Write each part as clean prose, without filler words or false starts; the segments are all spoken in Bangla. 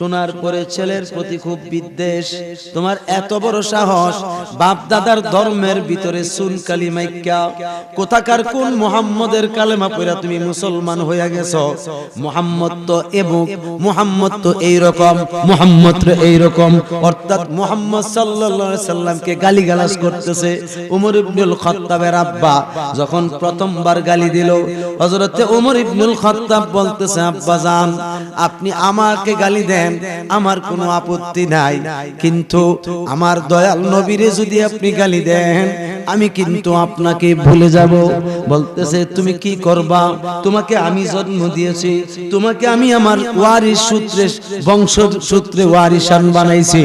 শোনার পরে ছেলের প্রতি খুব বিদ্বেষ। তোমার এত বড় সাহস, বাপ দাদার ধর্মের ভিতরে সুন কালিমাইক্যা কোথাকার কোন মুহাম্মদের কালেমা পড়া তুমি মুসলমান হইয়া গেছো। মুহাম্মদ তো এবং মুহাম্মদ তো এইরকম, মুহাম্মদ তো এইরকম, অর্থাৎ মুহাম্মদ সাল্লাল্লাহু আলাইহি সাল্লামকে গালিগালাজ করতেছে। ওমর ইবনুল খাত্তাবের আব্বা যখন প্রথমবার গালি দিল, হযরতে ওমর ইবনুল খাত্তাব বলতেছে, আব্বা জান আপনি আমাকে গালি দেন আমার কোনো আপত্তি নাই, কিন্তু আমার দয়াল নবীরে যদি আপনি গালি দেন আমি কিন্তু আপনাকে ভুলে যাব। বলতেছে তুমি কি করবা? তোমাকে আমি জন্ম দিয়েছি, তোমাকে আমি আমার ওয়ারিস সূত্রে বংশ সূত্রে ওয়ারিসান বানাইছি,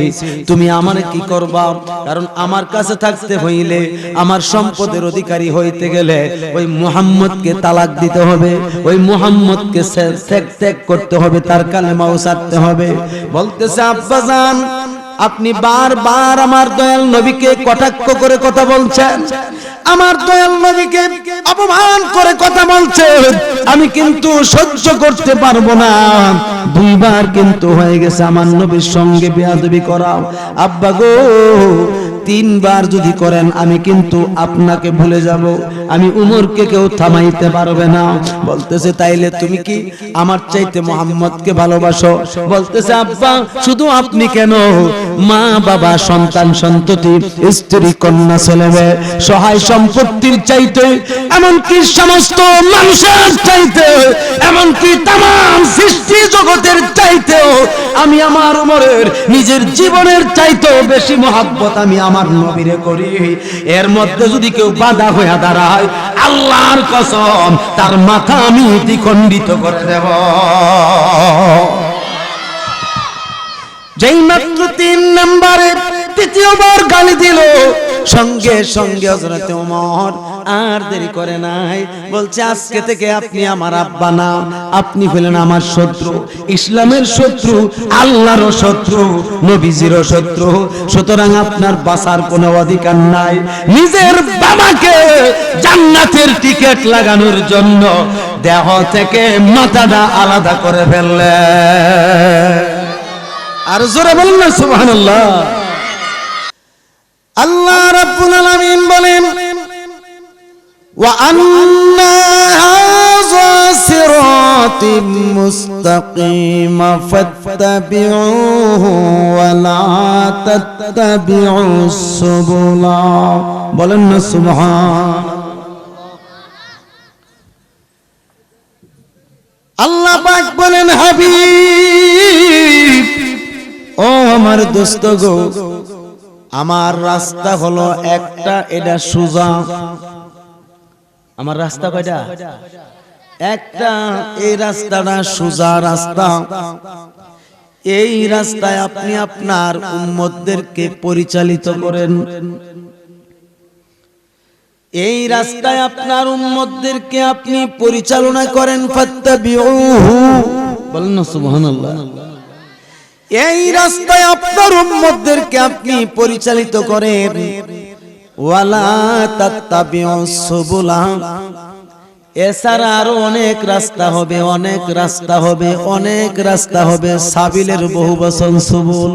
তুমি আমারে কি করবা? কারণ আমার কাছে থাকতে হইলে, আমার সম্পদের অধিকারী হইতে গেলে ওই মুহাম্মদকে তালাক দিতে হবে, ওই মুহাম্মদকে ত্যাগ করতে হবে, তার কালেমা উচ্চারতে হবে। বলতেছে আব্বা জান আপনি বারবার আমার দয়াল নবীকে কটাক্ষ করে কথা বলছেন, আমার দয়াল নবীকে অপমান করে কথা বলছেন, আমি কিন্তু সহ্য করতে পারবো না। দুইবার কিন্তু হয়ে গেছে আমার নবীর সঙ্গে বেয়াদবি করা। আব্বা গো তিনবার যদি করেন আমি কিন্তু আপনাকে ভুলে যাব, আমি উমরকে কেউ থামাইতে পারবে না। বলতেছে তাইলে তুমি কি আমার চাইতে মুহাম্মদকে ভালোবাসো? বলতেছে আব্বা শুধু আপনি কেন, মা বাবা সন্তান সন্ততি স্ত্রী কন্যা ছেলেমেয়ে সহায় সম্পত্তির চাইতে, এমনকি সমস্ত মানুষের চাইতে, এমনকি তামাম সৃষ্টি জগতের চাইতেও আমি আমার উমরের নিজের জীবনের চাইতেও বেশি মহব্বত আমি আমার নবীরে করি। এর মধ্যে যদি কেউ বাধা হয়ে দাঁড়ায় আল্লাহর কসম তার মাথা আমি দ্বিখণ্ডিত করে দেব। যেই মাত্র 3 নম্বরে তৃতীয়বার গালি দিল, সঙ্গে সঙ্গে হযরত ওমর আর দেরি করে নাই, বলছে আজকে থেকে আপনি আমার আব্বা না, আপনি হলেন আমার শত্রু, ইসলামের শত্রু, আল্লাহরও শত্রু, নবীজিরও শত্রু, সুতরাং আপনার বাঁচার কোনো অধিকার নাই। নিজের বাবাকে জান্নাতের টিকিট লাগানোর জন্য দেহ থেকে মাথাটা আলাদা করে ফেললে। আর জোরে বলুন না সুবহানাল্লাহ। আল্লাহ রাব্বুল আলামিন বলেন ওয়া আন্না হাযা সিরাতি মুস্তাকিমা ফাত্তাবিউহু ওয়া লা তাত্তাবিউস সুবুলা। বলেন না সুবহানাল্লাহ। আল্লাহ পাক বলেন হাবিব ও আমার দোস্ত গো, আমার রাস্তা হলো একটা, এটা সোজা। আমার রাস্তা কয়টা? একটা। এই রাস্তাটা সোজা রাস্তা। এই রাস্তায় আপনি আপনার উম্মতদেরকে পরিচালিত করেন। এই রাস্তায় আপনার উম্মতদেরকে আপনি পরিচালনা করেন। ফাত্তাবিউহু, বলেন না সুবহানাল্লাহ। এই রাস্তায় আপনার উম্মতদেরকে আপনি পরিচালিত করেন। ওয়ালা তাত্তাবিউস সুবুলা, এছাড়া আরো অনেক রাস্তা হবে, অনেক রাস্তা হবে, অনেক রাস্তা হবে, সাবিলের বহু বচন সুবুল।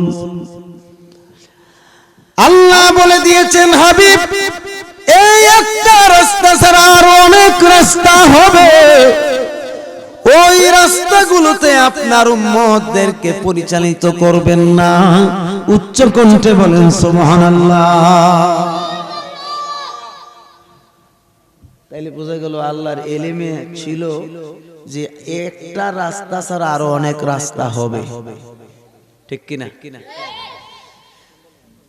আল্লাহ বলে দিয়েছেন হাবিব এই একটা রাস্তা ছাড়া আরো অনেক রাস্তা হবে, ওই রাস্তাগুলোতে আপনার উম্মতদেরকে পরিচালিত করবেন না। উচ্চ কণ্ঠে বলেন সুবহানাল্লাহ। তাইলে বোঝা গেল আল্লাহর এলেমে ছিল যে একটা রাস্তা ছাড়া আরো অনেক রাস্তা হবে, ঠিক কিনা?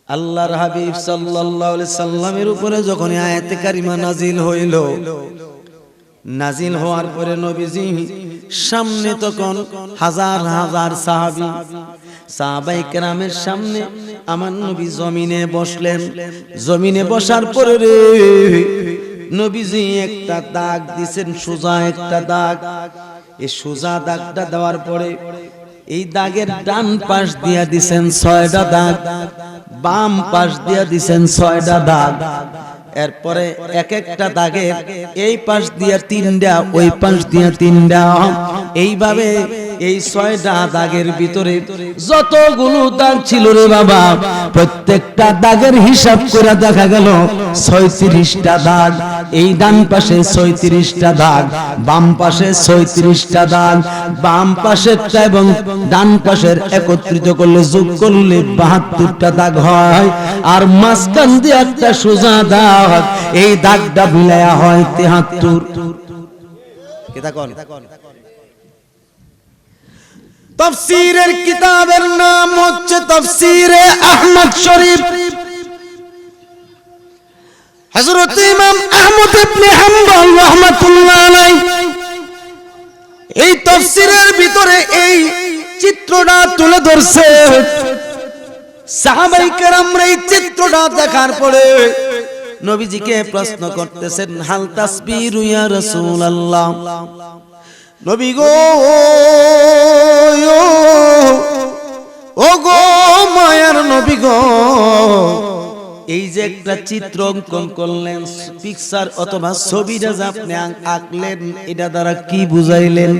আল্লাহর হাবিব সাল্লাল্লাহু আলাইহি সাল্লামের উপরে যখন আয়াতে কারিমা নাজিল হইল, নাজিল হওয়ার পরে নবীজি সামনে তখন হাজার হাজার সাহাবী, সাহাবায়ে কেরামের সামনে আমার নবী জমিনে বসলেন। জমিনে বসার পরে রে নবীজি একটা দাগ দিবেন, সোজা একটা দাগ। এই সোজা দাগটা দেওয়ার পরে এই দাগের ডান পাশ দিয়া দিবেন 6টা দাগ, বাম পাশ দিয়া দিবেন 6টা দাগ। এরপরে এক একটা দাগের এই পাশ দিয়া 3টা, ওই পাশ দিয়া 3টা, এইভাবে এই 6টা দাগের ভিতরে যতগুলো দাগ ছিল রে বাবা, প্রত্যেকটা দাগের হিসাব করে দেখা গেল 36টা দাগ। এই ডান পাশে 36টা দাগ, বাম পাশে 36টা দাগ, বাম পাশেরটা এবং ডান পাশের একত্রিত করলে যোগ করলে 72টা দাগ হয়। আর মাঝখান দিয়ে একটা সোজা দাগ, এই দাগটা মিলায়া হয় 73। তাফসীরের কিতাবের নাম হচ্ছে তাফসীরে আহমদ শরীফ। হযরত ইমাম আহমদ ইবনে হাম্বল রাহমাতুল্লাহ আলাইহি এই তাফসীরের ভিতরে এই চিত্রটা তুলে ধরছে। সাহাবায়ে কেরামরা এই চিত্রটা দেখার পরে নবীজিকে প্রশ্ন করতেছেন, হাল তাসবিরু ইয়া রাসূলুল্লাহ, নবী গো ও গো মায়ার নবী গো, এই যে একটা চিত্র অঙ্কন করলেন, পিকচার অথবা ছবিটা যে আপনি আঁকলেন, এটা দ্বারা কি বুঝাইলেন?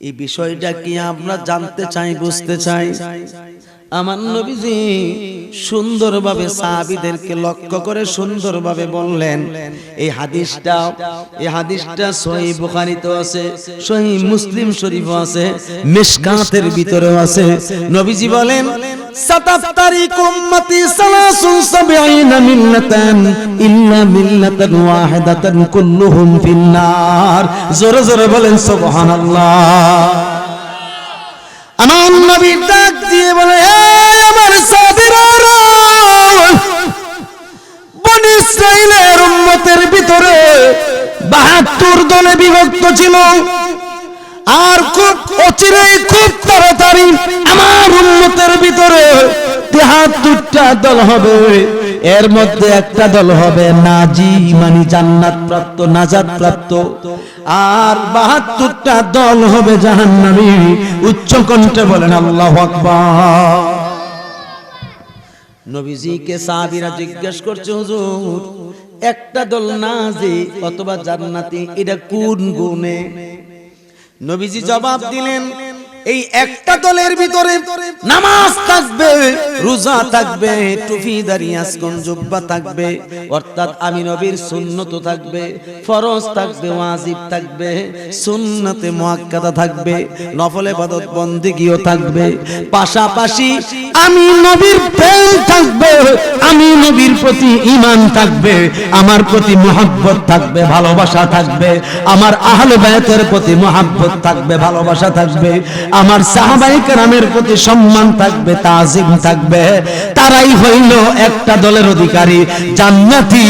এই বিষয়টা কি আমরা জানতে চাই, বুঝতে চাই। আমার নবীজি সুন্দরভাবে সাহাবীদেরকে লক্ষ্য করে সুন্দরভাবে বললেন। এই হাদিসটা সহিহ বুখারীতেও আছে, সহিহ মুসলিম শরীফও আছে, মিশকাতের ভিতরেও আছে। নবীজি বলেন, সাতাফতারিকু উম্মতি 73 মিল্লাতান ইল্লা মিল্লাতান ওয়াহিদাতান কুল্লুহুম ফিন্নার। জোরে জোরে বলেন সুবহানাল্লাহ। আমার নবী ডাক দিয়ে বলে, আমার সাহাবীরা, বনী ইসরাইলের উম্মতের ভিতরে 72 দলে বিভক্ত ছিল, আর খুব অচিরেই খুব তাড়াতাড়ি আমার উম্মতের ভিতরে 73টা দল হবে। এর মধ্যে একটা দল হবে নাজি, মানে জান্নাত প্রাপ্ত, নাজাত প্রাপ্ত, আর 72টা দল হবে জাহান্নামী। উচ্চ কণ্ঠে বলেন আল্লাহু আকবার। নবীজিকে সাহাবীরা জিজ্ঞাসা করছে, হুজুর একটা দল নাজি অথবা জান্নাতি, এটা কোন গুণে? নবীজি জবাব দিলেন, এই একটা দলের ভিতরে নামাজ থাকবে, রোজা থাকবে, টুপি দাড়ি আজকন জুব্বা থাকবে, অর্থাৎ আমি নবীর সুন্নত থাকবে, ফরজ থাকবে, ওয়াজিব থাকবে, সুন্নতে মুআক্কাদা থাকবে, নফল ইবাদত বন্দেগীও থাকবে, পাশাপাশি আমি নবীর প্রেম থাকবে, আমি নবীর প্রতি ঈমান থাকবে, আমার প্রতি মুহাব্বত থাকবে, ভালোবাসা থাকবে, আমার আহলে বায়তের প্রতি মুহাব্বত থাকবে, ভালোবাসা থাকবে, আমার সাহাবায়ে কেরামের প্রতি সম্মান থাকবে, তাজিম থাকবে। তারাই হইল একটা দলের অধিকারী, জান্নাতি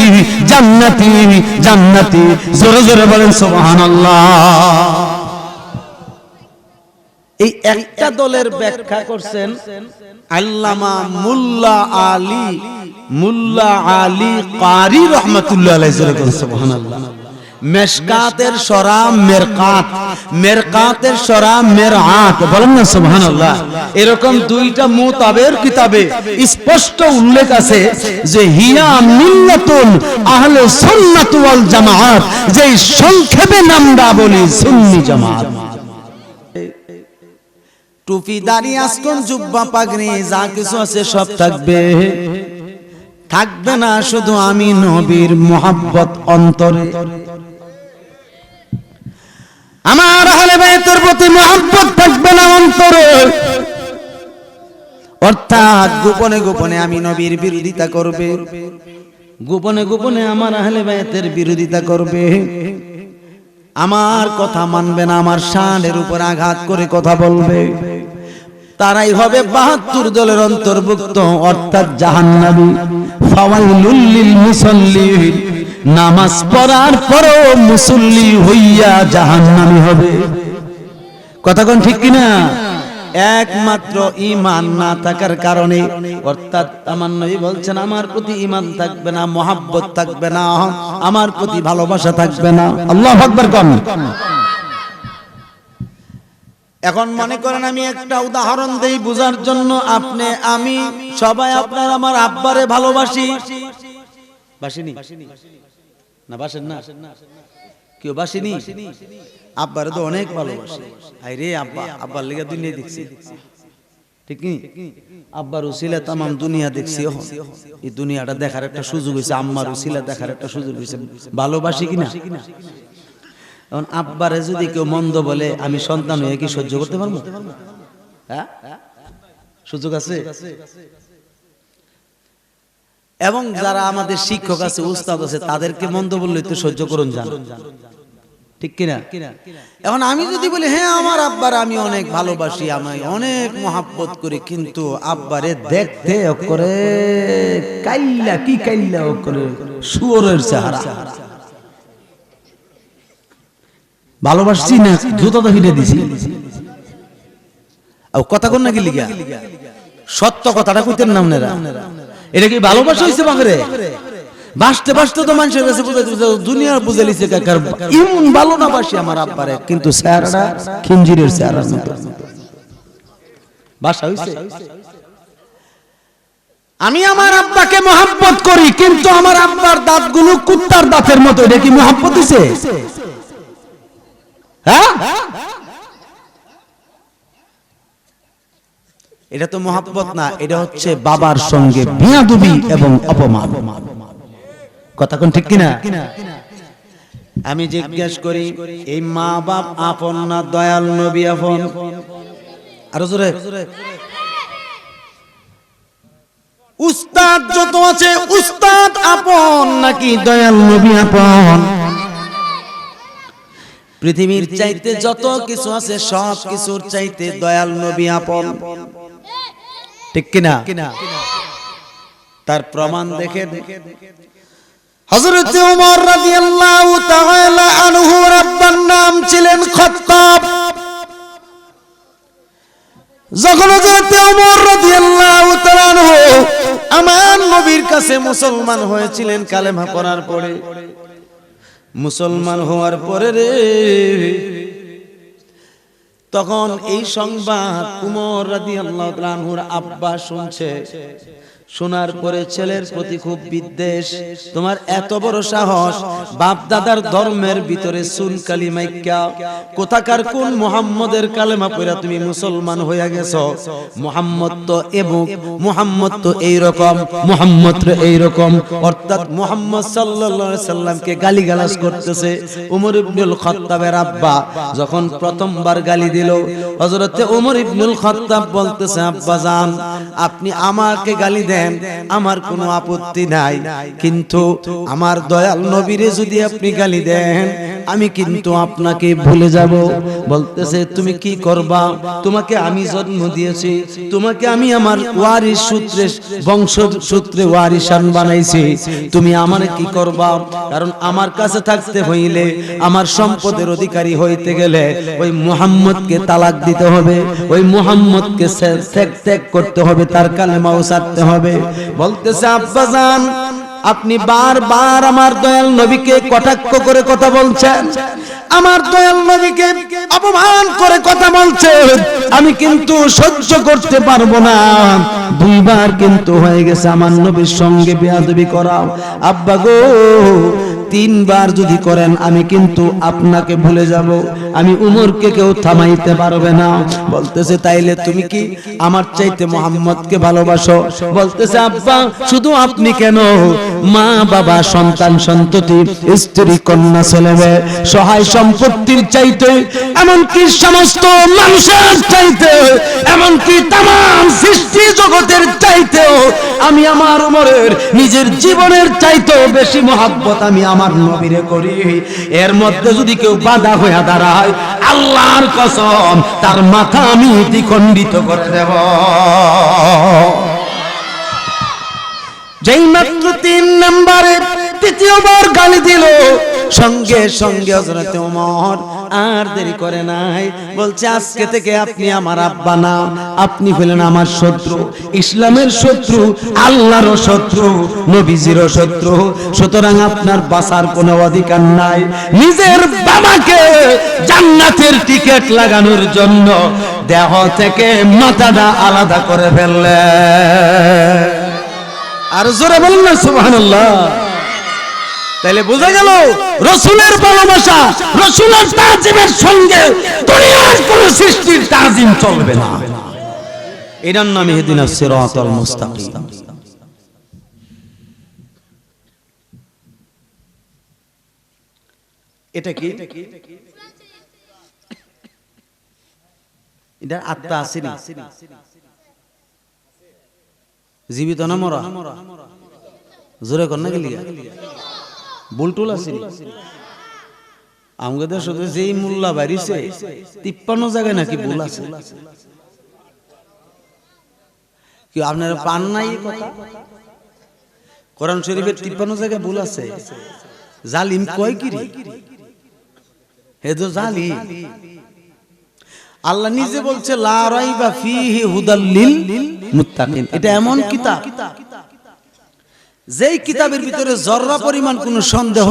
জান্নাতি জান্নাতি। জোরে জোরে বলেন সুবহানাল্লাহ। এই একটা দলের ব্যাখ্যা করছেন আল্লামা মুল্লা আলী কারি রাহমাতুল্লাহ আলাইহি। জোরে বলেন সুবহানাল্লাহ। মেশকাতের সরা মেরকাত, মেরকাতের সরা মেরআত, বলেন না সুবহানাল্লাহ। এরকম দুইটা মুতাবের কিতাবে স্পষ্ট উল্লেখ আছে যে হিয়া মিল্লাতুন আহলে সুন্নাত ওয়াল জামাআত, যে সংক্ষেপে নামটা বলি সুন্নি জামাত। টুপি দাড়ি আজকন জুব্বা পাগড়ি যা কিছু আছে সব থাকবে, থাকবে না শুধু আমি নবীর মুহাব্বত অন্তরে, আমার আহলে বায়তের প্রতি মুহাব্বত থাকবে না অন্তরে। অর্থাৎ গোপনে গোপনে আমি নবীর বিরোধিতা করবে, গোপনে গোপনে আমার আহলে বায়তের বিরোধিতা করবে, আমার কথা মানবে না, আমার শানের উপর আঘাত করে কথা বলবে। তারাই হবে 72 দলের অন্তর্ভুক্ত, অর্থাৎ জাহান্নামী। ফাওয়াইলুল লিল মুসাল্লিন, নামাজ পড়ার পরও মুসল্লি হইয়া জাহান্নামী হবে। কথা কোন ঠিক কিনা? একমাত্র ঈমান না থাকার কারণে। অর্থাৎ আমার নবী বলছেন, আমার প্রতি ঈমান থাকবে না, মুহাব্বত থাকবে না, আমার প্রতি ভালোবাসা থাকবে না। আল্লাহু আকবার কোন। এখন মনে করেন আমি একটা উদাহরণ দেই বুঝার জন্য, আপনি আমি সবাই আপনার আমার আব্বারে ভালোবাসি, বাসিনি না? বাসেন না? কেউ বাসেনি? আব্বারে তো অনেক ভালোবাসে। আই রে আব্বা, আব্বার লেগে দুনিয়া দেখছি, ঠিক কি? আব্বার উসিলা তামাম দুনিয়া দেখছি। এই দুনিয়াটা দেখার একটা সুযোগ হয়েছে, আম্মার উসিলা দেখার একটা সুযোগ হয়েছে। ভালোবাসি কিনা? এখন আব্বারে যদি কেউ মন্দ বলে, আমি সন্তান হয়ে কি সহ্য করতে পারবো? হ্যাঁ, সুযোগ আছে? এবং যারা আমাদের শিক্ষক আছে, উস্তাদ আছে, তাদেরকে মন্দ বললে তো সহ্য করুন যান, ঠিক কিনা? এখন আমি যদি বলি হ্যাঁ আমার আব্বার আমি অনেক ভালোবাসি, আমি অনেক মহাব্বত করি, কিন্তু আব্বারে দেখতে করে কাইল্লা, কি কাইল্লা করে শুয়োরের চেহারা, ভালোবাসছি না, জুতা তো হিটে দিছি। কথা কোন নাকি লিগা সত্য কথাটা কইতেন নাম নেরা, এটা কি ভালোবাসা হইছে বাংরে? বাসতে বাসতে তো মানুষের কাছে দুনিয়ার বুঝে লিছে কাকার ইমন ভালো না বাসি আমার আব্বারে, কিন্তু চেহারাটা খিঞ্জিরের চেহারার মতো বাসা হইছে। আমি আমার আব্বাকে মহব্বত করি, কিন্তু আমার আব্বার দাঁতগুলো কুত্তার দাঁতের মতো, এটা কি মহব্বত হইছে? হ্যাঁ, এটা তো মহব্বত না, এটা হচ্ছে বাবার সঙ্গে বেয়াদবি এবং অপমান। কথা কোন ঠিক কিনা? আমি জিজ্ঞেস করি, এই মা বাপ আপন না দয়াল নবী আপন? আরো জোরে। উস্তাদ যত আছে, উস্তাদ আপন নাকি দয়াল নবী আপন? পৃথিবীর চাইতে যত কিছু আছে, সব কিছুর চাইতে দয়াল নবী আপন, ঠিক কিনা? তার প্রমাণ দেখে হযরত ওমর রাদিয়াল্লাহু তাআলা আনহু আব্বার নাম ছিলেন খাত্তাব। যখন হযরত ওমর রাদিয়াল্লাহু তাআলা আনহু আমার নবীর কাছে মুসলমান হয়েছিলেন, কালেমা পড়ার পরে, মুসলমান হওয়ার পরে রে, তখন এই সংবাদ ওমর রাদিয়াল্লাহু তাআলা আনহুর আব্বা শুনছে। শোনার পরে ছেলের প্রতি খুব বিদ্বেষ। তোমার এত বড় সাহস, বাপ দাদার ধর্মের ভিতরে সুন কালিমাইকা, কোথাকার কোন মুহাম্মদের কালেমা পড়া তুমি মুসলমান হইয়া গেছো? মুহাম্মদ তো এবং মুহাম্মদ তো এইরকম, মুহাম্মদ তো এইরকম, অর্থাৎ মুহাম্মদ সাল্লাল্লাহু আলাইহি সাল্লামকে গালিগালাজ করতেছে। ওমর ইবনুল খাত্তাবের আব্বা যখন প্রথমবার গালি দিল, হযরত ওমর ইবনুল খাত্তাব বলতেছে, আব্বা জান আপনি আমাকে গালি দেন, আমার কোনো আপত্তি নাই, কিন্তু আমার দয়াল নবীরে যদি আপনি গালি দেন, আমি কিন্তু আপনাকে ভুলে যাব। বলতেছে তুমি কি করবা? তোমাকে আমি জন্ম দিয়েছি, তোমাকে আমি আমার ওয়ারিস সূত্রে, বংশ সূত্রে ওয়ারিসান বানাইছি, তুমি আমারে কি করবা? কারণ আমার কাছে থাকতে হইলে, আমার সম্পদের অধিকারী হইতে গেলে ওই মুহাম্মদকে তালাক দিতে হবে, ওই মুহাম্মদকে ত্যাগ করতে হবে, তার কালেমাও ছাড়তে হবে। বলতেছে আব্বা জান আপনি বারবার আমার দয়াল নবীকে কটাক্ষ করে কথা বলছেন, আমার দয়াল নবীকে অপমান করে কথা বলছেন, আমি কিন্তু সহ্য করতে পারবো না। দুইবার কিন্তু হয়ে গেছে আমার নবীর সঙ্গে বেয়াদবি করা। আব্বা গো, তিনবার যদি করেন আমি কিন্তু আপনাকে ভুলে যাব, আমি উমরকে কেউ থামাইতে পারবে না। বলতেছে তাইলে তুমি কি আমার চাইতে মুহাম্মদকে ভালোবাসো? বলতেছে আব্বা শুধু আপনি কেন, মা বাবা, সন্তান সন্ততি, স্ত্রী কন্যা ছেলেমেয়ে, সহায় সম্পত্তির চাইতে, এমনকি সমস্ত মানুষের চাইতে, এমনকি তামাম সৃষ্টি জগতের চাইতেও আমি আমার উমরের নিজের জীবনের চাইতেও বেশি মহব্বত আমি আমার নবীরে করি। এর মধ্যে যদি কেউ বাধা হয়ে দাঁড়ায়, আল্লাহর কসম তার মাথা আমি দ্বিখণ্ডিত করে দেব। যেই মাত্র 3 নম্বরে তৃতীয়বার গালি দিল, সঙ্গে সঙ্গে হযরত ওমর আর দেরি করে নাই, বলছে আজকে থেকে আপনি আমার আব্বা না, আপনি হলেন আমার শত্রু, ইসলামের শত্রু, আল্লাহরও শত্রু, নবীজিরও শত্রু, সুতরাং আপনার বাঁচার কোনো অধিকার নাই। নিজের বাবাকে জান্নাতের টিকিট লাগানোর জন্য দেহ থেকে মাথাটা আলাদা করে ফেললেন। আর জোরে বলুন না সুবহানাল্লাহ। তাইলে বোঝা গেল রাসূলের ভালোবাসা, রাসূলের তাজিমের সঙ্গে দুনিয়ার কোন সৃষ্টির তাজিম চলবে না। এটার নাম ইহদিনাস সিরাতাল মুস্তাকিম। এটা কি? এটা আত্মা আসেনি, জীবিত না মরা? জোরে কর না গেলি বুলটুল আসেনি। আমাদের শুধু যেই মোল্লা বাড়িছে 53 জায়গায় নাকি ভুল আছে। কি আপনারা পান নাই কথা? কোরআন শরীফের 53 জায়গায় ভুল আছে। জালিম কয় কি রে? হে তো জালিম। আল্লাহ নিজে বলছে লা রাইবা ফীহি হুদাল লিল মুত্তাকিন। এটা এমন কিতাব যেই কিতাবের ভিতরে জররা পরিমাণ কোনো সন্দেহ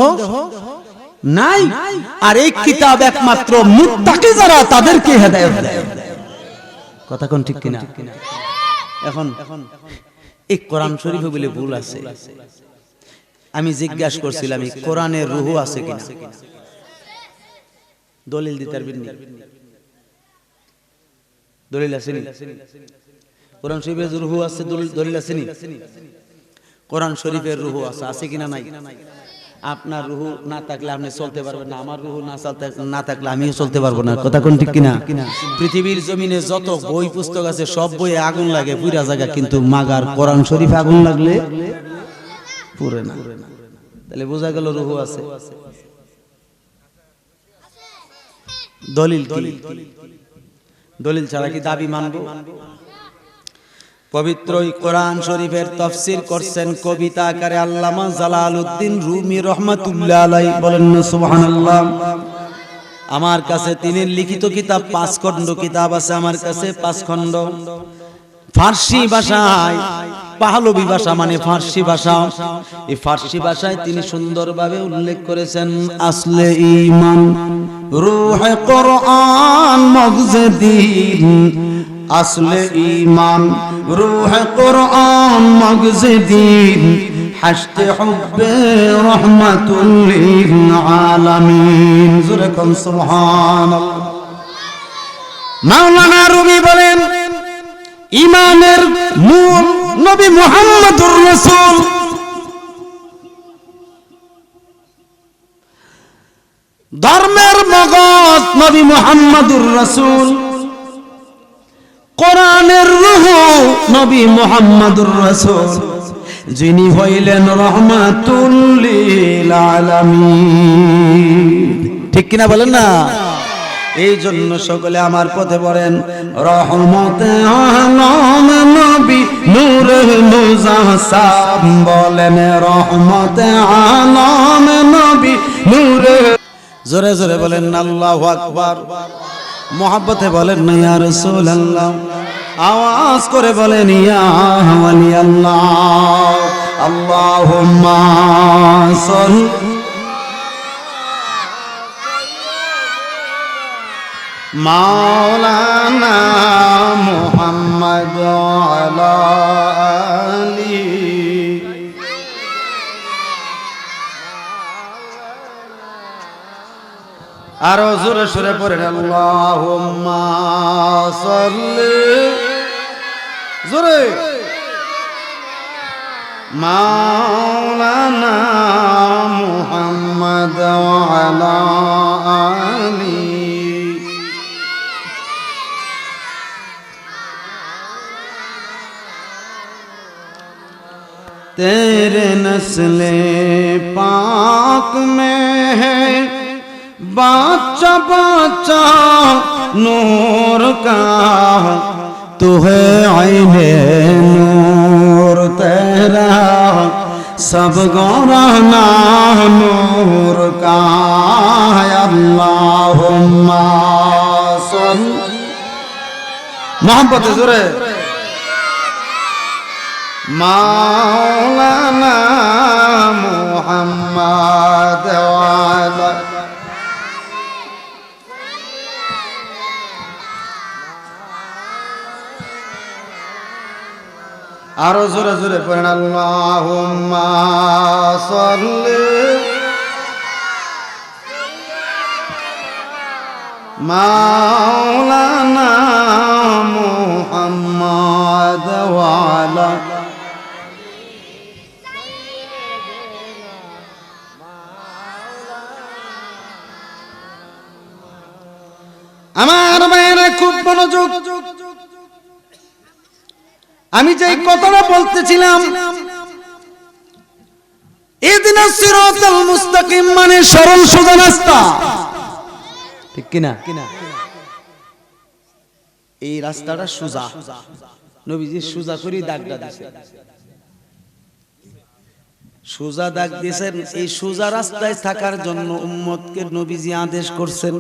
নাই, আর এই কিতাব একমাত্র মুত্তাকি যারা তাদেরকে হেদায়েত দেয়। কথা কোন ঠিক কিনা? এখন এই কোরআন শরীফে বলে ভুল আছে। আমি জিজ্ঞাসা করছিলাম এই কোরআনের রূহ আছে কিনা? দলিল দিতে পারবেন না? দলিল আছে নি? কোরআন শরীফের রূহ আছে, দলিল আছে নি? কোরআন শরীফের রূহ আছে কিনা? নাই। আপনার রূহ না থাকলে আপনি চলতে পারবেন না, আমার রূহ না থাকলে আমিও চলতে পারবো না। কথা কোন ঠিক কিনা? পৃথিবীর জমিনে যত বই পুস্তক আছে সব বইয়ে আগুন লাগে, পুরা জায়গা, কিন্তু মাগার কোরআন শরীফে আগুন লাগলে পুরে না। তাহলে বোঝা গেল রূহ আছে। দলিল কি? দলিল ছাড়া কি দাবি মানব? পবিত্র কোরআন শরীফের তাফসীর করছেন কবিতা আকারে আল্লামা জালালউদ্দিন রুমি রাহমাতুল্লাহ আলাইহি। বলেন না সুবহানাল্লাহ। আমার কাছে তিনি লিখিত কিতাব 5 খণ্ড কিতাব আছে, আমার কাছে 5 খণ্ড। ফার্সি ভাষায়, পাহলবি ভাষা মানে ফার্সি ভাষা, এই ফার্সি ভাষায় তিনি সুন্দরভাবে উল্লেখ করেছেন আসলে ঈমান, রূহে কোরআন, মগজে দ্বীন। আসলে ঈমান, রূহে কোরআন, মগজে দ্বীন, হাসতে হুব্বে রাহমাতুল লিল আলামিন। জোরে কোন সুবহানাল্লাহ। মাওলানা রুমি বলেন ঈমানের মূল নবী মুহাম্মদুর রাসূল। ধর্মের মগজ নবী মুহাম্মদুর রাসূল। কোরআনের রূহ নবী মুহাম্মদুর রাসূল, যিনি হইলেন রাহমাতুল লিল আলামিন। ঠিক কিনা বলেন না? এই জন্য সকলে আমার পথে বলেন রহমতে আলম নবী নূরে মুজাসসাম। বলেন রহমতে আলম নবী নূরে। জোরে জোরে বলেন আল্লাহু আকবার। মোহাব্বতে বলেন না ইয়া রাসূলুল্লাহ। আওয়াজ করে বলেন ইয়া ওয়ালি আল্লাহ। আল্লাহুম্মা সাল্লি মাওলানা মুহাম্মদ আলা আলি। আরো জোরে সুরে পড়েন আল্লাহুম্মা সাল্লি। জোরে মাওলানা মুহাম্মদ আলা আলি। तेरे नस्ले पाक में है बाचा बाचा नूर का, तू है आईने नूर तेरा सब गौराना नूर का। अल्लाहुम्मा सल्ली। मोहब्बत जोरे মাওলানা মুহাম্মদ ওয়ালা। আরো জোরে জোরে পড়েন আল্লাহুম্মা সাল্লি মাওলানা মুহাম্মদ ওয়া আলা আমার ভাইয়েরা খুব মনোযোগ। আমি যে কথাটা বলতেছিলাম, ইহদিনাস সিরাতাল মুস্তাকিম মানে সরল সোজা রাস্তা, ঠিক কিনা? এই রাস্তাটা সোজা, নবীজি সোজা করে দাগটা দিয়েছে, সোজা দাগ দিয়েছেন। এই সোজা রাস্তায় থাকার জন্য উম্মতকে নবীজি আদেশ করছেন।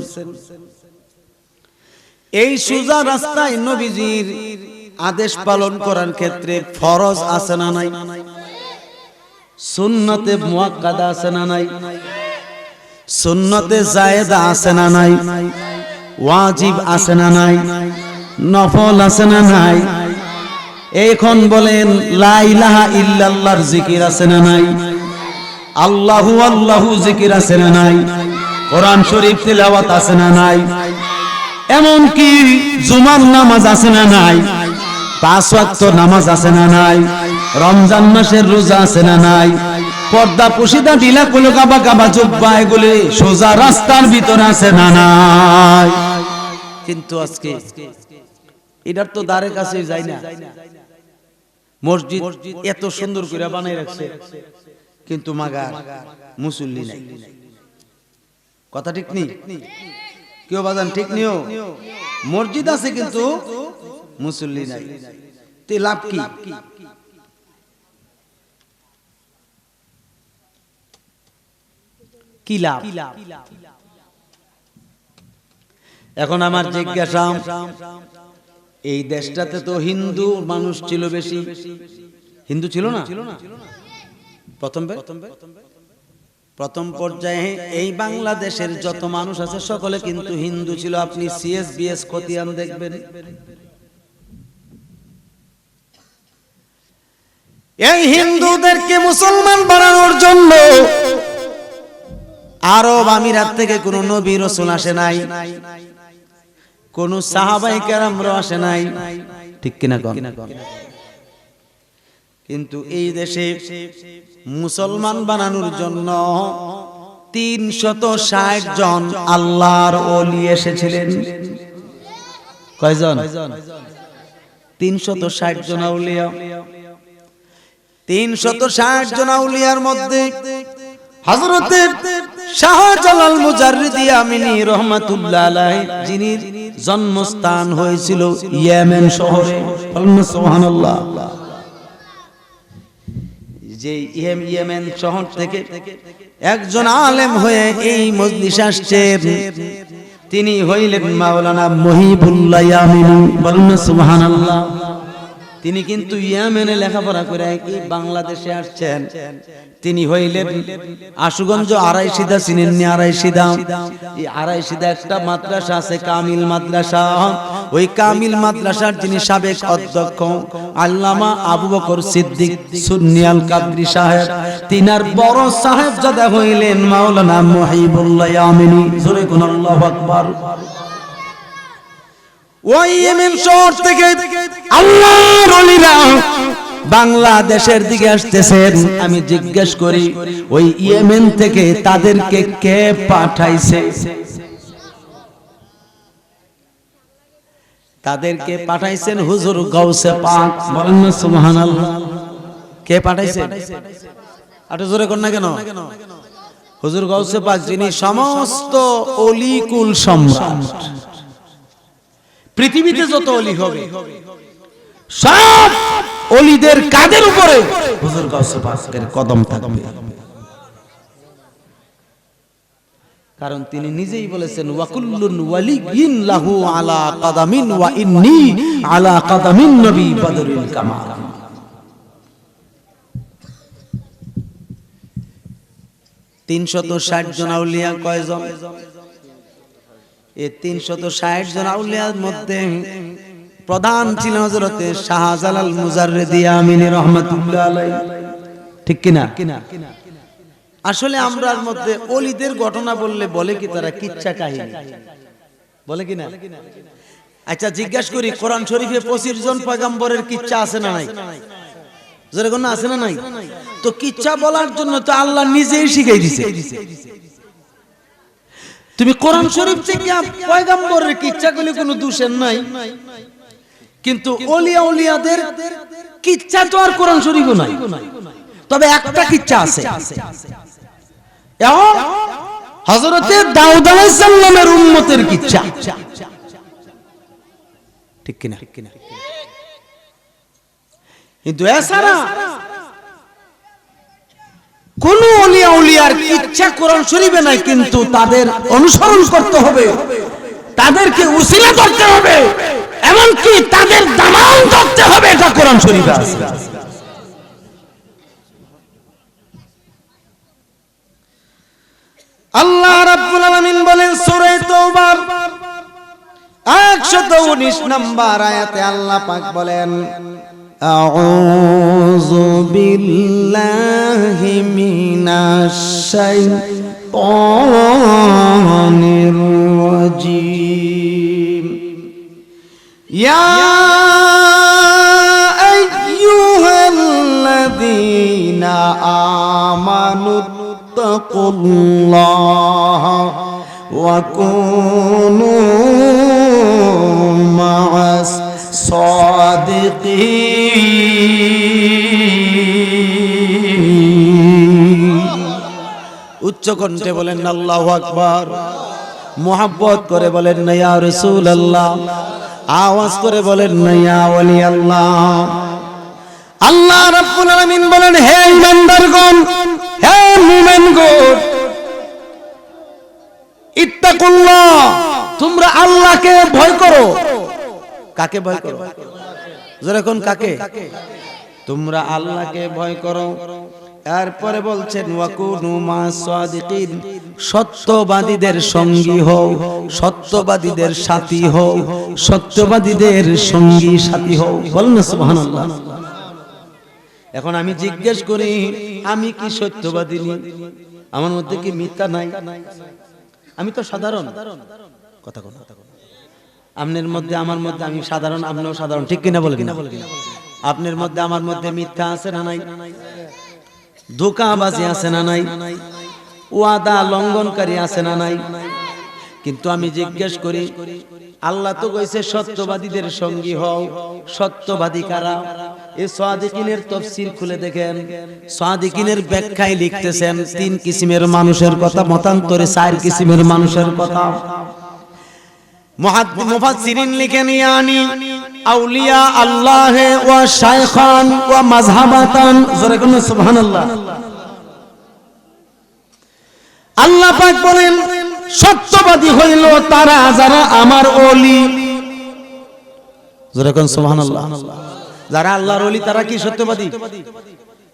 এই সোজা রাস্তায় নবীজির আদেশ পালন করার ক্ষেত্রে ফরজ আছে না নাই? সুন্নতে মুআক্কাদা আছে না নাই? সুন্নতে জায়েদা আছে না নাই? ওয়াজিব আছে না নাই? নফল আছে না নাই? এখন বলেন লা ইলাহা ইল্লাল্লাহর জিকির আছে না নাই? আল্লাহু আল্লাহু জিকির আছে না নাই? কোরআন শরীফ তিলাওয়াত আছে না নাই? এমন কি জুমার নামাজ আছে না নাই? পাঁচ ওয়াক্ত নামাজ আছে না নাই? রমজান মাসের রোজা আছে না নাই? পর্দা পুশিদা ঢিলা কুলো কাবা কাবা জুব্বা এগুলি সোজা রাস্তার ভিতর আছে না নাই? কিন্তু আজকে এটার তো দ্বারের কাছে যায় না। মসজিদ এত সুন্দর করে বানাই রাখছে, কিন্তু মাগার মুসল্লি নাই। কথা ঠিক নেই? কেউ বাজান ঠিক নিও? মসজিদ আছে কিন্তু মুসল্লি নাই, তে লাভ কি? কি লাভ? এখন আমার জিজ্ঞাসা, এই দেশটাতে তো হিন্দু মানুষ ছিল বেশি, হিন্দু ছিল না প্রথম পর্যায়ে? এই বাংলাদেশের যত মানুষ আছে সকলে কিন্তু হিন্দু ছিল। আপনি সিএসবিএস খতিয়ান দেখবেন, এই হিন্দুদেরকে মুসলমান বানানোর জন্য আরব আমিরাত থেকে কোন নবী রাসূল আসে নাই, কোন সাহাবায়ে কেরামরা আসে নাই, ঠিক কিনা কোন? কিন্তু এই দেশে মুসলমান বানানোর জন্য 360 জন আল্লাহর ওলি এসেছিলেন। কয়জন? 360 জন আউলিয়া। 360 জন আউলিয়ার মধ্যে হযরত শাহজালাল মুজাররিদি আমিনী রাহমাতুল্লাহ আলাইহি, যিনি জন্মস্থান হয়েছিল ইয়েমেন শহরে, সুবহানাল্লাহ, যে ইয়েমেন শহর থেকে একজন আলেম হয়ে এই মজলিসে আসছেন, তিনি হইলেন মাওলানা মহিবুল্লাহ ইয়ামিনী, বলুন সুবহানাল্লাহ। তিনি কিন্তু ইয়েমেনে লেখাপড়া করে বাংলাদেশে আসছেন। তিনি হইলেন আশুগঞ্জ আড়াইশিদা, চিনেননি আড়াইশিদা? এই আড়াইশিদা একটা মাদ্রাসা আছে, কামিল মাদ্রাসা। ওই কামিল মাদ্রাসার যিনি সাবেক অধ্যক্ষ আল্লামা আবু বকর সিদ্দিক সুন্নি আল কাদরি সাহেব, তিনার বড় সাহেবজাদা হইলেন মাওলানা মহিবুল্লাহ ইয়ামিনী। জোরে কোন আল্লাহু আকবার। ওই ইয়েমেন শহর থেকে আল্লাহর ওলিরা বাংলাদেশের দিকে আসতেছেন। আমি জিজ্ঞেস করি, ওই ইয়েমেন থেকে তাদেরকে কে পাঠাইছে? তাদেরকে পাঠাইছেন হুজুর গাউসে পাক, বলেন না সুবহানাল্লাহ। কে পাঠাইছে? আরে জোরে কোন না কেন? হুজুর গাউসে পাক, যিনি সমস্ত অলিকুল সম্রাট। পৃথিবীতে যত অলি হবে সব অলিদের কাদের উপরে হুজুর গাউসে পাকের কদম থাকবে। কারণ তিনি নিজেই বলেছেন, ওয়াকুল্লুন ওয়ালিয়িন লাহু আলা কাদামিন ওয়া ইন্নী আলা কাদামিন নবী বদরুল কামাল। 360 জন আউলিয়া কয়জন? এই 360 জন আউলিয়ার মধ্যে প্রধান ছিলেন হযরতে শাহজালাল মুজাররিদি আমিনী রাহমাতুল্লাহ আলাইহি, ঠিক কিনা? আসলে আমরার মধ্যে ওলিদের ঘটনা বললে বলে কি তারা কিচ্ছা কাহিনী, বলে কিনা? আচ্ছা জিজ্ঞাসা করি, কোরআন শরীফে 25 জন পয়গম্বরের কিচ্ছা আছে না নাই? জোরে কোন আছে না নাই? তো কিচ্ছা বলার জন্য তো আল্লাহ নিজেই শিখাই দিয়েছে। তুমি কোরআন শরীফ থেকে পয়গম্বরের কিচ্ছাগুলি কোনো দোষের নাই, কিন্তু ওলিয়া উলিয়াদের কিচ্ছা তো আর কোরআন শরীফে নাই। তবে একটা কিচ্ছা আছে, হযরতে দাউদ আলাইহিস সালামের উম্মতের কিচ্ছা। ঠিক কিনা? কিন্তু এছাড়া কোন ওলিয়া উলিয়ার কিচ্ছা কোরআন শরীফে নাই, কিন্তু তাদের অনুসরণ করতে হবে, তাদেরকে উসিলা করতে হবে, এমনকি তাদের দামান করতে হবে, এটা কোরআন শরীফে আছে। আল্লাহ রাব্বুল আলামিন বলেন সূরা তাওবা 119 নম্বর আয়াতে আল্লাহ পাক বলেন, আউযু বিল্লাহি মিনাশ শাইতানির রাজীম। ইয়া আইয়ুহাল্লাযীনা আমানু তাকুল্লাহা ওয়া কুনু মা'আস সাদিকিন। উচ্চ কণ্ঠে বলেন আল্লাহু আকবার, মুহাব্বত করে বলেন না ইয়া রাসূলুল্লাহ, আওয়াজ করে বলেন না ইয়া ওলি আল্লাহ। আল্লাহ রাব্বুল আলামিন বলেন, হে ঈমানদারগণ, হে মুমিনগণ, ইত্তাকুল্লাহ, তোমরা আল্লাহকে ভয় করো। কাকে ভয় করো? যখন কাকে? তোমরা আল্লাহকে ভয় করো। এরপরে বলছেন ওয়াকুনু মা'আস সাদিকিন, সত্যবাদীদের সঙ্গী হও, সত্যবাদীদের সাথী হও, সত্যবাদীদের সঙ্গী সাথী হও। বলেন না সুবহানাল্লাহ। এখন আমি জিজ্ঞেস করি, আমি কি সত্যবাদী? আমার মধ্যে কি মিথ্যা নাই? আমি তো সাধারণ কথা কথা। আপনার মধ্যে আমার মধ্যে আমি সাধারণ, আপনিও সাধারণ, ঠিক কিনা বলেন? আপনার মধ্যে আমার মধ্যে মিথ্যা আছে না নাই? ধোঁকাবাজি আছে না নাই? ওয়াদা লঙ্ঘনকারী আছে না নাই? কিন্তু আমি জিজ্ঞেস করি, আল্লাহ তো কইছে সত্যবাদীদের সঙ্গী হও। সত্যবাদী কারা? এই সাদিকিনের তাফসীর খুলে দেখেন, সাদিকিনের ব্যাখ্যায় লিখতেছেন 3 কিসিমের মানুষের কথা, মতান্তরে 4 কিসিমের মানুষের কথা। মুফাসসিরিন লিখেন, ইয়ানি আউলিয়া আল্লাহ ওয়া শাইখান ওয়া মাযহাবাতান। জোরে কোন সুবহানাল্লাহ। আল্লাহ পাক বলেন, সত্যবাদী হইল তারা যারা আমার ওলি। জোরে কোন সুবহানাল্লাহ। যারা আল্লাহর ওলি তারা কি সত্যবাদী?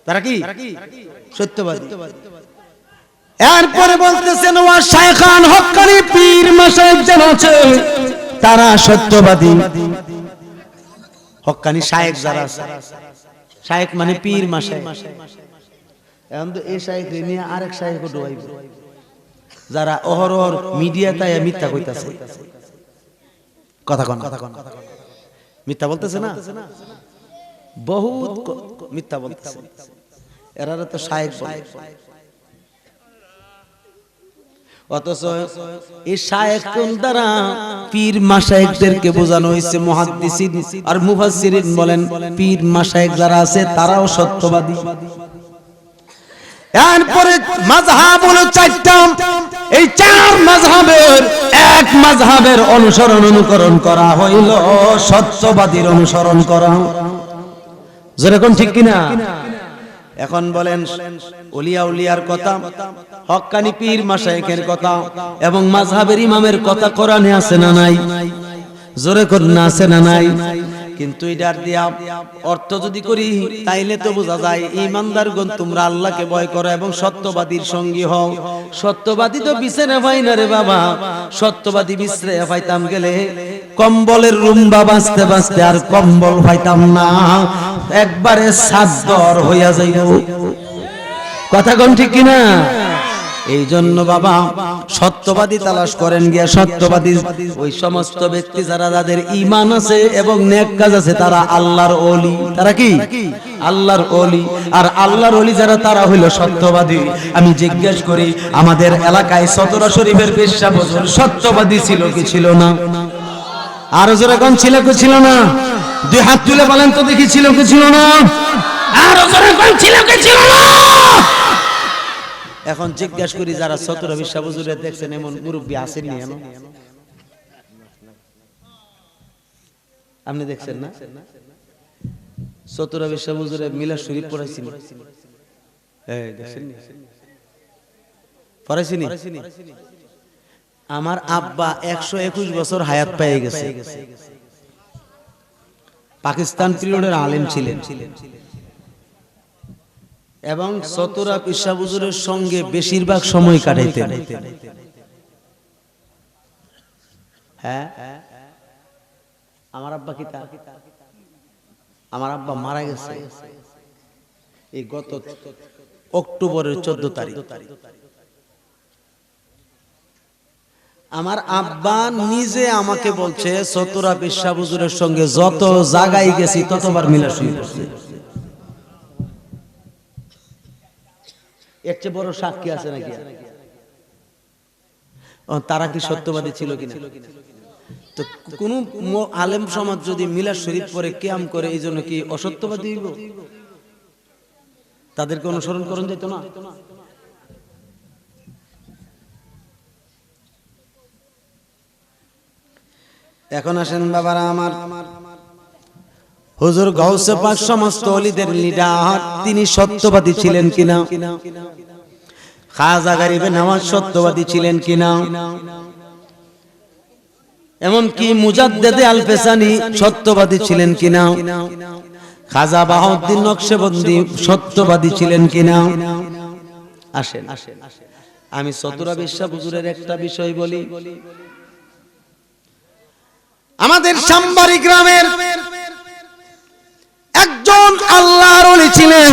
তারা কি সত্যবাদী? এরপরে বলতেছেন ওয়া শাইখান, হক্কানি পীর মাশায়েখ যারা আছে তারা সত্যবাদী। হক্কানি শায়েখ যারা আছে, শায়েখ মানে পীর মাশায়েখ। এখন তো এই শায়েখ নিয়ে আরেক শায়েখ ডুবাইব, যারা অহরহর মিডিয়াতে মিথ্যা কইতাছে। কথা কোন মিথ্যা বলতেছে না? বহুত মিথ্যা বলতেছে। এরা তো শায়েখ বলে। অথচ এই শায়েখ কোন দ্বারা পীর মাশায়েখদেরকে বোঝানো হয়েছে। মুহাদ্দিসিন আর মুফাসসিরিন বলেন, পীর মাশায়েখ যারা আছে তারাও সত্যবাদী। এরপরে মাযহাব হলো 4টা। এই 4 মাযহাবের এক মাযহাবের অনুকরণ করা হইল সত্যবাদীর অনুসরণ করা। যেরকম ঠিক কিনা? এখন বলেন, ওলিয়া উলিয়ার কথা, হক্কানি পীর মাশায়েখের কথা এবং মাযহাবের ইমামের কথা কোরআনে আছে না নাই? জোরে করুন, আছে না নাই? কিন্তু এটার দিয়া অর্থ যদি করি তাইলে তো বোঝা যায় ঈমানদারগণ তোমরা আল্লাহকে ভয় করো এবং সত্যবাদীর সঙ্গী হও। সত্যবাদী তো বিছানা পাই না রে বাবা। সত্যবাদী বিছানা পাইতাম গেলে কম্বলের রুম্বা বাজতে বাজতে আর কম্বল পাইতাম না, একবারে সাদর হইয়া যাইব। কথা কোন ঠিক কিনা? এই জন্য বাবা সত্যবাদী তালাশ করেন গিয়া, সত্যবাদী ওই সমস্ত ব্যক্তি যারা যাদের ঈমান আছে এবং নেক কাজ আছে তারা আল্লাহর ওলি। তারা কি? আল্লাহর ওলি। আর আল্লাহর ওলি যারা তারা হইল সত্যবাদী। আমি জিজ্ঞেস করি আমাদের এলাকায় চতরা শরীফের পেশা বছর সত্যবাদী ছিল কি ছিল না? আর জোরে কোন ছিল কি ছিল না? দুই হাত তুলে বলেন তো দেখি ছিল কি ছিল না? আর জোরে কোন ছিল কি ছিল না? এখন জিজ্ঞেস করি যারা চতরা পেশা হুজুরে দেখছেন এমন মুরব্বী আছেন নি? আপনি দেখছেন না? চতরা পেশা হুজুরে মিলাদ শরীফ পড়াইছেন? এই দেখছেন নি? পড়াইছেন নি? আমার আব্বা 121 বছর হায়াত পেয়ে গেছে। পাকিস্তান পিরিয়ডের আলেম ছিলেন এবং চতরা পেশা হুজুরের সঙ্গে বেশিরভাগ সময় কাটাইতেন। হ্যাঁ, আমার আব্বা কি তা? আমার আব্বা মারা গেছে এই গত অক্টোবরের 14 তারিখ। আমার আব্বা নিজে আমাকে বলছে চতরা পেশা হুজুরের সঙ্গে যত জায়গায় গেছি ততবার মিলাদ শরীফ পড়ছি। এর চেয়ে বড় সাক্ষী আছে নাকি? তারা কি সত্যবাদী ছিল কিনা? তো কোন আলেম সমাজ যদি মিলাদ শরীফ পড়ে কিয়াম করে এই জন্য কি অসত্যবাদী হইব? তাদেরকে অনুসরণ করুন যেত না? এখন আসেন বাবারা আমার, হুজুর গাউসে পাক সমস্ত ওলিদের লিডার, তিনি সত্যবাদী ছিলেন কিনা? খাজা গরিবে নওয়াজ সত্যবাদী ছিলেন কিনা? এমনকি মুজাদ্দেদে আল ফেসানি সত্যবাদী ছিলেন কিনা? খাজা বাহাউদ্দিন নকশবন্দি সত্যবাদী ছিলেন কিনা? আসেন আমি চতরা পেশা হুজুরের একটা বিষয় বলি। আমাদের সাম্বারি গ্রামের একজন আল্লাহর ওলি ছিলেন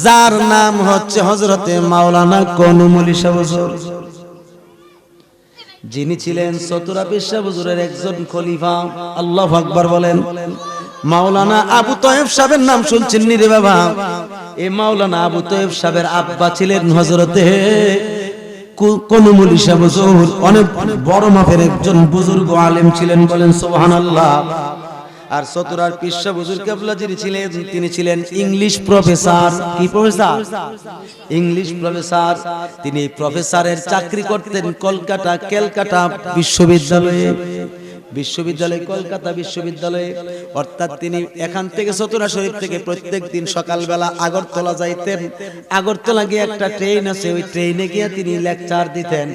যার নাম হচ্ছে হযরতে মাওলানা কনুমুল ইসা হুজুর, যিনি ছিলেন চতরা পেশা হুজুরের একজন খলিফা। আল্লাহু আকবার বলেন। মাওলানা আবু তয়েব সাহেবের নাম শুনছেন নি রে বাবা? এই মাওলানা আবু তয়েব সাহেবের আব্বা ছিলেন হযরতে কনুমুল ইসা হুজুর, অনেক বড় মাপের একজন বুজুর্গ আলেম ছিলেন, বলেন সুবহানাল্লাহ। আর চতরার পেশা হুজুর কেবলা যিনি ছিলেন তিনি ছিলেন ইংলিশ প্রফেসর। কি প্রফেসর? English professor. তিনি প্রফেসরের চাকরি করতেন কলকাতা ক্যালকাটা বিশ্ববিদ্যালয়ে, কলকাতা বিশ্ববিদ্যালয়ে। অর্থাৎ তিনি এখান থেকে চতরা শরীফ থেকে প্রত্যেক দিন সকালবেলা আগরতলা যাইতেন। আগরতলা গিয়ে একটা ট্রেন আছে, ওই ট্রেনে গিয়ে তিনি লেকচার দিতেন।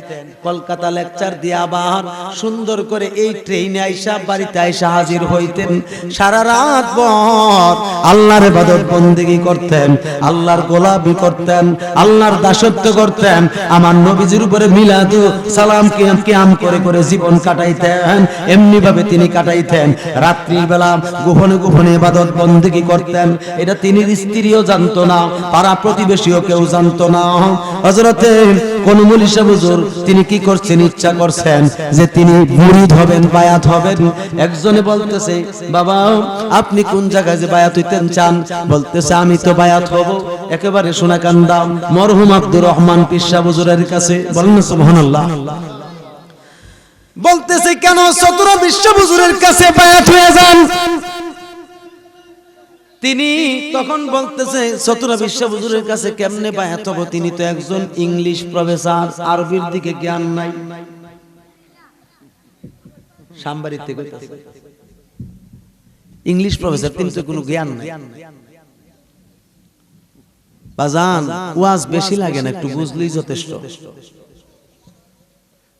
কলকাতা লেকচার দিয়ে আবার সুন্দর করে এই ট্রেনে আইসা বাড়িতে আইসা হাজির হইতেন। সারা রাত ভর আল্লাহর ইবাদত বন্দেগী করতেন, আল্লাহর গোলামি করতেন, আল্লাহর দাসত্ব করতেন। আমার নবীজির উপরে মিলাদ সালাম কিয়াম করে করে জীবন কাটাইতেন। এমনি ভাবে তিনি কাটাইতেন। রাত্রির বেলা গোপনে গোপনে ইবাদত বন্দেগী করতেন। এটা তিনি স্ত্রীও জানতো না, পাড়া প্রতিবেশীও কেউ জানতো না। হযরতে কনুমুল ইসা হুজুর তিনি কি করছেন? ইচ্ছা করছেন যে তিনি মুরিদ হবেন, বায়াত হবেন। একজনে বলতেছে, বাবা আপনি কোন জায়গায় যে বায়াত হইতেন চান? বলতেছে আমি তো বায়াত হব একেবারে সোনাকান্দা মরহুম আব্দুর রহমান পেশা হুজুরের কাছে। বলেন সুবহানাল্লাহ। বলতেছে কেন চতরা পেশা হুজুরের কাছে বায়াত হয়ে যান? তিনি তখন বলতেছে চতরা পেশা হুজুরের কাছে কেমনে বায়াত হব? তিনি তো একজন ইংলিশ প্রফেসর, আরবির দিকে জ্ঞান নাই। সাম্বারিতে কইতাছে ইংলিশ প্রফেসর, তিনি তো কোনো জ্ঞান নাই। বাজান ওয়াজ বেশি লাগে না, একটু বুঝলেই যথেষ্ট।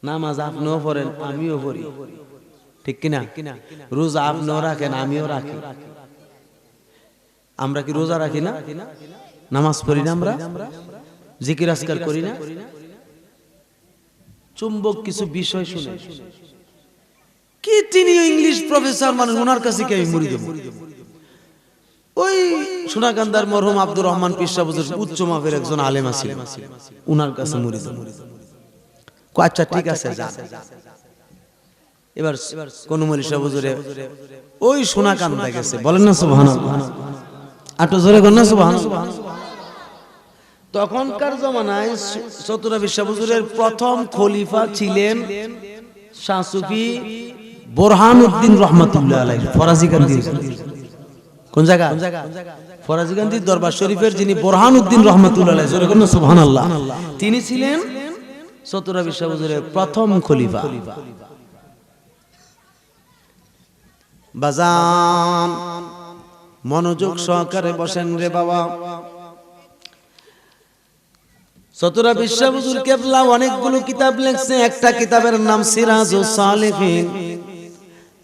নামাজ আপনিও পড়েন, আমিও পড়ি, ঠিক কিনা? রোজা আপনিও রাখেন, আমিও রাখি। আমরা কি রোজা রাখি না? নামাজ পড়ি না? আমরা জিকির আজকার করি না? চুম্বক কিছু বিষয় শুনে কি তিনি ইংলিশ প্রফেসর, মানে ওনার কাছে কি আমি মুড়ি দেব? ওই সোনাকান্দার মরহুম আব্দুর রহমান পীর সাহেব হুজুর উচ্চ মাপের একজন আলেম ছিলেন, উনার কাছে মুরিদ। আচ্ছা ঠিক আছে যান। এবার কোন মৌলভী সাহেব হুজুরে ওই সোনাকান্দা গেছে, বলেন না সুবহানাল্লাহ, আটো জোরে বলেন না সুবহানাল্লাহ। তখনকার জমানায় চতুরা বিশ্ব হুজুরের প্রথম খলিফা ছিলেন শাহ সুফি বোরহানউদ্দিন রহমাতুল্লাহ আলাইহি, ফরাজিকান্দি। কোন জায়গা? ফরাজিকান্দির দরবার শরীফের যিনি বোরহানউদ্দিন রহমাতুল্লাহ আলাইহি, জোরে বলেন সুবহানাল্লাহ, তিনি ছিলেন চতুরা বিশ্ব হুজুরের প্রথম খলিফা। বাজান মনোযোগ সহকারে বসেন রে বাবা। চতুরা বিশ্ব হুজুর কেবলা অনেকগুলো কিতাব লিখছে। একটা কিতাবের নাম সিরাজুস সালিহিন,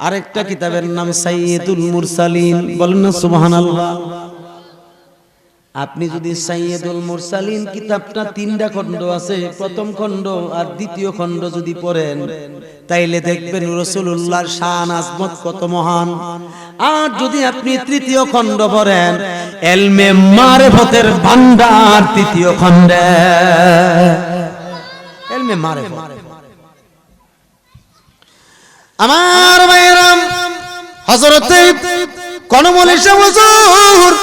আরেকটা কিতাবের নাম সাইয়্যিদুল মুরসালিন, বলেন না সুবহানাল্লাহ। আপনি যদি সাইয়্যিদুল মুরসালিন কিতাবটা 3টা খণ্ড আছে, প্রথম খণ্ড আর দ্বিতীয় খণ্ড যদি পড়েন তাইলে দেখবেন রাসূলুল্লাহর শান আজমত কত মহান। আর যদি আপনি তৃতীয় খণ্ড পড়েন, ইলমে মারিফতের ভান্ডার তৃতীয় খণ্ডে, ইলমে মারিফত। আমার ভাইরা, হযরত কনমুল শাহ হুজুর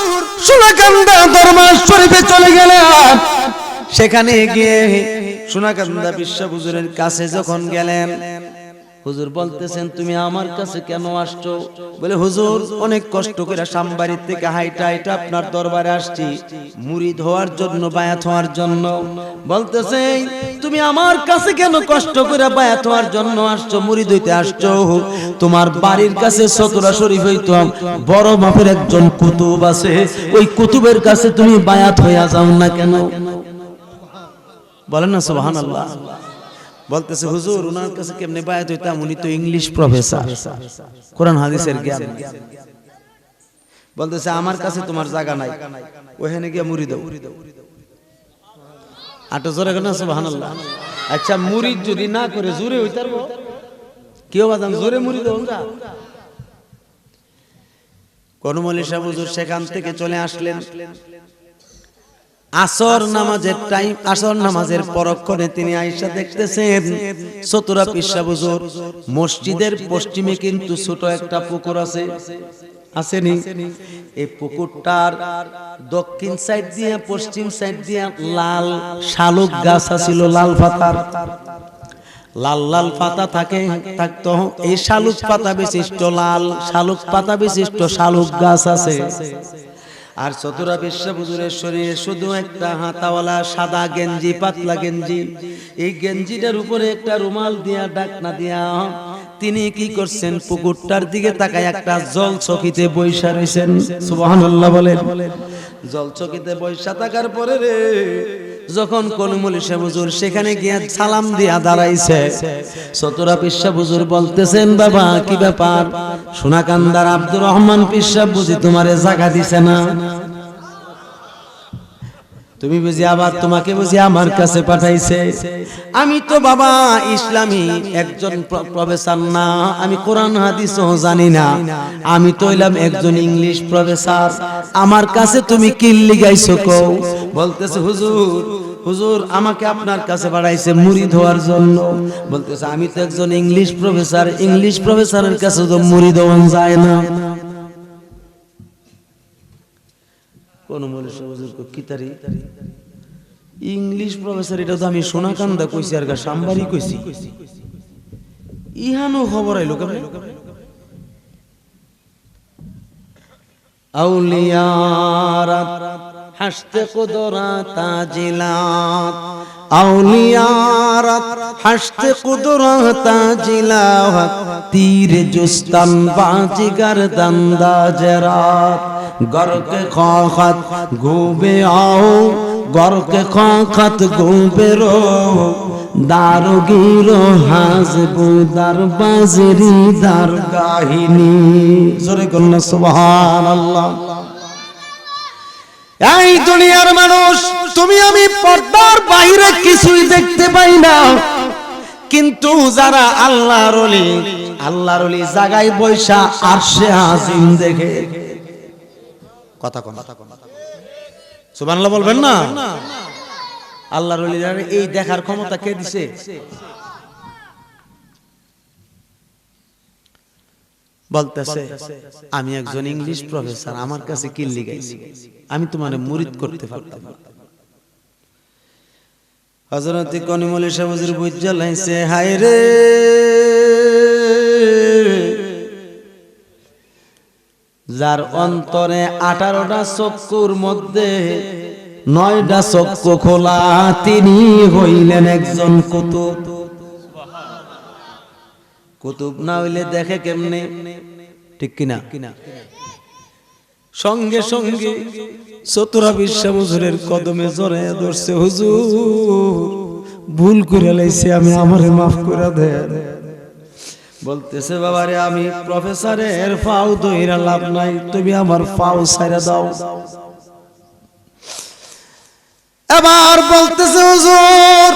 সোনাকান্দা দরবার শরীফে চলে গেলেন। সেখানে গিয়ে সোনাকান্দা বিশ্ব হুজুরের কাছে যখন গেলেন, হুজুর বলতেছেন তুমি আমার কাছে কেন আসছো? বলে হুজুর অনেক কষ্ট করে সামবাড়ি থেকে হাইটা হাইটা আপনার দরবারে আসছি মুরিদ হওয়ার জন্য, বায়াত হওয়ার জন্য। বলতেছে তুমি আমার কাছে কেন কষ্ট করে বায়াত হওয়ার জন্য আসছো, মুরিদ হইতে আসছো? তোমার বাড়ির কাছে চতুরা শরীফ হইতো বড় মাপের একজন কুতুব আছে, ওই কুতুবের কাছে তুমি বায়াত হইয়া যাও না কেন? বলেন না সুবহানাল্লাহ। বলতেছে হুজুর ওনার কাছে কেমনে বায়াত হইতাম, উনি তো ইংলিশ প্রফেসর, কোরআন হাদিসের জ্ঞান। বলতেছে আমার কাছে তোমার জায়গা নাই, ওখানে গিয়ে মুরিদ হও। আটো জোরে না সুবহানাল্লাহ। আচ্ছা মুরিদ যদি না করে জোরে হইতারবো কেউ বাজান, জোরে মুরিদ হও না। কনমুল শাহ হুজুর সেখান থেকে চলে আসলেন। আসর নামাজের টাইম, আসর নামাজের পরক্ষণে তিনি আয়েশা দেখতেছেন চতুরা পীর সাহেব হুজুর মসজিদের পশ্চিমে কিন্তু ছোট একটা পুকুর আছে, আসেনি? এই পুকুরটার দক্ষিণ সাইড দিয়ে পশ্চিম সাইড দিয়ে লাল শালুক গাছ আছিল, লাল পাতার, লাল লাল পাতা থাকে থাকতো। এই শালুক পাতা বিশিষ্ট, লাল শালুক পাতা বিশিষ্ট শালুক গাছ আছে। আর চতুরা বিশ্ব হুজুরের শরীরে শুধু একটা হাতাওয়ালা সাদা গেঞ্জি, পাতলা গেঞ্জি। এই গেঞ্জিটার উপরে একটা রুমাল দিয়া, ডাকনা দিয়া তিনি কি করছেন, পুকুরটার দিকে তাকায় একটা জল চকিতে বৈশা রয়েছেন। সুবহানাল্লাহ বলেন। জল চকিতে বৈশা থাকার পরে রে যখন কনমুল শাহ হুজুর সেখানে গিয়ে সালাম দিয়া দাঁড়াইছে, চতুরা পীর সাহেব হুজুর বলতেছেন বাবা কি ব্যাপার? সোনাকান্দার আব্দুর রহমান পীর সাহেব বুঝি তোমারে জায়গা দিছে না? তুমি বুঝি আবার তোমাকে বুঝি আমার কাছে পাঠাইছে? আমি তো বাবা ইসলামী একজন প্রফেসর না, আমি কোরআন হাদিসও জানি না, আমি তো হইলাম একজন ইংলিশ প্রফেসর। আমার কাছে তুমি কি লিগাইছো কও? বলতেছে হুজুর, হুজুর আমাকে আপনার কাছে পাঠাইছে মুরিদ হওয়ার জন্য। বলতেছে আমি তো একজন ইংলিশ প্রফেসর, ইংলিশ প্রফেসরের কাছে তো মুরিদ হওয়া যায় না। কোন মৌলভী হুজুর কো কিতারি ইংলিশ প্রফেসর, এটা তো আমি সোনাকান্দা কইছি আর সামবাড়ি কইছি, ইহানো খবর আইলো কেমনে? আউলিয়ারাত হাসতে কুদরত জিলাত, আউলিয়ারাত হাসতে কুদরত জিলাত, তীর জুস্তান বাজিগার দান্দাজরাত, गर के खाखत गोबे आओ, गर के खाखत गोबे रो, दारोगिरो हाजबु दार बाजरी दार गाहिनी। जोरे कन्ना सुबहानाल्लाह। এই দুনিয়ার মানুষ তুমি আমি পর্দার বাইরে কিছুই দেখতে পাই না, কিন্তু যারা আল্লাহর ওলি, আল্লাহর ওলি জায়গায় বৈশা আরশে আজিম দেখে। কথা কোন সুবহানাল্লাহ বলবেন না? আল্লাহর ওলিরা এই দেখার ক্ষমতা কে দিছে? বলতেছে আমি একজন ইংলিশ প্রফেসর, আমার কাছে কি লিখাইছি, আমি তোমারে মুরিদ করতে পারতাম না। হযরত কনিমুল শাহ হুজুর বুঝা লাইছে, হায় রে যার অন্তরে 18টা চক্ষুর মধ্যে 9টা চক্ষু খোলা, তিনি হইলেন একজন কুতুব। কুতুব না হইলে দেখে কেমনে? ঠিক কিনা? সঙ্গে সঙ্গে চতুরা বিশ্ব হুজুরের কদমে জড়াইয়া ধরছে, হুজুর ভুল করে লাইছি, আমি আমারে মাফ করে দেন। বলতেছে বাবারে আমি প্রফেসরের পাও ধইরা লাভ নাই, তুমি আমার পাও ছাইরা দাও। এবার বলতেছে হুজুর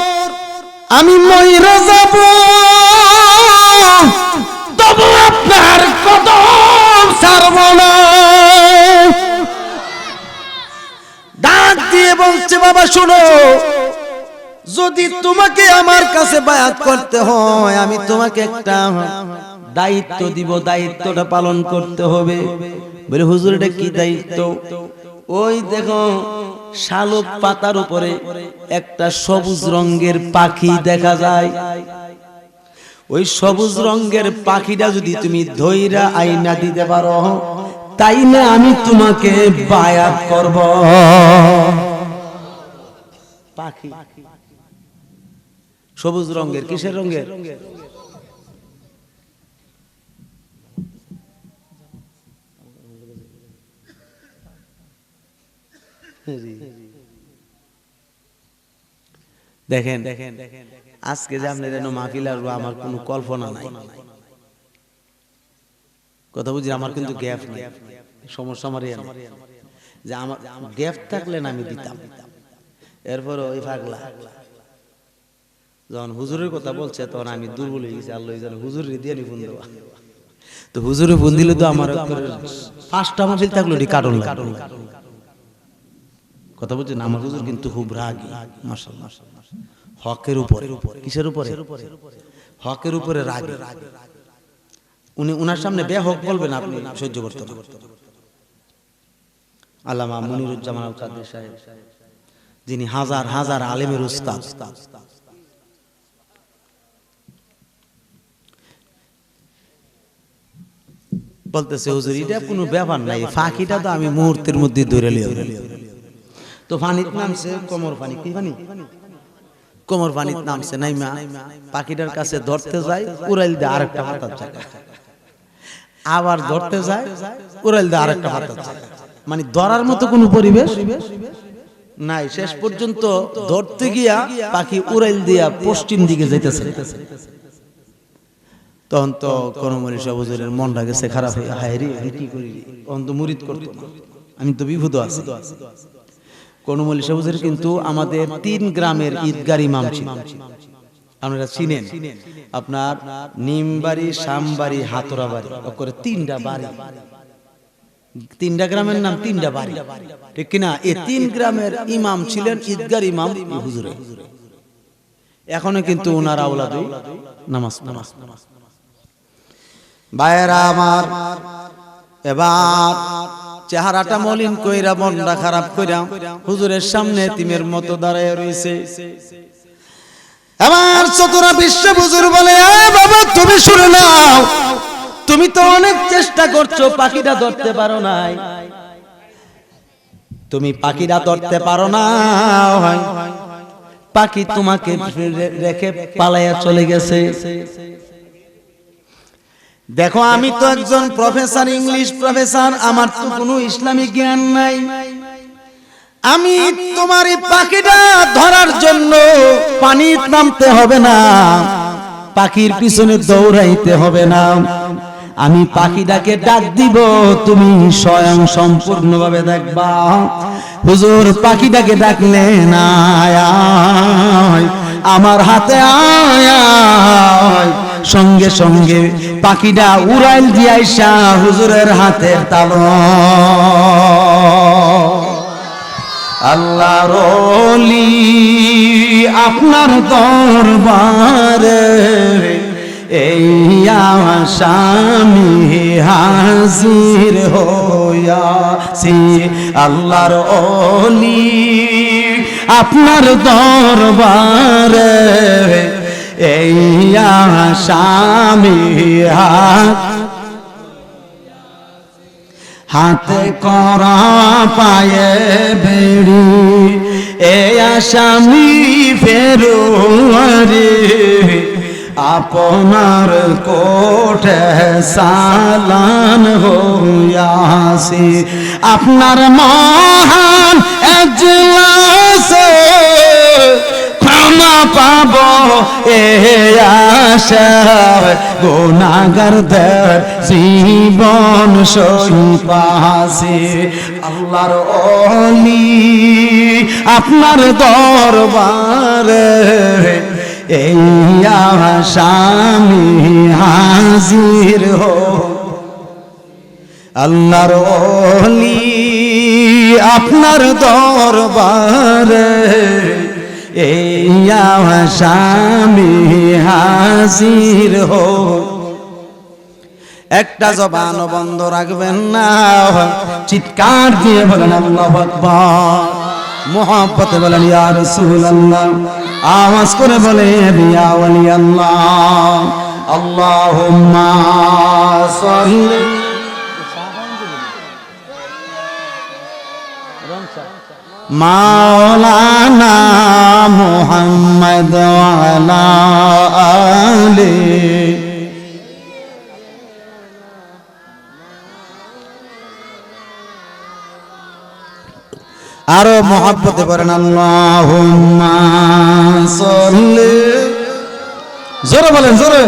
আমি মইরা যাব, তবু আপনার কদম ছাড়ব না। ডাক দিয়ে বলছে বাবা শুনো, যদি তোমাকে আমার কাছে বায়াত করতে হয়, আমি তোমাকে একটা দায়িত্ব দিব, দায়িত্বটা পালন করতে হবে। বলে হুজুর এটা কি দায়িত্ব? ওই দেখো শালুক পাতার উপরে একটা সবুজ রঙের পাখি দেখা যায়, ওই সবুজ রঙের পাখিটা যদি তুমি ধইরা আইনা দিতে পারো, তাইলে আমি তোমাকে বায়াত করব। পাখি সবুজ রঙের, কিসের রঙের? দেখেন আজকে যে আপনার মাহফিল আসবো, আমার কোনো কল্পনা নাই, কথা বুঝি। আমার কিন্তু গ্যাপ নাই, সমস্যা আমার যে আমার গ্যাপ থাকলে আমি দিতাম। এরপর ওই পাগলা যখন হুজুরের কথা বলছে, তখন আমি দুর্বল হয়ে গেছি। আল্লাহ জানে হুজুরের দিয়ে নি ফোন দেওয়া, তো হুজুরে ফোন দিলে তো আমার 5টা মাহফিল থাকলো কারণ কথা বলছেন। আমার হুজুর কিন্তু খুব রাগী মাশাআল্লাহ, হকের উপরে। কিসের উপরে? হকের উপরে রাগী। উনি উনার সামনে বেহক বলবেন, আপনি সহ্য করতে না। আল্লামা মুনিরুজ্জামান আল কাদের সাহেব, যিনি হাজার হাজার আলেমের উস্তাদ, বলতেছে হুজুর এটা কোনো ব্যাপার নাই, ফাঁকিটা তো আমি মুহূর্তের মধ্যে ধরে লিও। তো পানির নামছে কোমর পানি, কি পানি? কোমর পানির নামছে নাইমা পাখিটার কাছে ধরতে যায়, উড়াইল দিয়ে আরেকটা হাতার জায়গা, আবার ধরতে যায়, উড়াইল দিয়ে আরেকটা হাতার জায়গা, মানে ধরার মতো কোনো পরিবেশ নাই। শেষ পর্যন্ত ধরতে গিয়া পাখি উড়াইল দিয়া পশ্চিম দিকে যাইতেছে। তখন তো কনমলি শাহ হুজুরের মনটা গেছে খারাপ হয়ে, হায় রে কি করি, তখন তো মুরিদ করতো না, আমি তো বিভূত আছি। কনমলি শাহ হুজুর কিন্তু আমাদের 3 গ্রামের ঈদগার ইমাম ছিল, আপনারা চিনেন। আপনার নিমবাড়ি, শামবাড়ি, হাতরাবাড়ি করে 3টা বাড়ি, 3টা গ্রামের নাম 3টা বাড়ি, ঠিক কিনা? এই 3 গ্রামের ইমাম ছিলেন ঈদগার ইমাম হুজুরে। এখনো কিন্তু ওনার আওলাদই নামাজ নামাজ ভাইয়েরা আমার। এবার চেহারাটা মলিন কইরা, মনটা খারাপ কইরা হুজুরের সামনে এতিমের মতো দাঁড়ায় রইছে। এবার চতুরা বিশ্ব হুজুর বলে, বাবা তুমি শুনে নাও, তুমি তো অনেক চেষ্টা করছো, পাখিটা ধরতে পারো নাই, তুমি পাখিটা ধরতে পারো না, পাখি তোমাকে রেখে পালাইয়া চলে গেছে। দেখো আমি তো একজন প্রফেসর, ইংলিশ প্রফেসর, আমার তো কোনো ইসলামিক জ্ঞান নাই, আমি তোমার এই পাখিটা ধরার জন্য পানিতে নামতে হবে না, পাখির পিছনে দৌড়াইতে হবে না, আমি পাখিটাকে ডাক দিব, তুমি স্বয়ং সম্পূর্ণভাবে দেখবা। হুজুর পাখিটাকে ডাকলে না, আমার হাতে আয়, সঙ্গে সঙ্গে পাখিটা উড়াইল দিয়ে আইসা হুজুরের হাতের তালুয় আল্লাহর ওলি আপনার দরবারে এই আসামি হাজির হইয়াছি আল্লাহর ওলি আপনার দরবারে এই আসামি হাতে করা পায়ে বেড়ি এ আসামি ফেরুয়ারি আপনার কোঠে সালান হইয়াছি আপনার মহান এজলাসে ক্ষমা পাব এ আশায় গুনাহগারদের জীবন সইপাছি আল্লাহর ওলি আপনার দরবারে এই আসামি হাজির হো আল্লাহর ওলি আপনার দরবারে এই আসামি হাজির হো একটা জবান বন্ধ রাখবেন না চিৎকার দিয়ে বলেন আল্লাহু আকবার মোহাব্বতে বলেন ইয়া রাসূলুল্লাহ আওয়াজ করে বলে ইয়া ওয়ালি আল্লাহ আল্লাহুম্মা সাল্লি মাওলানা মুহাম্মদ ওয়া আলা আলিহি আরো মহব্বতে করেন আল্লাহুম্মা সাল্লি জোরে বলেন জোরে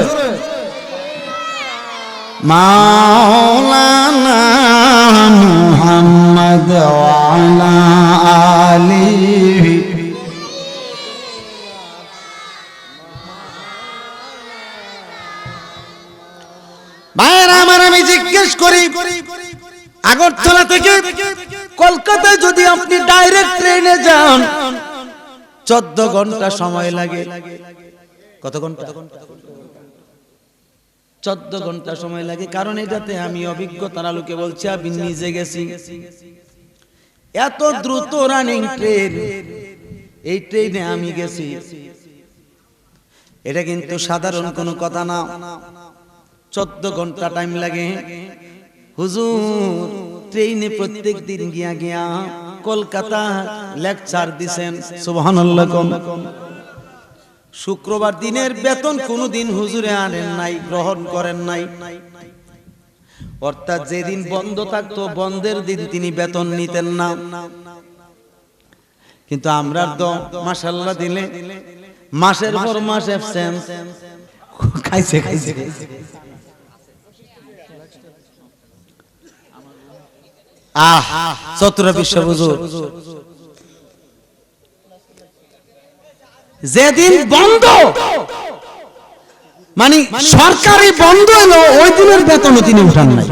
মাওলানা মুহাম্মদ ওয়া আলা আলিহি ভাইরা আমার আমি জিজ্ঞেস করি আগরতলা থেকে কলকাতায় যদি আপনি ডাইরেক্ট ট্রেনে যান 14 ঘন্টা সময় লাগে কত ঘন্টা 14 ঘন্টা সময় লাগে কারণ এটাতে আমি অভিজ্ঞতার আলোকে বলছি আমি নিজে গেছি এত দ্রুত রানিং ট্রেন এই ট্রেনে আমি গেছি এটা কিন্তু সাধারণ কোনো কথা না 14 ঘন্টা টাইম লাগে হুজুর ট্রেনে প্রত্যেক দিন গিয়া গিয়া কলকাতা লেকচার দিছেন সুবহানাল্লাহ শুক্রবার দিনের বেতন কোনদিন হুজুরে আনেন নাই গ্রহণ করেন নাই অর্থাৎ যেদিন বন্ধ থাকতো বন্ধের দিন তিনি বেতন নিতেন না কিন্তু আমরা তো মাশাআল্লাহ দিলে মাসের পর মাস অ্যাবসেন্স খাইছে চতুরা বিশ্ব হুজুর যেদিন বন্ধ মানে সরকারি বন্ধ হলো ওই দিনের বেতন তিনি উঠান নাই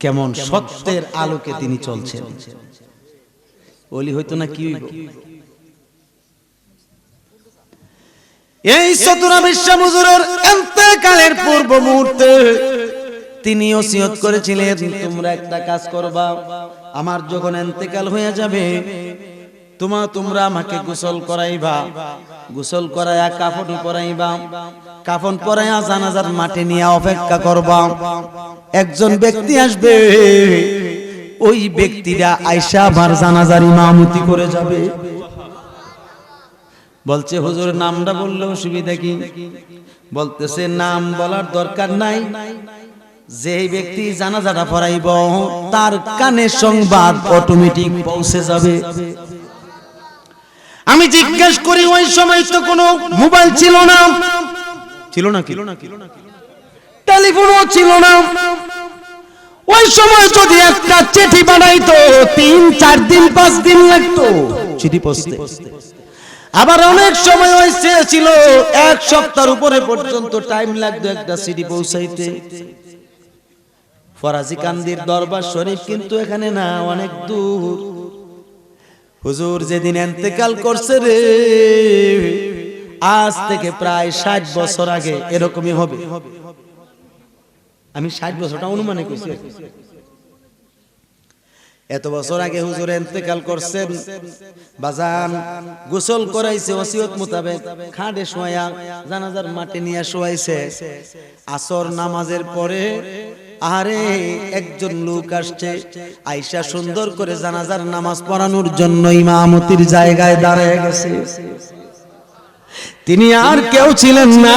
কেমন সত্যের আলোকে তিনি চলছেন ওলি হইতো না কি হইব এই চতুরা বিশ্ব হুজুরের ইন্তেকালের পূর্ব মুহূর্তে তিনি ওসিয়ত করেছিলেন তোমরা একটা কাজ করবা আমার যখন ইন্তেকাল হয়ে যাবে তোমরা আমাকে গোসল করাইবা গোসল করায়া কাফন পরাইবা কাফন পরায়া জানাজার মাঠে নিয়ে অপেক্ষা করবা একজন ব্যক্তি আসবে ওই ব্যক্তিরা আয়েশা আমার জানাজার ইমামতি করে যাবে বলছে হুজুর নামটা বললে অসুবিধা কি বলতেছে নাম বলার দরকার নাই যে ব্যক্তি জানাজাটা পড়াইব তার কানে সংবাদ অটোমেটিক পৌঁছে যাবে আমি জিজ্ঞেস করি ওই সময় তো কোনো মোবাইল ছিল না কি টেলিফোনও ছিল না ওই সময় যদি একটা চিঠি বানাইতো 3-4 দিন 5 দিন লাগতো চিঠি পৌঁছতে আবার অনেক সময় ছিল 1 সপ্তাহের উপরে পর্যন্ত টাইম লাগতো একটা চিঠি পৌঁছাইতে ফরাজি কান্দির দরবার শরীফ কিন্তু এখানে না, অনেক দূর। হুজুর যেদিন ইন্তেকাল করছে রে, আজ থেকে প্রায় 60 বছর আগে এরকমই হবে। আমি 60 বছরটা অনুমানে কইছি। এত বছর আগে হুজুর ইন্তেকাল করছেন। বাজান গোসল করাইছে ওসিয়ত মোতাবেক, খাটে শোয়া জানাজার মাটি নিয়ে শোয়াইছে। আসর নামাজের পরে আরে একজন লোক আসছে, আয়েশা সুন্দর করে জানাজার নামাজ পড়ানোর জন্য ইমামতির জায়গায় দাঁড়িয়ে গেছে। তিনি আর কেউ ছিলেন না,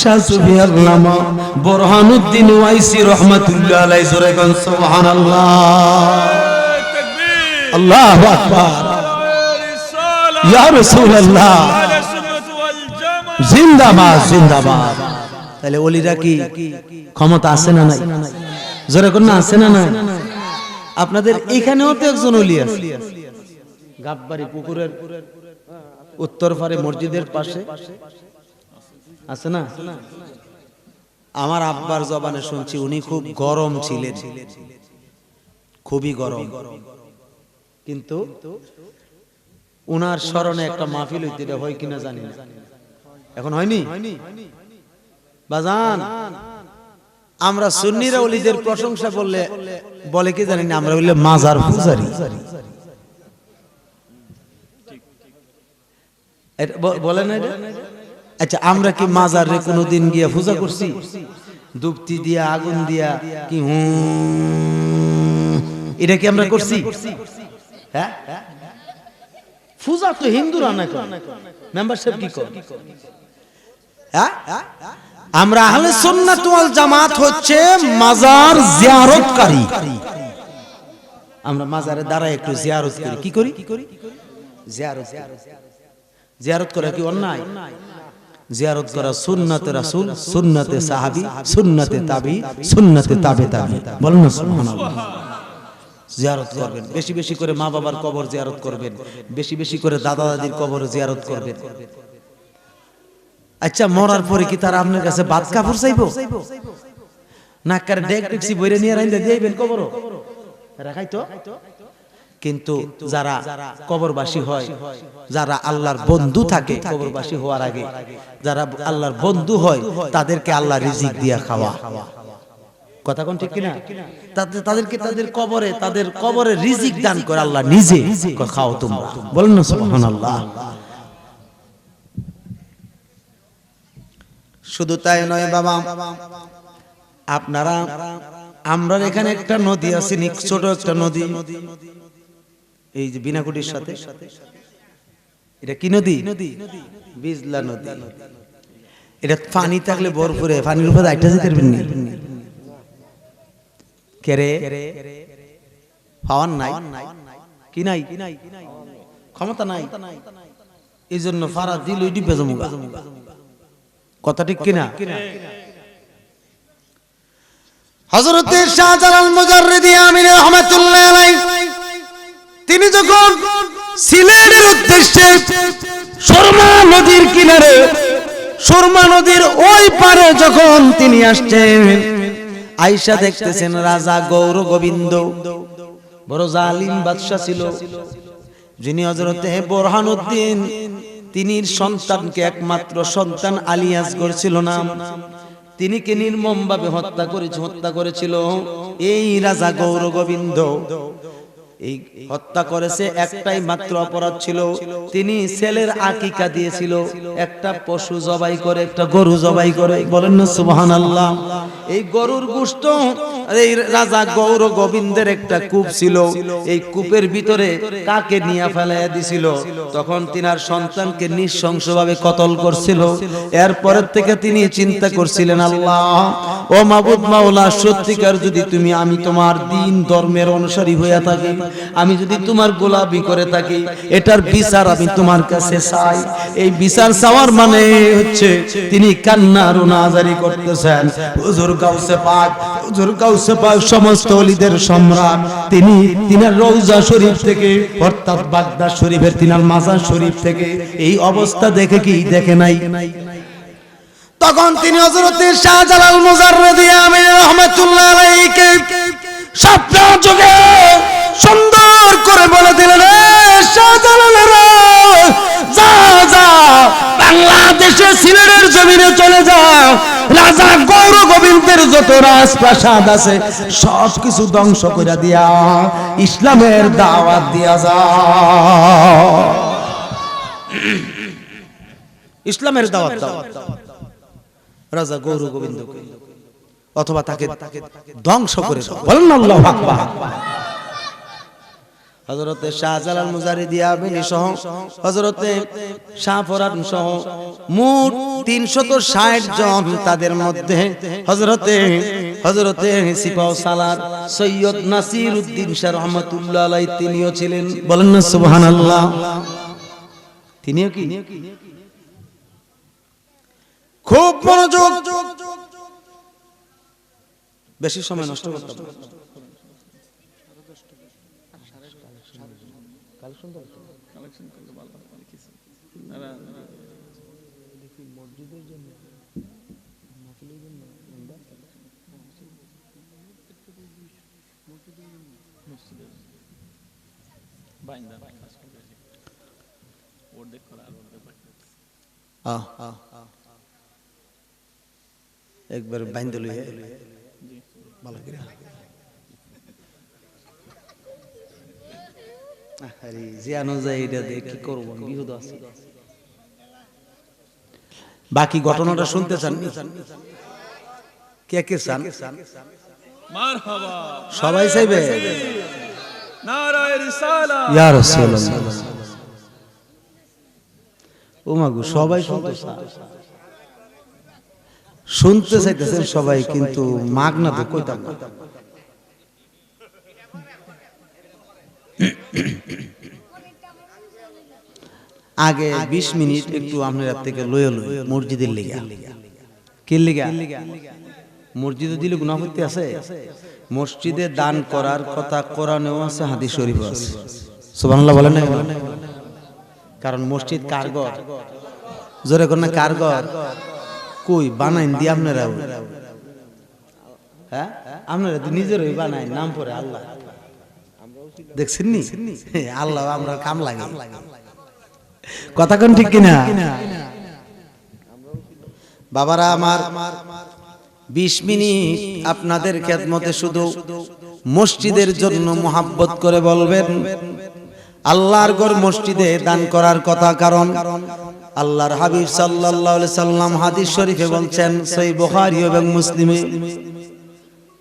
শাহ সুফিয়ার নামা বুরহানুদ্দিন ওয়াইসি রাহমাতুল্লাহ আলাইহি। জোরে কোন সুবহানাল্লাহ, আল্লাহু আকবার, ইয়া রাসূলুল্লাহ, জিন্দাবাদ জিন্দাবাদ। তাহলে ওলিরা কি ক্ষমতা আছে না নাই? জোরে কোন না, আছে না নাই? আপনাদের এখানেও তো একজন ওলি আছে, গাববাড়ি পুকুরের উত্তর পারে মসজিদের পাশে আছে না? আমার আব্বার জবানে শুনছি উনি খুব গরম ছিলেন, খুবই গরম, কিন্তু উনার স্মরণে একটা মাহফিল হইতে, এটা হয় কিনা জানি না, এখন হয়নি। বাজান আমরা সুন্নিরা ওলিদের প্রশংসা করলে বলে কি জানি না, আমরা বললে মাজার পূজারি। বলে না এটা? আচ্ছা, আমরা কি মাজারে কোনোদিন গিয়া পূজা করছি? দুপতি দিয়া আগুন দিয়া কি এটা কি আমরা করছি? হ্যাঁ, পূজা তো হিন্দুরা না করে, মেম্বারশিপ কি করে? হ্যাঁ, আমরা আহলে সুন্নাত ওয়াল জামাত হচ্ছে মাজার জিয়ারতকারী। আমরা মাজারে দাঁড়ায় একটু জিয়ারত করি। কি করি? জিয়ারত। জিয়ারত করা কি অন্যায়? জিয়ারত করা সুন্নাতে রাসূল, সুন্নাতে সাহাবী, সুন্নাতে তাবি, সুন্নাতে তাবে তাবি। বলেন না সুবহানাল্লাহ। জিয়ারত করবেন, বেশি বেশি করে মা বাবার কবর জিয়ারত করবেন, বেশি বেশি করে দাদা দাদির কবর জিয়ারত করবেন। আচ্ছা, মরার পরে কি তারা আপনার কাছে বাদ কাপড় চাইবো? নাকার ডেক টুকসি বইরে নিয়ে রাইন্দা দিবেন কবর রাখাই তো? কিন্তু যারা কবরবাসী হয়, যারা আল্লাহর বন্ধু থাকে কবরবাসী হওয়ার আগে, যারা আল্লাহর বন্ধু হয় তাদেরকে আল্লাহ রিজিক দিয়া খাওয়া। কথা কোন ঠিক কিনা? তাদেরকে তাদের কবরে রিজিক দান করে আল্লাহ নিজে, খাও তোমরা। বলেন না সুবহানাল্লাহ। শুধু তাই নয় বাবা, আপনারা আমরা এখানে একটা নদী আছে, ছোট একটা নদী, এই যে বিনাকুটির সাথে, এটা কি নদী? বিজলা নদী। এটা পানি থাকলে ভরপুরে, পানির উপরে আইটা যেতে পারবেন না। কেরে পাওয়ার নাই, কি নাই, ক্ষমতা নাই, এই জন্য ফারা দিল ডিপে জমুগা। কথা ঠিক কিনা? হযরতে শাহজালাল মুজাররিদি আমিন রাহমাতুল্লাহ আলাইহি তিনি যখন সিলেটের উদ্দেশ্যে সুরমা নদীর কিনারে, সুরমা নদীর ওই পারে যখন তিনি আসছেন, আয়েশা দেখতেছেন রাজা গৌর গোবিন্দ বড় জালিম বাদশা ছিল, যিনি হযরতে বুরহানুদ্দিন, তিনি সন্তানকে একমাত্র সন্তান আলী আসগর ছিল না, তিনিকে নির্মমভাবে হত্যা করেছিল এই রাজা গৌর গোবিন্দ। এই হত্যা করেছে, একটাই মাত্র অপরাধ ছিল, তিনি ছেলের আকিকা দিয়েছিল, একটা পশু জবাই করে, একটা গরু জবাই করে। বলেন না সুবহানাল্লাহ। এই গরুর গোশত এই রাজা গৌর গোবিন্দের একটা কূপ ছিল, এই কূপের ভিতরে কাকে নিয়ে ফেলাইয়া দিছিল, তখন তিনার সন্তানকে নৃশংসভাবে কতল করছিল। এরপরের থেকে তিনি চিন্তা করছিলেন, আল্লাহ ও মাবুদ মাওলা, সত্যিকার যদি তুমি, আমি তোমার দ্বীন ধর্মের অনুসারী হইয়া থাকি, আমি যদি তোমার গোলামি করে থাকি, এটার বিচার আমি তোমার কাছে চাই। এই বিচার চাওয়ার মানে হচ্ছে তিনি কান্নার নাজারি করতেছেন। হুজুর গাউসে পাক, হুজুর গাউসে পাক সমস্ত ওলিদের সম্রাট, তিনি তিনার রওজা শরীফ থেকে, অর্থাৎ বাগদাদ শরীফের তিনার মাজার শরীফ থেকে এই অবস্থা দেখে কি দেখে নাই? তখন তিনি হযরতে শাহজালাল মুজাররিদি আমিন রাহমাতুল্লাহ জমিনে চলে যাও, রাজা গৌর গোবিন্দের যত রাজপ্রাসাদ আছে সব কিছু ধ্বংস করে দিয়া ইসলামের দাওয়াত দিয়া যাও। ইসলামের দাওয়াত দাও। রাজা গৌর গোবিন্দ অথবা তাকে ধ্বংস করে দাও। বলেন আল্লাহু আকবার। হযরতে শাহজালাল মুজারিদি আমিনী সহ হযরতে শাহ ফরহাদ সহ মোট 360 জন, তাদের মধ্যে হযরতে সিপাহ সালার সৈয়দ নাসির উদ্দিন শাহ রহমাতুল্লাহ আলাইহি তিনিও ছিলেন। বলেন না সুবহানাল্লাহ। তিনিও কি খুব মনোযোগ, বেশি সময় নষ্ট করতে হবে। একবার বাইন্ধ লইয়া ভালো করে আরে জিয়ানো যায় এটা দিয়ে কি করব, বিহুদ আছে। বাকি ঘটনাটা শুনতে চান? কে কে চান? মারহাবা, সবাই চাইবে। নারায়ে রিসালাত ইয়া রাসূলুল্লাহ। ও মাগো, সবাই শুনতে চাইতেছেন সবাই, কিন্তু মাগনা তো কইতাম না। আগে 20 মিনিট একটু আপনার থেকে লয়ে মসজিদের লিগা। কি লিগা? মসজিদে দিলে গুনাহ হইতে আছে। মসজিদে দান করার কথা কোরআনেও আছে, হাদিস শরীফে আছে। সুবহানাল্লাহ বলেন না? কারণ মসজিদ কার ঘর? জোরে কোন না, কার ঘর? কই বানাইন দি আপনারা? হ্যাঁ, আপনারা নিজেরই বানাই, নাম পড়ে আল্লাহ। দেখছেন নি আল্লাহ আমরা কাম লাগে। কথা কোন ঠিক কিনা? বাবারা আমার, 20 মিনিট আপনাদের খেদমতে শুধু মসজিদের জন্য মোহাব্বত করে বলবেন আল্লাহর ঘর মসজিদে দান করার কথা। কারণ আল্লাহর হাবিব সাল্লাল্লাহু আলাইহি সাল্লাম হাদিস শরীফে বলছেন, সহিহ বুখারী এবং মুসলিমে,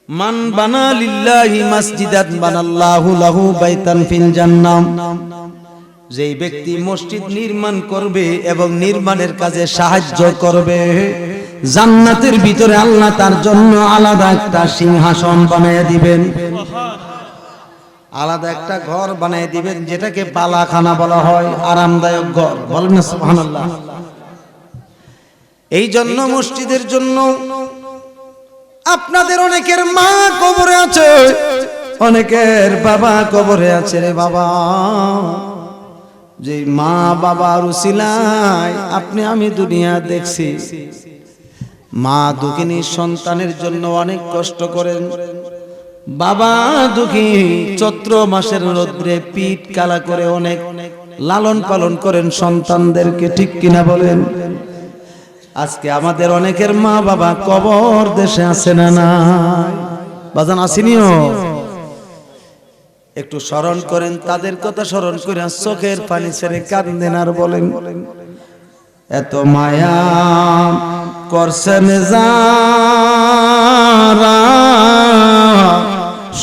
মান বানা লিল্লাহি মাসজিদান বানাল্লাহু লাহু বাইতান ফিল জান্নাহ। যেই ব্যক্তি মসজিদ নির্মাণ করবে এবং নির্মাণের কাজে সাহায্য করবে, জান্নাতের ভিতরে আল্লাহ তার জন্য আলাদা একটা সিংহাসন বানিয়ে দিবেন, আলাদা একটা ঘর বানিয়ে দিবেন, যেটাকে বালাখানা বলা হয়, আরামদায়ক ঘর। বলেন না সুবহানাল্লাহ। এই জন্য মসজিদের জন্য আপনাদের অনেকের মা কবরে আছে, অনেকের বাবা কবরে আছে। রে বাবা, যে মা বাবার উসিলায় আপনি আমি দুনিয়া দেখছি। মা দুঃখিনী সন্তানের জন্য অনেক কষ্ট করেন, বাবা দুঃখী চৈত্র মাসের রোদ্রে পিঠ কালা করে অনেক লালন পালন করেন সন্তানদেরকে, ঠিক কিনা বলেন? আজকে আমাদের অনেকের মা বাবা কবর দেশে আছে না নাই? বাজান আসেনিও? একটু স্মরণ করেন তাদের কথা, স্মরণ করে চোখের পানি ছেড়ে কাঁদেন আর বলেন, এত মায়া করছেন যারা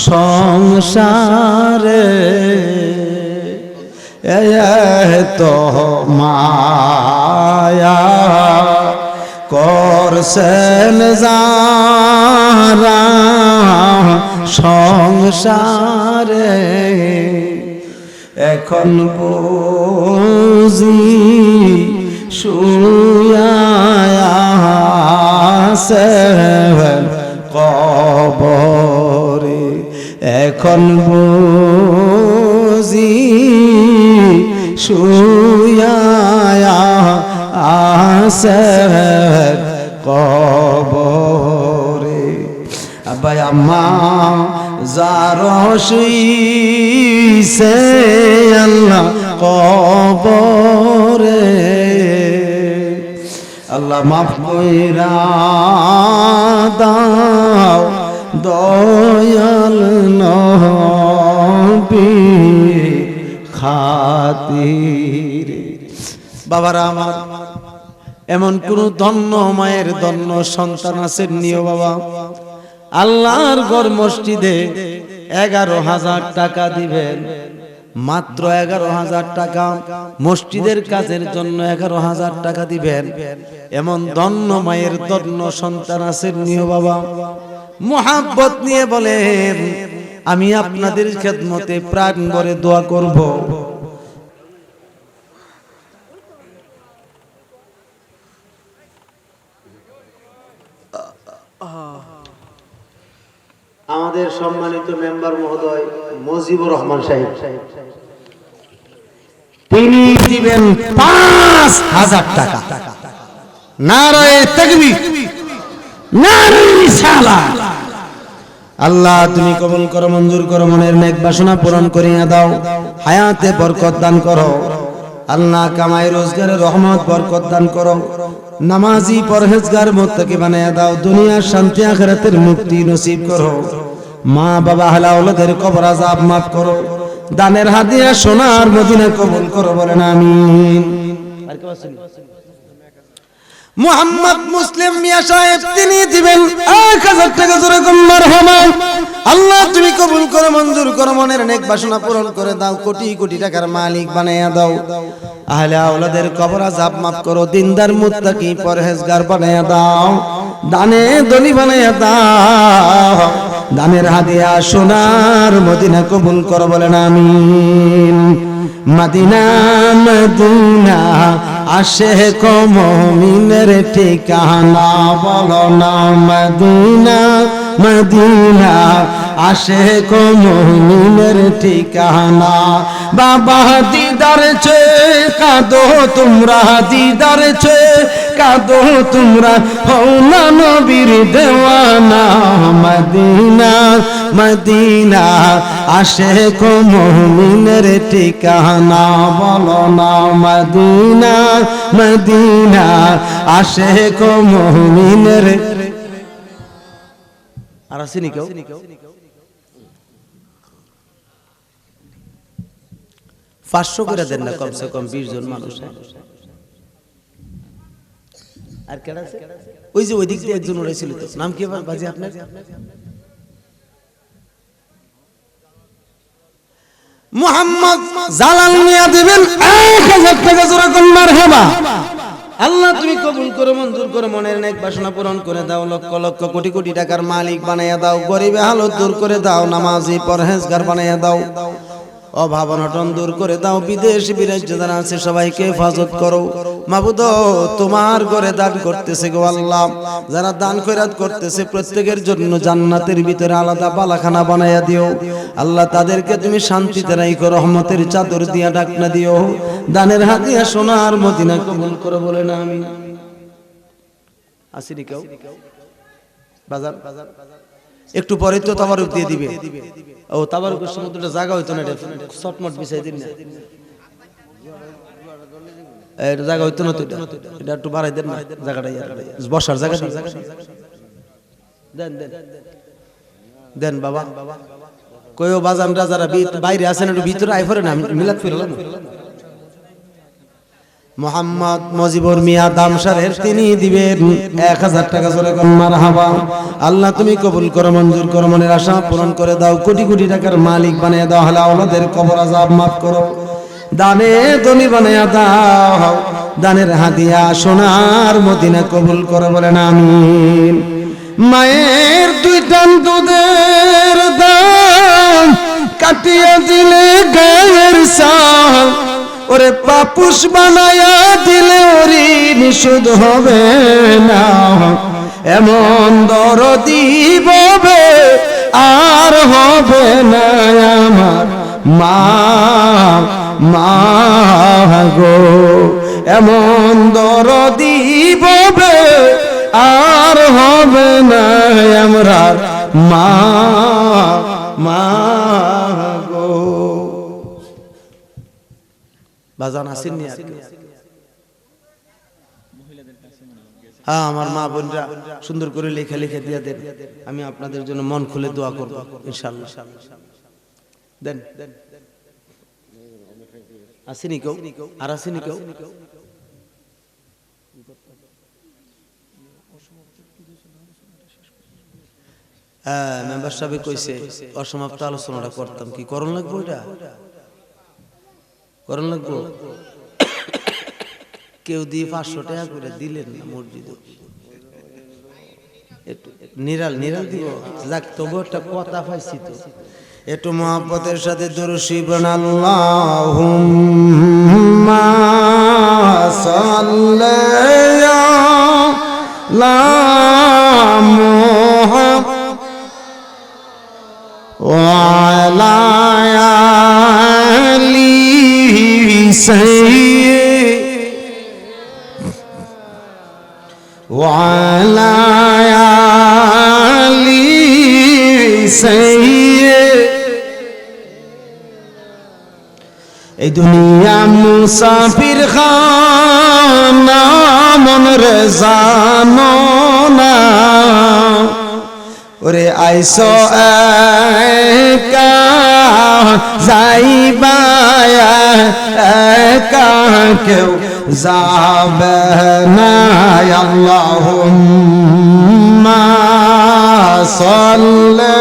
সংসারে, এত মায়া করছেন যারা সংসারে, এখন বুঝি শুয়া আছেন কবরে, এখন বুঝি শুয়া আছেন কবরে। আব্বাই আম্মা যারা শুইছে আল্লাহ কবরে, আল্লাহ মাফ কইরা দাও দয়াল নবী খাতিরে। বাবারা আমার, এমন কোন ধন্য মায়ের ধন্য সন্তান আছেন নিও বাবা, আল্লাহর ঘর মসজিদে 11,000 টাকা দিবেন, মাত্র 11,000 টাকা মসজিদের কাজের জন্য 11,000 টাকা দিবেন। এমন ধন্য মায়ের ধন্য সন্তান আছেন নিও বাবা, মুহাব্বত নিয়ে বলেন আমি আপনাদের খেদমতে প্রাণ ভরে দোয়া করব। আমাদের সম্মানিত মেম্বার মহোদয় মুজিবুর রহমান সাহেব, তিনি দিবেন 5,000 টাকা। নারায়ে তাকবীর, নারায়ে রিসালাহ। আল্লাহ তুমি কবুল করো, মঞ্জুর করো, মনের নেক বাসনা পূরণ করিয়া দাও, হায়াতে বরকত দান করো। আল্লাহ কামাই রোজগারে রহমত বরকত দান করো, নামাজি পরহেজগার মুত্তাকি বানায়া দাও, দুনিয়ার শান্তি আখিরাতের মুক্তি নসিব করো। মা বাবা আহলে আওলাদের কবর আযাব মাফ করো, দানের হাদিয়া সোনার মদিনা কবুল করো, বলেন আমিন। আর কেউ আছেন? মুহাম্মদ মুসলিম মিয়া সাহেব, তিনি দিবেন 1000 টাকা। জোরে কোন মারহাবা। আল্লাহ তুমি কবুল করো, মঞ্জুর করো, মনের নেক বাসনা পূরণ করে দাও, কোটি কোটি টাকার মালিক বানায়া দাও, আহলে আওলাদের কবর আযাব মাফ করো, দিনদার মুত্তাকি পরহেজগার বানায়া দাও, দানে ধনী বানায়া দাও, দানের হাদিয়া সোনার মদিনা কবুল করো, বলেন আমিন। মদিনা মদিনা আশিক মুমিনের ঠিকানা, বলো না মদিনা মদিনা আশিক মুমিনের ঠিকানা। বাবা দিদার চে কাঁদো তোমরা, দিদার চে কাঁদো তোমরা, হও না নবীর দেওয়ানা। মদিনা মদিনা আশিক মুমিনের ঠিকানা, বলো না মদিনা মদিনা আশিক মুমিনের। আর আসেনি কেউ? 500 করে দেন না, কমসে কম 20 জন মানুষ। আর কেডা আছে? ওই যে ওই দিক দিয়ে একজন উড়াইছিল, তো নাম কি বাজি আপনার? মুহাম্মদ জালাল মিয়া দিবেন 1000 টাকা। জোরে কোন মারহাবা। আল্লাহ তুমি কবুল করো, মঞ্জুর করো, মনের নেক বাসনা পূরণ করে দাও, লক্ষ লক্ষ কোটি কোটি টাকার মালিক বানাইয়া দাও, গরিবের হালত দূর করে দাও, নামাজি পরহেজগার বানাইয়া দাও, অভাব অনটন দূর করে দাও, বিদেশ বিরাজ্য যারা আছে সবাইকে হেফাজত করো। মাবুদ তোমার ঘরে দান করতেছে গো আল্লাহ, যারা দান খয়রাত করতেছে প্রত্যেকের জন্য জান্নাতের ভিতরে আলাদা বালাখানা বানাইয়া দিও আল্লাহ, তাদেরকে তুমি শান্তিতে রাখো, রহমতের চাদর দিয়া ঢাকনা দিও, দানের হাতিয়া সোনার মদিনা কবুল করে, বলে না আমি। আসিনি কেউ? বাজার একটু পরে তো তাবারুক দিয়ে দিবে। ও তাবারুকের সময় দুটো জায়গা হইতো না, শর্টমট বিছাই দিন না, এটা জায়গা হইতো না, তো এটা একটু বাড়াই দেন না জায়গাটা, বসার জায়গা দেন দেন দেন বাবা। কয়ও বাজানরা যারা বাইরে আছেন একটু ভিতরে আই পড়ে না, মিলাদ ফিরলাম। মোহাম্মদ মুজিবুর মিয়া দামসারের, তিনি দিবেন 1000 টাকা। জোরে কোন মারহাবা। আল্লাহ তুমি কবুল করো, মঞ্জুর করো, মনের আশা পূরণ করে দাও, কোটি কোটি টাকার মালিক বানিয়ে দাও, আহলে আওলাদের কবর আযাব মাফ করো, দানে ধনী বানিয়ে দাও, দানের হাদিয়া সোনার মদিনা কবুল করো, বলেন আমিন। মায়ের 2 টান দুধের দাম কাটিয়ে দিলে গায়ের সাল, ওরে পাপুষ বানায়া দিলে ঋণ শোধ হবে না, এমন দরদি ববে আর হবে না আমার মা, মা গো, এমন দরদি ববে আর হবে না আমরা মা, মা গো। বাজান আসেননি আর হ্যাঁ, আমার মা বোনরা সুন্দর করে লেখা লিখে দিয়ে দেন, আমি আপনাদের জন্য মন খুলে দোয়া করব ইনশাআল্লাহ। দেন আসেনি কেউ, আর আসেনি কেউ? হ্যাঁ, মেম্বার সাহেব কইছে অসমাপ্ত আলোচনাটা করতাম, কি করণ লাগবো? এটা করণ লাগবো। কেউ দিয়ে 500 টাকা করে দিলেন না মসজিদে, একটু নিরাল নিরাল দিব। যাক, তবু একটা কথা পাইছি তো, একটু মহব্বতের সাথে দরুদ শরীফ আল্লাহুম্মা সাল্লি আলা মুহাম্মাদ ওয়া আলা আলি সাইয়্যিদ ওয়া আলা আলি সাইয়্যিদ। এই দুনিয়া মুসাফির খানা, মন রে জানো না, ওরে আইসো একা যাইবা একা, কেউ যাবে না। আল্লাহুম্মা সাল্লি,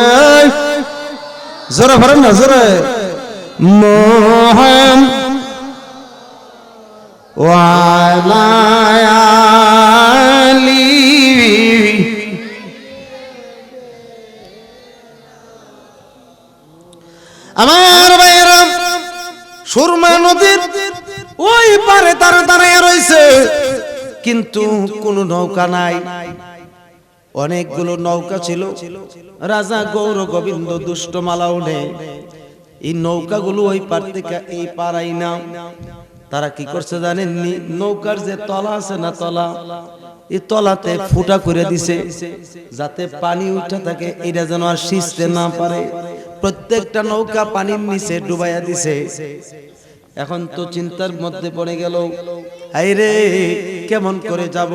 জোরে পড়েন না, জোরে, মুহাম্মাদ ওয়া আলা আলি। আমার ভাইরা, সুরমা নদীর ওই পারে তারা দাঁড়িয়ে রয়েছে, কিন্তু কোনো নৌকা নাই। অনেকগুলো নৌকা ছিল, রাজা গৌর গোবিন্দ দুষ্ট মালাউনে এই নৌকাগুলো ওই পার থেকে এই পারাই না। তারা কি করছে জানেননি? নৌকার যে তলা আছে না, তলা, এই তলাতে ফুটা করে দিছে, যাতে পানি উঠে থাকে, এটা যেন আর সিঁচতে না পারে। প্রত্যেকটা নৌকা পানির নিচে ডুবাইয়া দিছে। এখন তো চিন্তার মধ্যে পড়ে গেল, হাই রে, কেমন করে যাব?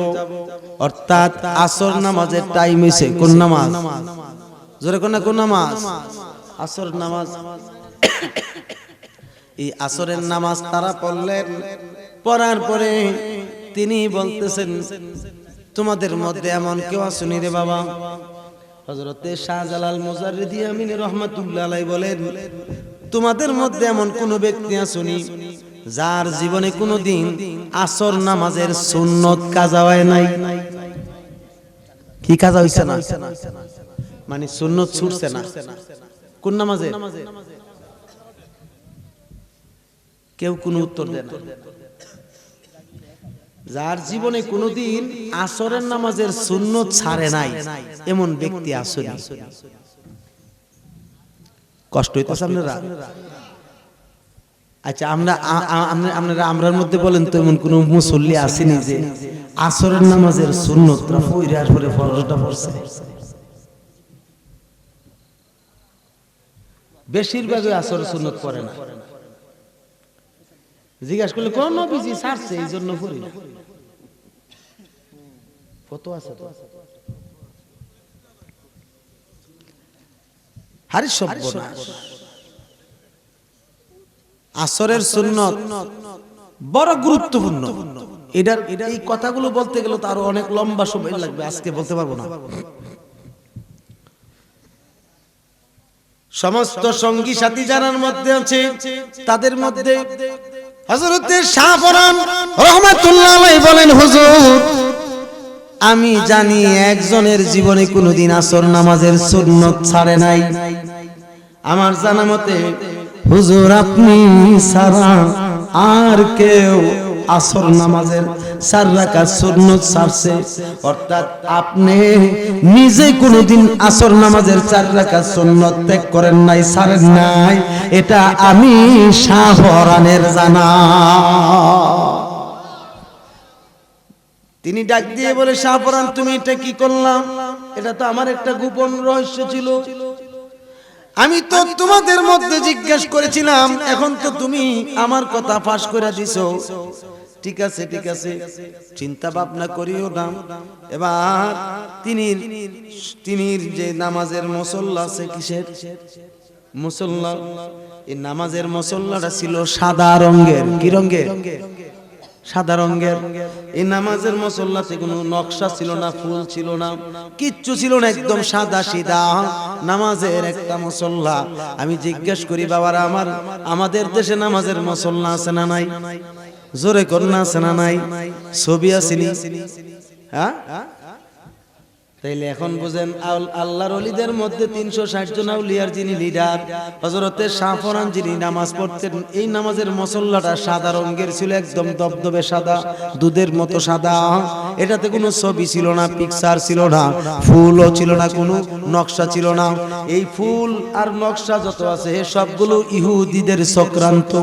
অর্থাৎ আসর নামাজের টাইম হইছে। কোন নামাজ? জোরে কোন না, কোন নামাজ? আসর নামাজ। এই আসরের নামাজ তারা পড়লেন, পড়ার পরে তিনি বলতেছেন, তোমাদের মধ্যে এমন কেউ আসুনি রে বাবা? হযরতে শাহজালাল মুজাররিদি আমিনী রাহমাতুল্লাহ আলাইহি বলেন, তোমাদের মধ্যে এমন কোন ব্যক্তি আসুনি যার জীবনে কোনোদিন আসর নামাজের সুন্নত কাজা হয় নাই? কি কাজা হইছে না, মানে সুন্নত ছুটছে না। কোন নামাজে? কেউ কোনো উত্তর দেয় না। যার জীবনে কোনোদিন আসরের নামাজের সুন্নত ছাড়ে নাই, এমন ব্যক্তি আসেনি। কষ্ট হইতেছে আপনারা? আচ্ছা, আমরার মধ্যে বলেন তো, এমন কোন মুসল্লি আসেনি যে আসরের নামাজের সুন্নতটা পড়ার পরে ফরজটা পড়ছে? বেশিরভাগই আসরের সুন্নত পড়ে না। জিজ্ঞাসা করলে কোন নবীজি ছাড়ছে এই জন্য পড়ি না। কত আছে তো হারি সর্বনাশ। আসরের সুন্নত বড় গুরুত্বপূর্ণ। এই কথাগুলো বলতে গেলে তো আরো অনেক লম্বা সময় লাগবে, আজকে বলতে পারবো না। সমস্ত সঙ্গী সাথী যারার মধ্যে আছে, তাদের মধ্যে হযরতে শাহ পরান রাহমাতুল্লাহ আলাইহি বলেন, হুজুর, আমি জানি একজনের জীবনে কোনোদিন আসর নামাজের সুন্নত ছাড়ে নাই। আমার জানা মতে হুজুর আপনি ছাড়া আর কেউ আসর নামাজের 4 রাকাত সুন্নত ছাড়ছে। অর্থাৎ আপনি নিজে কোনোদিন আসর নামাজের 4 রাকাত সুন্নত ত্যাগ করেন নাই, ছাড়েন নাই, এটা আমি শাহ পরানের জানা। তিনি ডাক দিয়ে বলে, শাহ পরান, তুমি এটা কি করলাম? এটা তো আমার একটা গোপন রহস্য ছিল। আমি তো তোমাদের মধ্যে জিজ্ঞাসা করেছিলাম, এখন তো তুমি আমার কথা ফাঁস করে দিছো। ঠিক আছে ঠিক আছে, চিন্তা ভাবনা করিও না। এবার তিনি যে নামাজের মুসল্লা আছে, কিসের মুসল্লা? এই নামাজের মুসল্লাটা ছিল সাদা রঙের। কি রঙের? সাদা রঙের। এই নামাজের মুসল্লাতে কোনো নকশা ছিল না, ফুল ছিল না, কিচ্ছু ছিল না, একদম সাদা সিধা নামাজের একটা মুসল্লা। আমি জিজ্ঞেস করি বাবারা আমার, আমাদের দেশে নামাজের মুসল্লা আছে না নাই? জোরে কন্যা আছে না নাই? ছবি আসেনি? হ্যাঁ, তাইলে এখন বুঝেন আল্লাহর ওলিদের মধ্যে 360 জন আউলিয়ার যিনি লিডার হযরতে শাহ ফরান যিনি নামাজ পড়তেন, এই নামাজের মুসল্লাটা সাদা রঙের ছিল, একদম দবদবে সাদা, দুধের মতো সাদা। এটাতে কোনো ছবি ছিল না, পিকচার ছিল না, ফুলও ছিল না, কোনো নকশা ছিল না। এই ফুল আর নকশা যত আছে সবগুলো ইহুদিদের চক্রান্ত।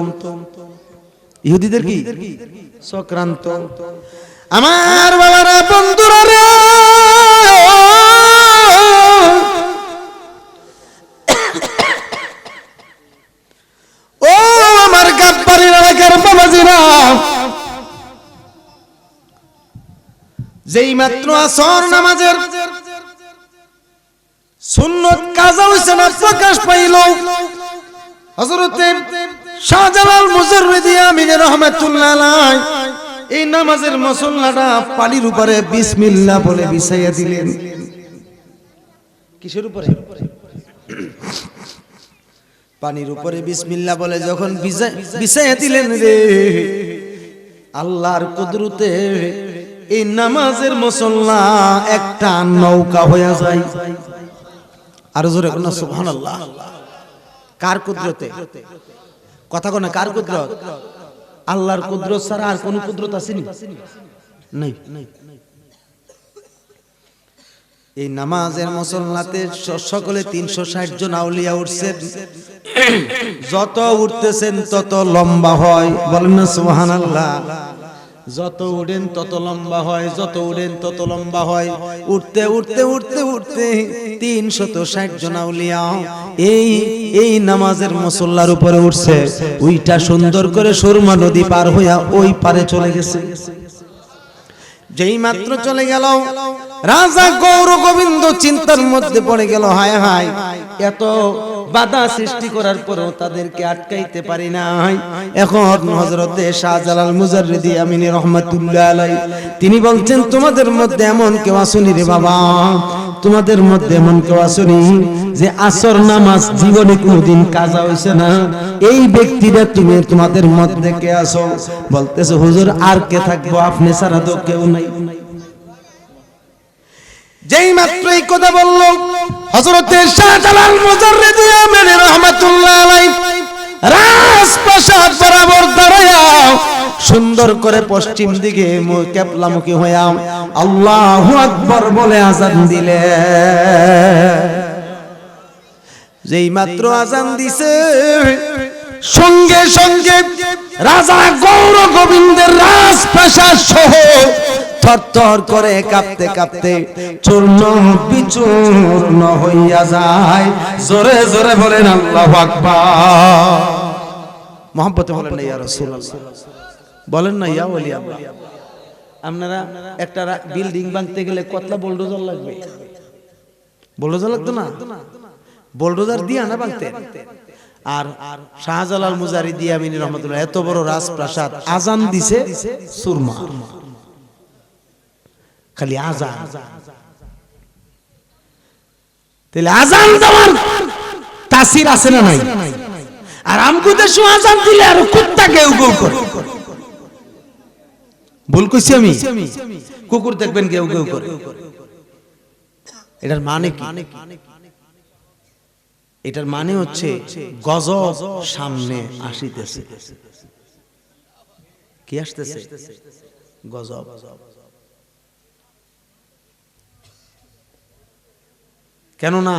ইহুদিদের কি চক্রান্ত? আমার বাবারা, বন্ধুরা রে, ও আমার গাব্বারের এলাকার বাবাজিরা, যেই মাত্র আসর নামাজের সুন্নত কাজা হইছে না, প্রকাশ পাইল, হযরতে শাহজালাল মুজাররিদি আমিনী রাহমাতুল্লাহ আলাইহি এই নামাজের মুসল্লাটা পানির উপরে বিসমিল্লাহ বলে বিছাইয়া দিলেন। কিসের উপরে? পানির উপরে বিসমিল্লাহ বলে যখন বিছাইয়া দিলেন রে, আল্লাহর কুদরতে এই নামাজের মুসল্লা একটা নৌকা হয়ে যায়। আর জোরে কোন সুবহানাল্লাহ। কার কুদরতে? কথা কোন কার কুদরত? আল্লাহর কুদরত ছাড়া আর কোন কুদরত আছে নাই? এই নামাজের মুসল্লাতে সকলে 360 জন আউলিয়া উঠছেন। যত উঠতেছেন তত লম্বা হয়, বলেন না সুবহানাল্লাহ। যত উঠেন তত লম্বা হয়, যত উঠেন তত লম্বা হয়। উঠতে উঠতে উঠতে উঠতে 360 জন আউলিয়া এই নামাজের মুসল্লার উপরে উঠছে। ওইটা সুন্দর করে সুরমা নদী পার হইয়া ওই পারে চলে গেছে। যেই মাত্র চলে গেল, রাজা গৌর গোবিন্দ চিন্তার মধ্যে পড়ে গেল, হায় হায়, এত বাধা সৃষ্টি করার পরও তাদেরকে আটকাইতে পারি নাই। এখন হযরতে শাহজালাল মুজাররিদি আমিনী রাহমাতুল্লাহ আলাইহি তিনি বলছেন, তোমাদের মধ্যে এমন কেউ আসুনি রে বাবা, তোমাদের মধ্যে এমন কেউ আসুনি যে আসর নামাজ জীবনে কোনোদিন কাজা হইছে না? এই ব্যক্তিটা তুমি তোমাদের মধ্যে কে আসো? বলতেছে, হুজুর আর কে থাকবো, আপনি ছাড়া তো কেউ নাই। যেই মাত্র এই কথা বলল, হযরতে শাহজালাল মুজাররিদি আমিনী রাহমাতুল্লাহ আলাইহি রাজপ্রাসাদ বরাবর দাঁড়ায়া সুন্দর করে পশ্চিম দিকে কিবলামুখী হইয়া আল্লাহু আকবার বলে আযান দিলে। যেই মাত্র আযান দিছে, সঙ্গে সঙ্গে রাজা গৌর গোবিন্দের রাজপ্রাসাদ সহ থরথর করে কাঁপতে কাঁপতে চূর্ণ বিচূর্ণ হইয়া যায়। জোরে জোরে বলেন আল্লাহু আকবার। মুহাব্বতে বলেন না ইয়া রাসূলুল্লাহ, বলেন না ইয়া ওলি আল্লাহ। আপনারা একটা বিল্ডিং ভাঙতে গেলে কতলা বুলডোজার লাগবে? বুলডোজার লাগতো না? বুলডোজার দিয়ে না ভাঙতে। আর শাহজালাল মুজাররিদি আমিনী রাহমাতুল্লাহ এত বড় রাজপ্রাসাদ, আযান দিছে সুরমা, খালি আযান। তাহলে আযান দেওয়ার তাসির আছে না নাই? আর আমগো দেশে আযান দিলে আর কুত্তা গেউ গেউ করে। ভুল কইছি আমি? কুকুর দেখবেন গেউ গেউ করে। এটার মানে কি? এটার মানে হচ্ছে গজব সামনে আসিতেছে। কি আসতেছে? গজব। কেননা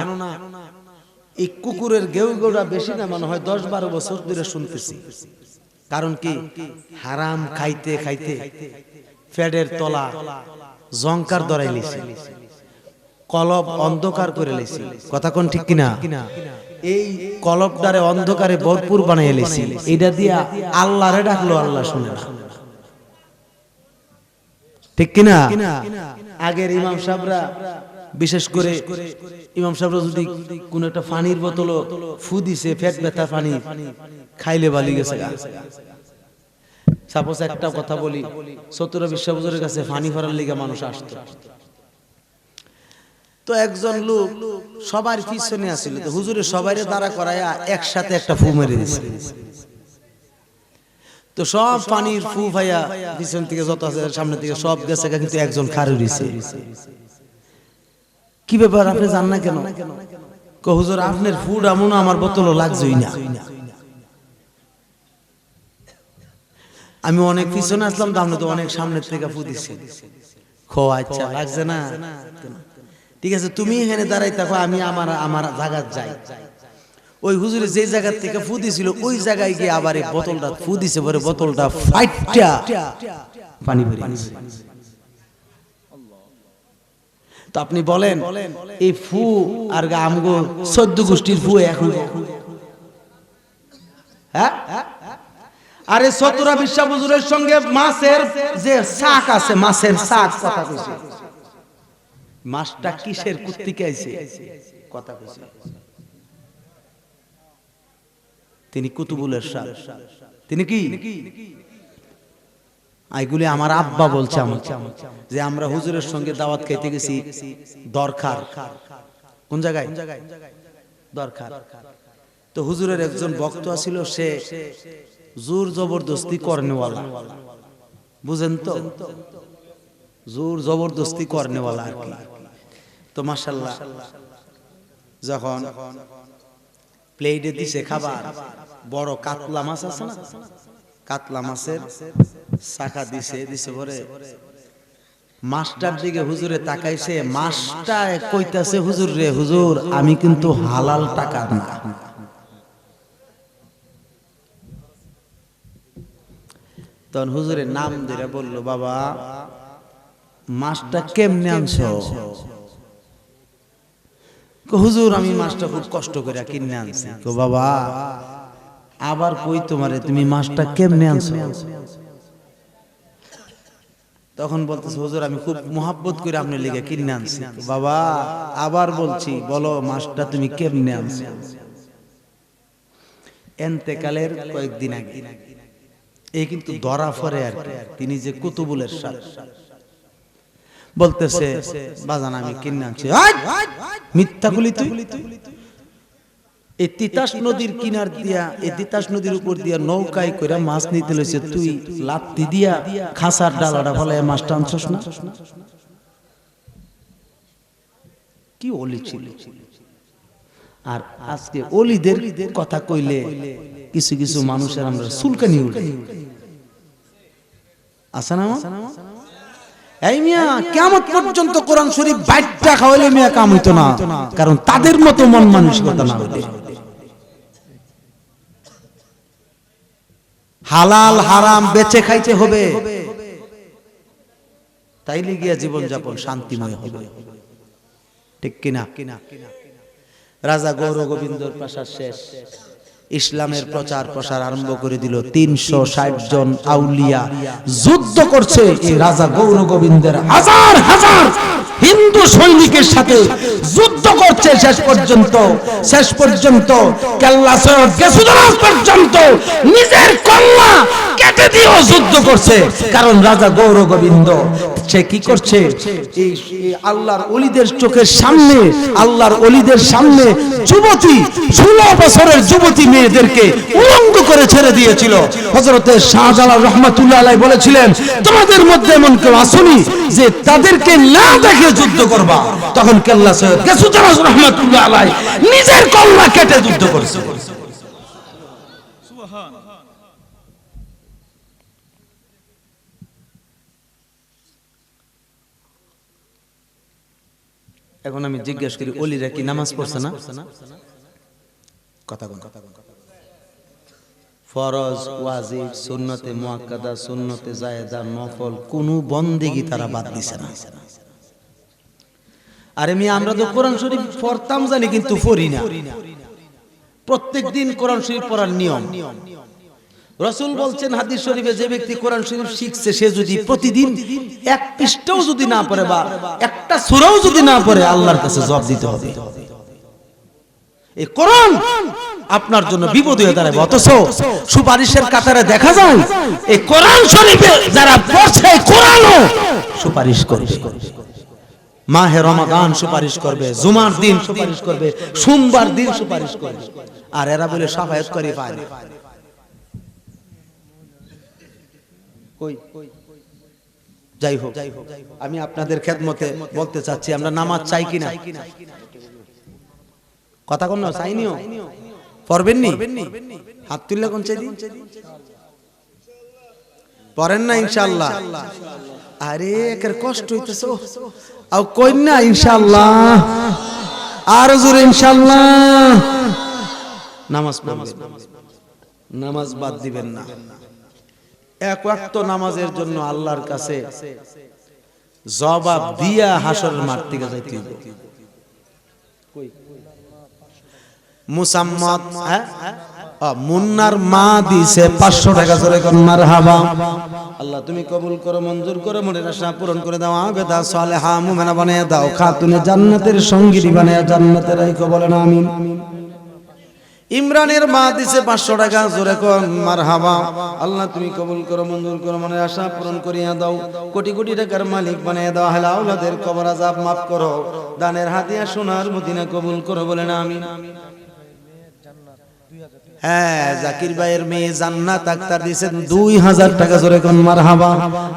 এই কুকুরের গেউ গেউটা বেশি না, মনে হয় 10-12 বছর ধরে শুনতেছি। কারণ কি? হারাম খাইতে খাইতে পেটের তলা জংকার ধরাই লিছি, কলব অন্ধকার করে লিছি। কথা কোন ঠিক কিনা? এই কলবটারে অন্ধকারে ভরপুর বানাই লিছি। এটা দিয়া আল্লাহরে ডাকলো, আল্লাহ শুনে না। ঠিক কিনা? আগের ইমাম সাহেবরা, বিশেষ করে ইমাম সাহেবরা যদি কোন একটা পানির বোতল ফু দিছে, পেট ব্যথা পানি খাইলে বালি গেছে। সাপোজ একটা কথা বলি, 17 বিশ্ব হুজুরের কাছে পানি ভরার লিগে মানুষ আসতো। তো একজন লোক সবার পিছনে আসছিল, তো হুজুরের সবাইরে দাঁড়া করায়া একসাথে একটা ফু মেরে দিছে। তো সব পানির ফু ভাইয়া পিছন থেকে যত আছে সামনে থেকে সব গেছে, কিন্তু একজন খাড়ি রইছে। কি ব্যাপার, আপনি জান না কেন? কো হুজুর আপনার ফুড এমন আমার বোতলও লাগছেই না। আমি অনেক পিছনে আসলাম, তো আপনি তো অনেক সামনের থেকে ফু দিছে। খো আচ্ছা লাগছে না, ঠিক আছে তুমি এখানে দাঁড়াই থাকো, আমি আমার জায়গা যাই। ওই হুজুরে যে জায়গা থেকে ফু দিছিল ওই জায়গায় গিয়ে আবার এই বোতলটা ফু দিছে, পরে বোতলটা ফাইটটা পানি বেরিয়ে গেছে। তো আপনি বলেন এই ফু আর আমগো 14 গোষ্ঠীর ফু এখন, হ্যাঁ? আরে 17 বিশ্ব হুজুরের সঙ্গে মাছের যে শাক আছে, মাছের শাক কথা কইছে, মাছটা কিসের কুত্তিকে আইছে কথা কইছে, তিনি কুতুবুলের শাক। তিনি কি এইগুলি আমার আব্বা বলছে আমাকে, যে আমরা হুজুরের সঙ্গে দাওয়াত খাইতে গেছি দরকার। কোন জায়গায়? দরকার। তো হুজুরের একজন বক্তা ছিল, সে জোর জবরদস্তি করনেওয়ালা, বুঝেন তো, জোর জবরদস্তি করনেওয়ালা আর কি। তো মাশাআল্লাহ যখন প্লেটে দিছে খাবার, বড় কাতলা মাছ আছে না, কাতলা মাছের শাখা দিছে পরে মাছটার দিকে হুজুরে তাকাইছে, মাছটা কইতাছে হুজুর রে, হুজুর আমি কিন্তু হালাল টাকা না। তখন হুজুরের নাম ধরে বলল, বাবা মাছটা কেমনে আনছো? হুজুর আমি মাছটা খুব কষ্ট করে কিনে আনছি। তো বাবা আবার কই তোমারে, তুমি মাছটা কেমনে আনছো? তখন বলতেছে, হুজুর আমি খুব মোহাব্বত করে আপনার লিগে কিনে আনছি। বাবা আবার বলছি, বলো মাছটা তুমি কেমনে আনছো? এন্তেকালের কয়েকদিন আগে এই কিন্তু ধরা পড়ে আর কি, তিনি যে কুতুবুলের শাক বলতেছে, বাজান আমি কিনে আনছি। মিথ্যা বলি তুই? এই তিতাস নদীর কিনার দিয়া, এই তিতাস নদীর উপর দিয়া নৌকায় করে মাছ নিতে লইছে, তুই লাত্তি দিয়া খাসার ডালাটা ফলায় মাছটা আনছস না? কি ওলি ছিল। আর আজকে ওলিদের কথা কইলে কিছু কিছু মানুষের আমরা সুলকানি উঠে আছে না? এই মিয়া কিয়ামত পর্যন্ত কোরআন শরীফ বাইটটা খাওয়াইলে মিয়া কাম হইতো না, কারণ তাদের মতো মন মানসিকতা না হইলে। হালাল হারাম বেঁচে খাইতে হবে, তাইলে গিয়া জীবন যাপন শান্তিময় হবে, ঠিক কিনা? রাজা গৌর গোবিন্দর প্রাসাদ শেষ, ইসলামের প্রচার প্রসার আরম্ভ করে দিল। 360 জন আউলিয়া যুদ্ধ করছে এই রাজা গৌর গোবিন্দের হাজার হাজার হিন্দু সৈনিকের সাথে যুদ্ধ করছে। শেষ পর্যন্ত কেল্লা সৈয়দ গেসুদারাজ পর্যন্ত নিজের কল্লা কেটে দিয়েও যুদ্ধ করছে। কারণ রাজা গৌর গোবিন্দ সে কি করছে, এই আল্লাহর ওলিদের চোখের সামনে, আল্লাহর ওলিদের সামনে যুবতী 16 বছরের যুবতী মেয়েদেরকে উলঙ্গ করে ছেড়ে দিয়েছিল। হযরতে শাহজালাল রাহমাতুল্লাহ আলাইহি বলেছিলেন, তোমাদের মধ্যে এমন কেউ আসেনি যে তাদেরকে না দেখে যুদ্ধ করবা। তখন কেল্লা সৈয়দ গেসুদারাজ রাহমাতুল্লাহ আলাইহি নিজের কল্লা কেটে যুদ্ধ করেছে। সুবহানাল্লাহ। এখন আমি জিজ্ঞেস করি, ওলিরা কি নামাজ পড়ছে না? কথা কোন? ফরজ, ওয়াজিব, সুন্নতে মুআক্কাদা, সুন্নতে জায়েদা, নফল কোন বন্দেগী তারা বাদ দিছে না। আরে মিয়া আমরা তো কোরআন শরীফ পড়তাম জানি, কিন্তু পড়ি না। প্রত্যেকদিন কোরআন শরীফ পড়ার নিয়ম, রাসূল বলছেন হাদিস শরীফে, যে ব্যক্তি কোরআন শরীফ শিখছে সে যদি প্রতিদিন এক পৃষ্ঠাও যদি না পড়ে বা একটা সূরাও যদি না পড়ে, আল্লাহর কাছে জবাব দিতে হবে। এই কোরআন আপনার জন্য বিপদ হয়ে দাঁড়াবে। অথচ সুপারিশের কাতারে দেখা যায় এই কোরআন শরীফে যারা পড়ছে কোরআনও সুপারিশ করবে। মাহে রমাদান সুপারিশ করবে, জুমার দিন সুপারিশ করবে, সোমবার দিন সুপারিশ করবে, আর এরা বলে শাফায়াত করে পায় না। যাই হোক, আমি আপনাদের খেদমতে বলতে চাচ্ছি, আমরা নামাজ চাই কিনা? কথা কোন না, চাইনিও পড়বেন নি? হাত তুললে কোন চাই দিন পড়েন না ইনশাআল্লাহ? আরে একের কষ্ট হইতেছে, আও কই না ইনশাআল্লাহ, আর জোরে ইনশাআল্লাহ। নামাজ পড়বেন, নামাজ বাদ দিবেন না। এক ওয়াক্ত নামাজের জন্য আল্লাহর কাছে জবাব দিয়া হাসরের মাঠ থেকে যাইতে হবে। মুসাম্মাদ মুন্নার মা দিছে 500 টাকা, জোরে কোন মারহাবা। আল্লাহ তুমি কবুল করো, মঞ্জুর করো, মনের আশা পূরণ করে দাও, আবেদা সালেহা মুমিনা বানায়া দাও, খাতুনে জান্নাতের সঙ্গী বানায়া জান্নাতে রাখো, বলেন আমিন। ইমরানের মা দিছে 500 টাকা, জোরে কোন মারহাবা। আল্লাহ তুমি কবুল করো, মঞ্জুর করো, মনের আশা পূরণ করিয়া দাও, কোটি কোটি টাকার মালিক বানায়া দাও, আহলে আওলাদের কবর আযাব maaf করো, দানের হাদিয়া সোনার মদিনা কবুল করো, বলেন আমিন। হ্যাঁ, জাকির ভাইয়ের মেয়ে জান্নাত আক্তার দিয়েছেন 2000 টাকা, জোরে কোন মারহাবা।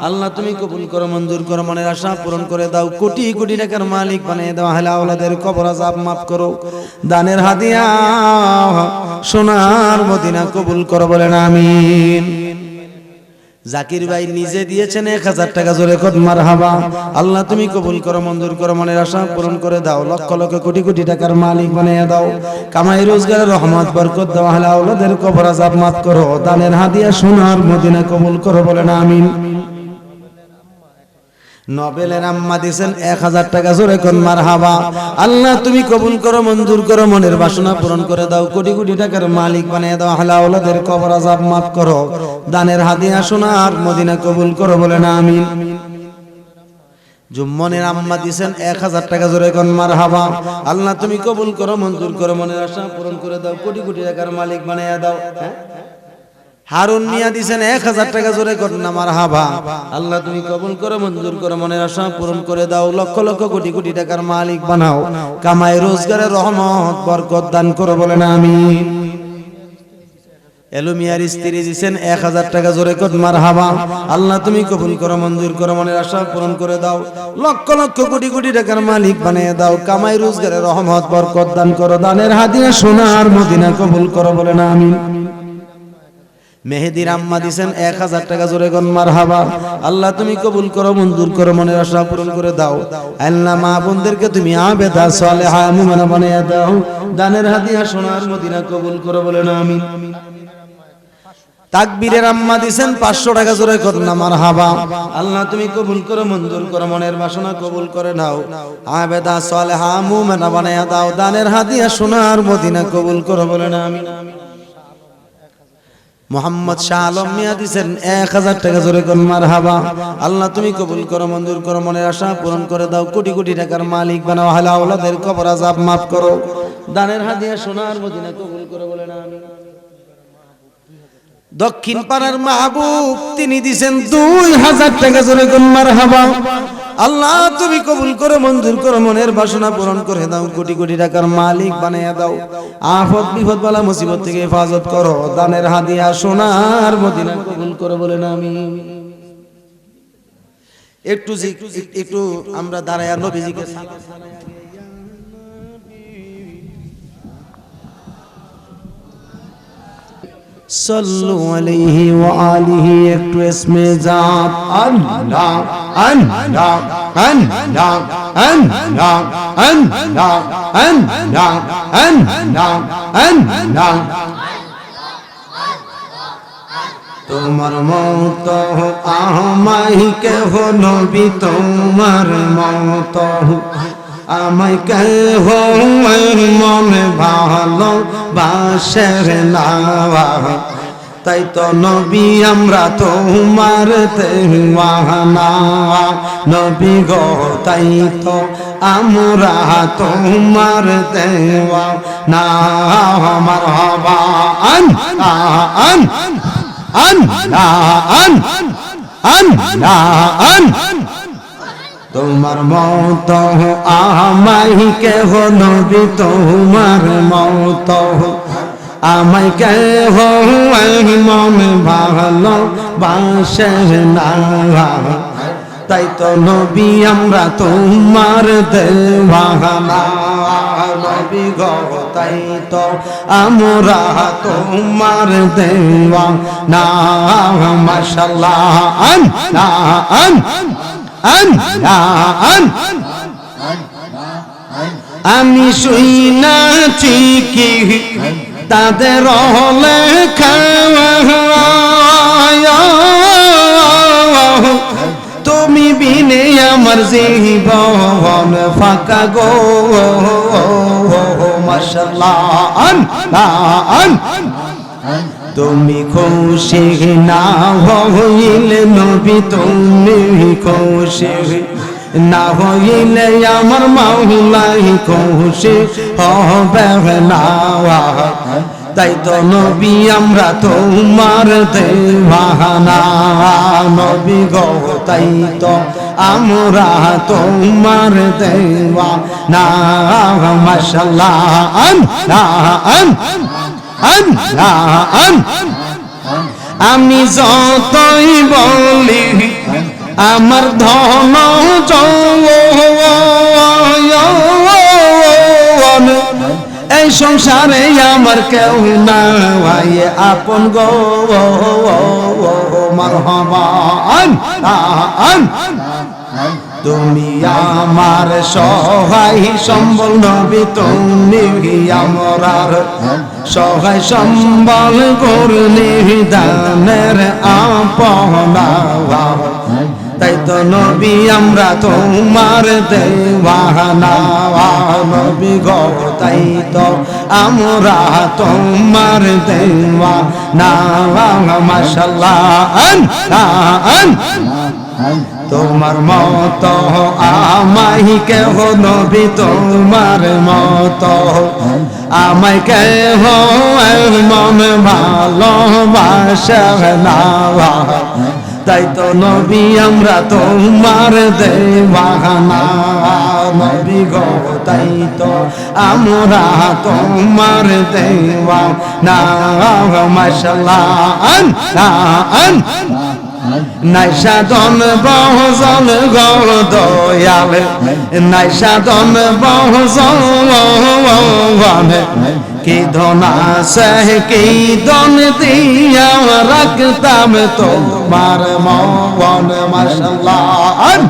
আল্লাহ তুমি কবুল করো, মঞ্জুর করো, মনের আশা পূরণ করে দাও, কোটি কোটি টাকার মালিক বানিয়ে দাও, আহলে আওলাদের কবর আযাব maaf করো, দানের হাদিয়া সোনার মদিনা কবুল করো, বলেন আমিন। জাকির ভাই নিজে দিয়েছেন 1000 টাকা, জোরে কোন মারহাবা। আল্লাহ তুমি কবুল করো, মঞ্জুর করো, মনের আশা পূরণ করে দাও, লক্ষ লক্ষ কোটি কোটি টাকার মালিক বানিয়ে দাও, কামাই রোজগারের রহমত বরকত দাও, আহলে আওলাদের কবর আযাব maaf করো, দানের হাদিয়া সোনার মদিনা কবুল করো, বলেন আমিন। নোবেলের আম্মা দিয়েছেন 1000 টাকা, জোরে কোন মারহাবা। আল্লাহ তুমি কবুল করো, মঞ্জুর করো, মনের বাসনা পূরণ করে দাও, কোটি কোটি টাকার মালিক বানিয়ে দাও, আহলে আওলাদের কবর আযাব maaf করো, দানের হাদিয়া সোনার মদিনা কবুল করো, বলেন আমিন। জুম্মনের আম্মা দিয়েছেন 1000 টাকা, জোরে কোন মারহাবা। আল্লাহ তুমি কবুল করো, মঞ্জুর করো, মনের আশা পূরণ করে দাও, কোটি কোটি টাকার মালিক বানিয়ে দাও। হারুন মিয়া দিয়েছেন 1000 টাকা, জোরে কোন না মারহাবা। আল্লাহ তুমি কবুল করো, মঞ্জুর করো, মনের আশা পূরণ করে দাও, লক্ষ লক্ষ কোটি কোটি টাকার মালিক বানাও, কামাই রোজগারের রহমত বরকত দান করো, বলেন আমিন। এলু মিয়ার স্ত্রী দিয়েছেন 1000 টাকা, জোরে কোন মারহাবা। আল্লাহ তুমি কবুল করো, মঞ্জুর করো, মনের আশা পূরণ করে দাও, লক্ষ লক্ষ কোটি কোটি টাকার মালিক বানিয়ে দাও, কামাই রোজগারের রহমত বরকত দান করো, দানের হাদিয়া সোনার মদিনা কবুল করো, বলেন আমিন। মেহেদির আম্মা দিয়েছেন 1000 টাকা, জোরে কোন মারহাবা। আল্লাহ তুমি কবুল করো, মঞ্জুর করো, মনের আশা পূরণ করে দাও, আল্লাহ মা বোনদেরকে তুমি আবেদা সালেহা মুমিনা বানিয়ে দাও, দানের হাদিয়া সোনার মদিনা কবুল করো, বলেন আমিন। তাকবীরের আম্মা দিয়েছেন 500 টাকা, জোরে কোন না মারহাবা। আল্লাহ তুমি কবুল করো, মঞ্জুর করো, মনের বাসনা কবুল করে নাও, আবেদা সালেহা মুমিনা বানিয়ে দাও, দানের হাদিয়া সোনার মদিনা কবুল করো, বলেন আমিন। মোহাম্মদ শাহ আলম মিয়া দিয়েছেন 1000 টাকা, জোরে কোন মারহাবা। আল্লাহ তুমি কবুল করো, মঞ্জুর করো, মনের আশা পূরণ করে দাও, কোটি কোটি টাকার মালিক বানাও, আহলে আওলাদের কবর আযাব maaf করো, দানের হাদিয়া সোনার মদিনা কবুল করো, বলেন আমিন। দক্ষিণ পাড়ার মাহবুব তিনি দিয়েছেন 2000 টাকা, জোরে কোন মারহাবা। আল্লাহ তুমি কবুল করো, মঞ্জুর করো, মনের বাসনা পূরণ করে দাও, কোটি কোটি টাকার মালিক বানিয়ে দাও, আফত বিপদ বালা মুসিবত থেকে হেফাজত করো, দানের হাদিয়া সোনার মদিনা কবুল করো, বলেন আমিন। একটু আমরা দাঁড়ায় নবীজিকে सल्लु अलैहि व आलिहि एकटू इसमें जात अल्लाह अल्लाह अल्लाह अल्लाह अल्लाह अल्लाह अल्लाह अल्लाह তোমার মত আমায় কেহ নবী, তোমার মত আমায় কেহ মনে ভালো বাসের না, তাই তো নবী আমরা তোমার দেওয়ানা নবী গো তাই তো আমরা তোমার দেওয়ানা মারহাবা আন আন আন আন আন আন তোমার মত আমায় কেহ নবী তোমার মত আমায় কেহ মন ভালো বাসে না তাই তো নবী আমরা তোমার দেওয়ানা নবী গো তাই তো আমরা তোমার দেওয়ানা মাশাআল্লাহ আন আন আন আন আমি শুনাছি কি তাদের লেখা তুমি বিনে আমার জীবন ফাঁকা গো মাশাআল্লাহ আন আন তুমি খুশি না হইলে নবী তুমি খুশি না হইলে আমার মাওলাই খুশি হবে না তাই তো নবী আমরা তোমার দেওয়ানা নবী গো তাই তো আমরা তোমার দেওয়ানা মাশাআল্লাহ আন আন আন আন আমি যতই বলি আমার ধন যৌবন এই সংসারে আমার কেউ নাই আপন গো মারহাবা আন আন তুমি আমার সহায় সম্বল নবী তুমি আমার সহায় সম্বল করলে দানের আপনা তাই তো নবী আমরা তোমার দেওয়ানা নবী গো তাই তো আমরা তোমার দেওয়ানা মাশাআল্লাহ আন আন তোমার মত আমায় কেহ নবী তোমার মত আমায় কেহ মন ভালোবাসে না তাই তো নবী আমরা তোমার দেওয়ানা নবী গো তাই তো আমরা তোমার দেওয়ানা মাশাআল্লাহ আন আন নাই সাধন বহজল গো দয়াল নাই সাধন বহজল কি ধন আছে কি ধন দিয়া রাখতাম তোমার মন মাশাআল্লাহ আন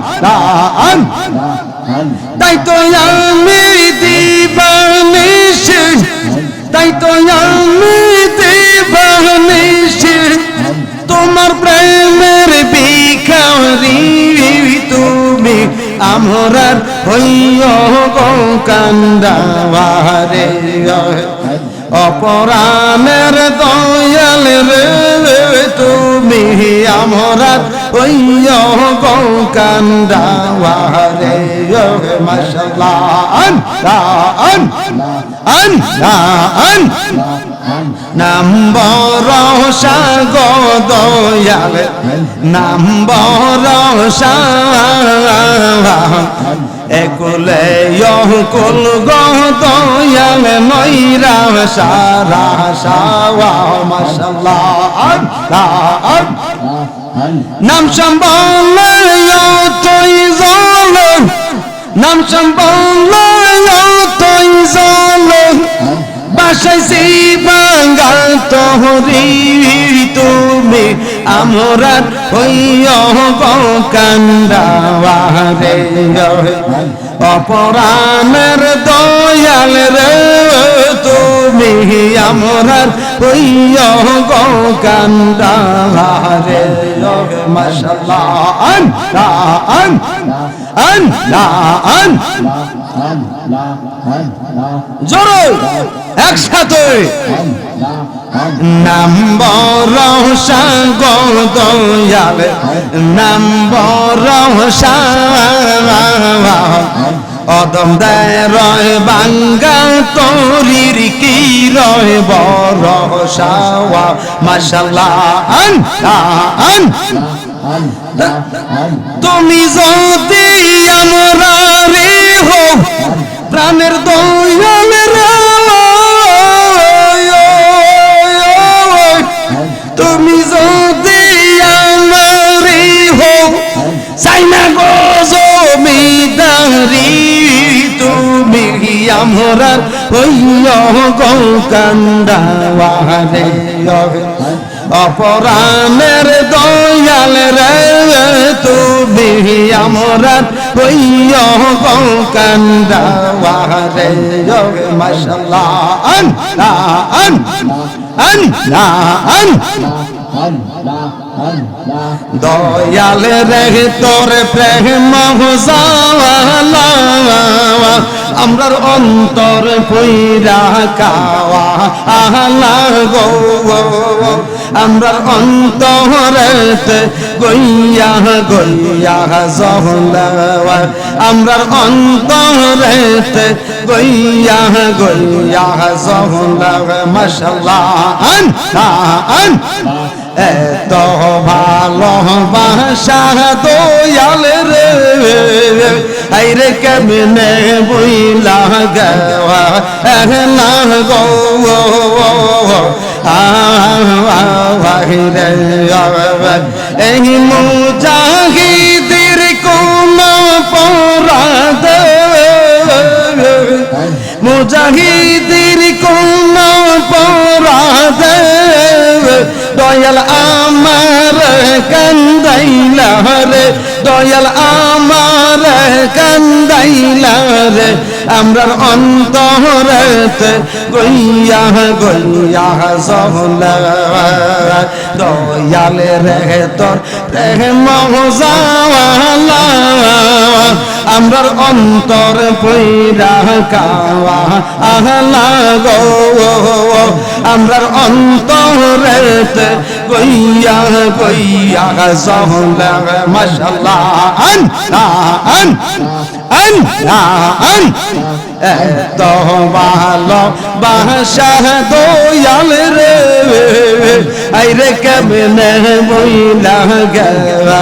আন তাই তো আমি দিবানিশ তাই তো আমি দিবানিশ তোমার প্রেমের ভিখারি তুমি আমরার হইও গো কান্দাওয়ারে অপরাণের দয়াল রে তুমি আমরার হইও গো কান্দাওয়ারে মাশাআল্লাহ আন আন আন আন নাম বরসা গো দয়াল নাম বরসা একুলে কুল গো দয়াল নইরা সারা সাওয়া মাশাআল্লাহ নাম সম্বল তুই জল নাম সম্বল তুই জল বাসাইছি বাঙ্গাল তোহরি তুমি আমরা হইও গো কান্দাওয়ারে অপরাণের দয়াল রে তুমি আমরা হইও গো কান্দাওয়ারে মাশাআল্লাহ আন আন আন আন জোরে একসাথে নাম বড় দয়াল নাম বড় অদম দেয় রয় বাঙ্গা তরির কি রয় বড় মাশাআল্লাহ তুমি যদি আমরা রে হো প্রাণের দয়াল রে তুমি যদি আমারে হো চাই না গো জমিদারি তুমি আমরা হইয়া গো কান্দাওয়ারে অপরাণের দয়াল রে তুমি আমরা হইয়া গো কান্দাওয়ারে মাশাআল্লাহ দয়াল রে তোর প্রেম জালা আমরার অন্তর কইরা কাওয়া আহলা গো আমরার অন্তরেতে গইয়া গইয়া জহলাওয়া আমরার অন্তরেতে গইয়া গইয়া জহলাওয়া মাশাআল্লাহ এত ভালোবাসা দয়াল রে আইরে কেমনে বইলা গাওয়া এহলা গো এই মুজাহিদের কোন পরাদ মুজাহিদের কোন পরাদ দয়াল আমার কান্দাইলা রে দয়াল আমার কান্দাইলা রে আমরার অন্তরেতে গইয়া গইয়া জহলা দয়াল রে তোর প্রেম জাওয়ালা আমরার অন্তর পইরা কাওয়া আহলা গো আমরার অন্তরেতে গইয়া গইয়া জহলা মাশাআল্লাহ এত ভালোবাসা দয়াল রে আইরে কেমনে বইলা গেলা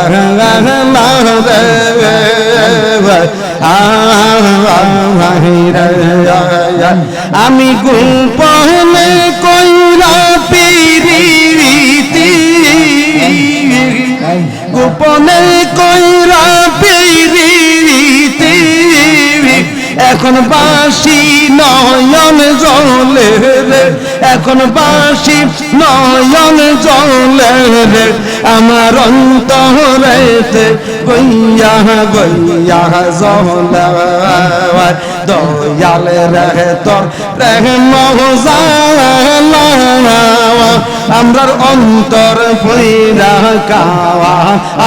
আমি গোপনে কইরা পিরিতি গোপনে কইরা পিরিতি এখন বাসি নয়ন জলে রে এখন বাসি নয়ন জলে রে আমার অন্তরেতে গইয়া গইয়া জলে দয়াল রে তোর প্রেম জালা আমরার অন্তর পইরা কাওয়া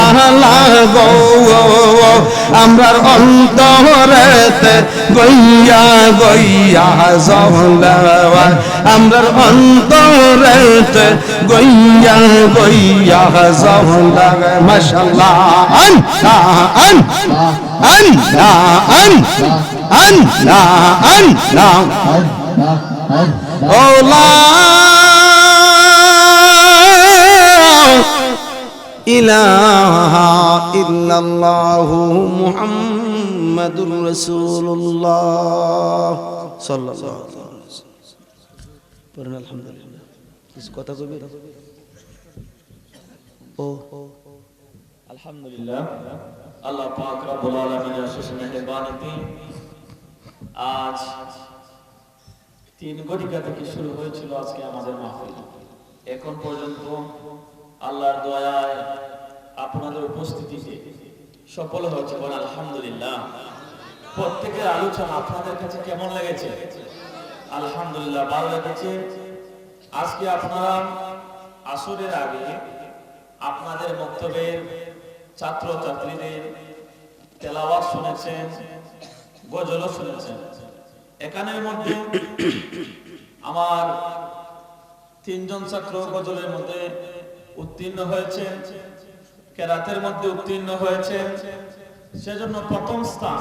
আহলা গো আমরার অন্তরেতে গইয়া গইয়া জহলা আমরার অন্তরেতে গইয়া গইয়া জহলা মাশাআল্লাহ ওলা ইলাহা ইল্লাল্লাহু মুহাম্মাদুর রাসূলুল্লাহ সাল্লাল্লাহু আলাইহি ওয়াসাল্লাম পড়েন আলহামদুলিল্লাহ কিছু কথা কইবে ও আলহামদুলিল্লাহ আল্লাহ পাক রব্বুল আলামিনের অশেষ মেহেরবানিতে আজ 3 ঘটিকা থেকে শুরু হয়েছিল আজকে আমাদের মাহফিল এখন পর্যন্ত আল্লাহর দয়ায় আপনাদের উপস্থিতিতে সফল হয়েছে বলেন আলহামদুলিল্লাহ প্রত্যেকের আলোচনা আপনাদের কাছে কেমন লেগেছে আলহামদুলিল্লাহ ভালো লেগেছে আজকে আপনারা আসরের আগে আপনাদের বক্তব্যের ছাত্র ছাত্রীদের তেলাওয়াত শুনেছেন গজলও শুনেছেন এখানের মধ্যে আমার তিনজন ছাত্র গজলের মধ্যে উত্তীর্ণ হয়েছে, কেরাতের মধ্যে উত্তীর্ণ হয়েছে, সেজন্য প্রথম স্থান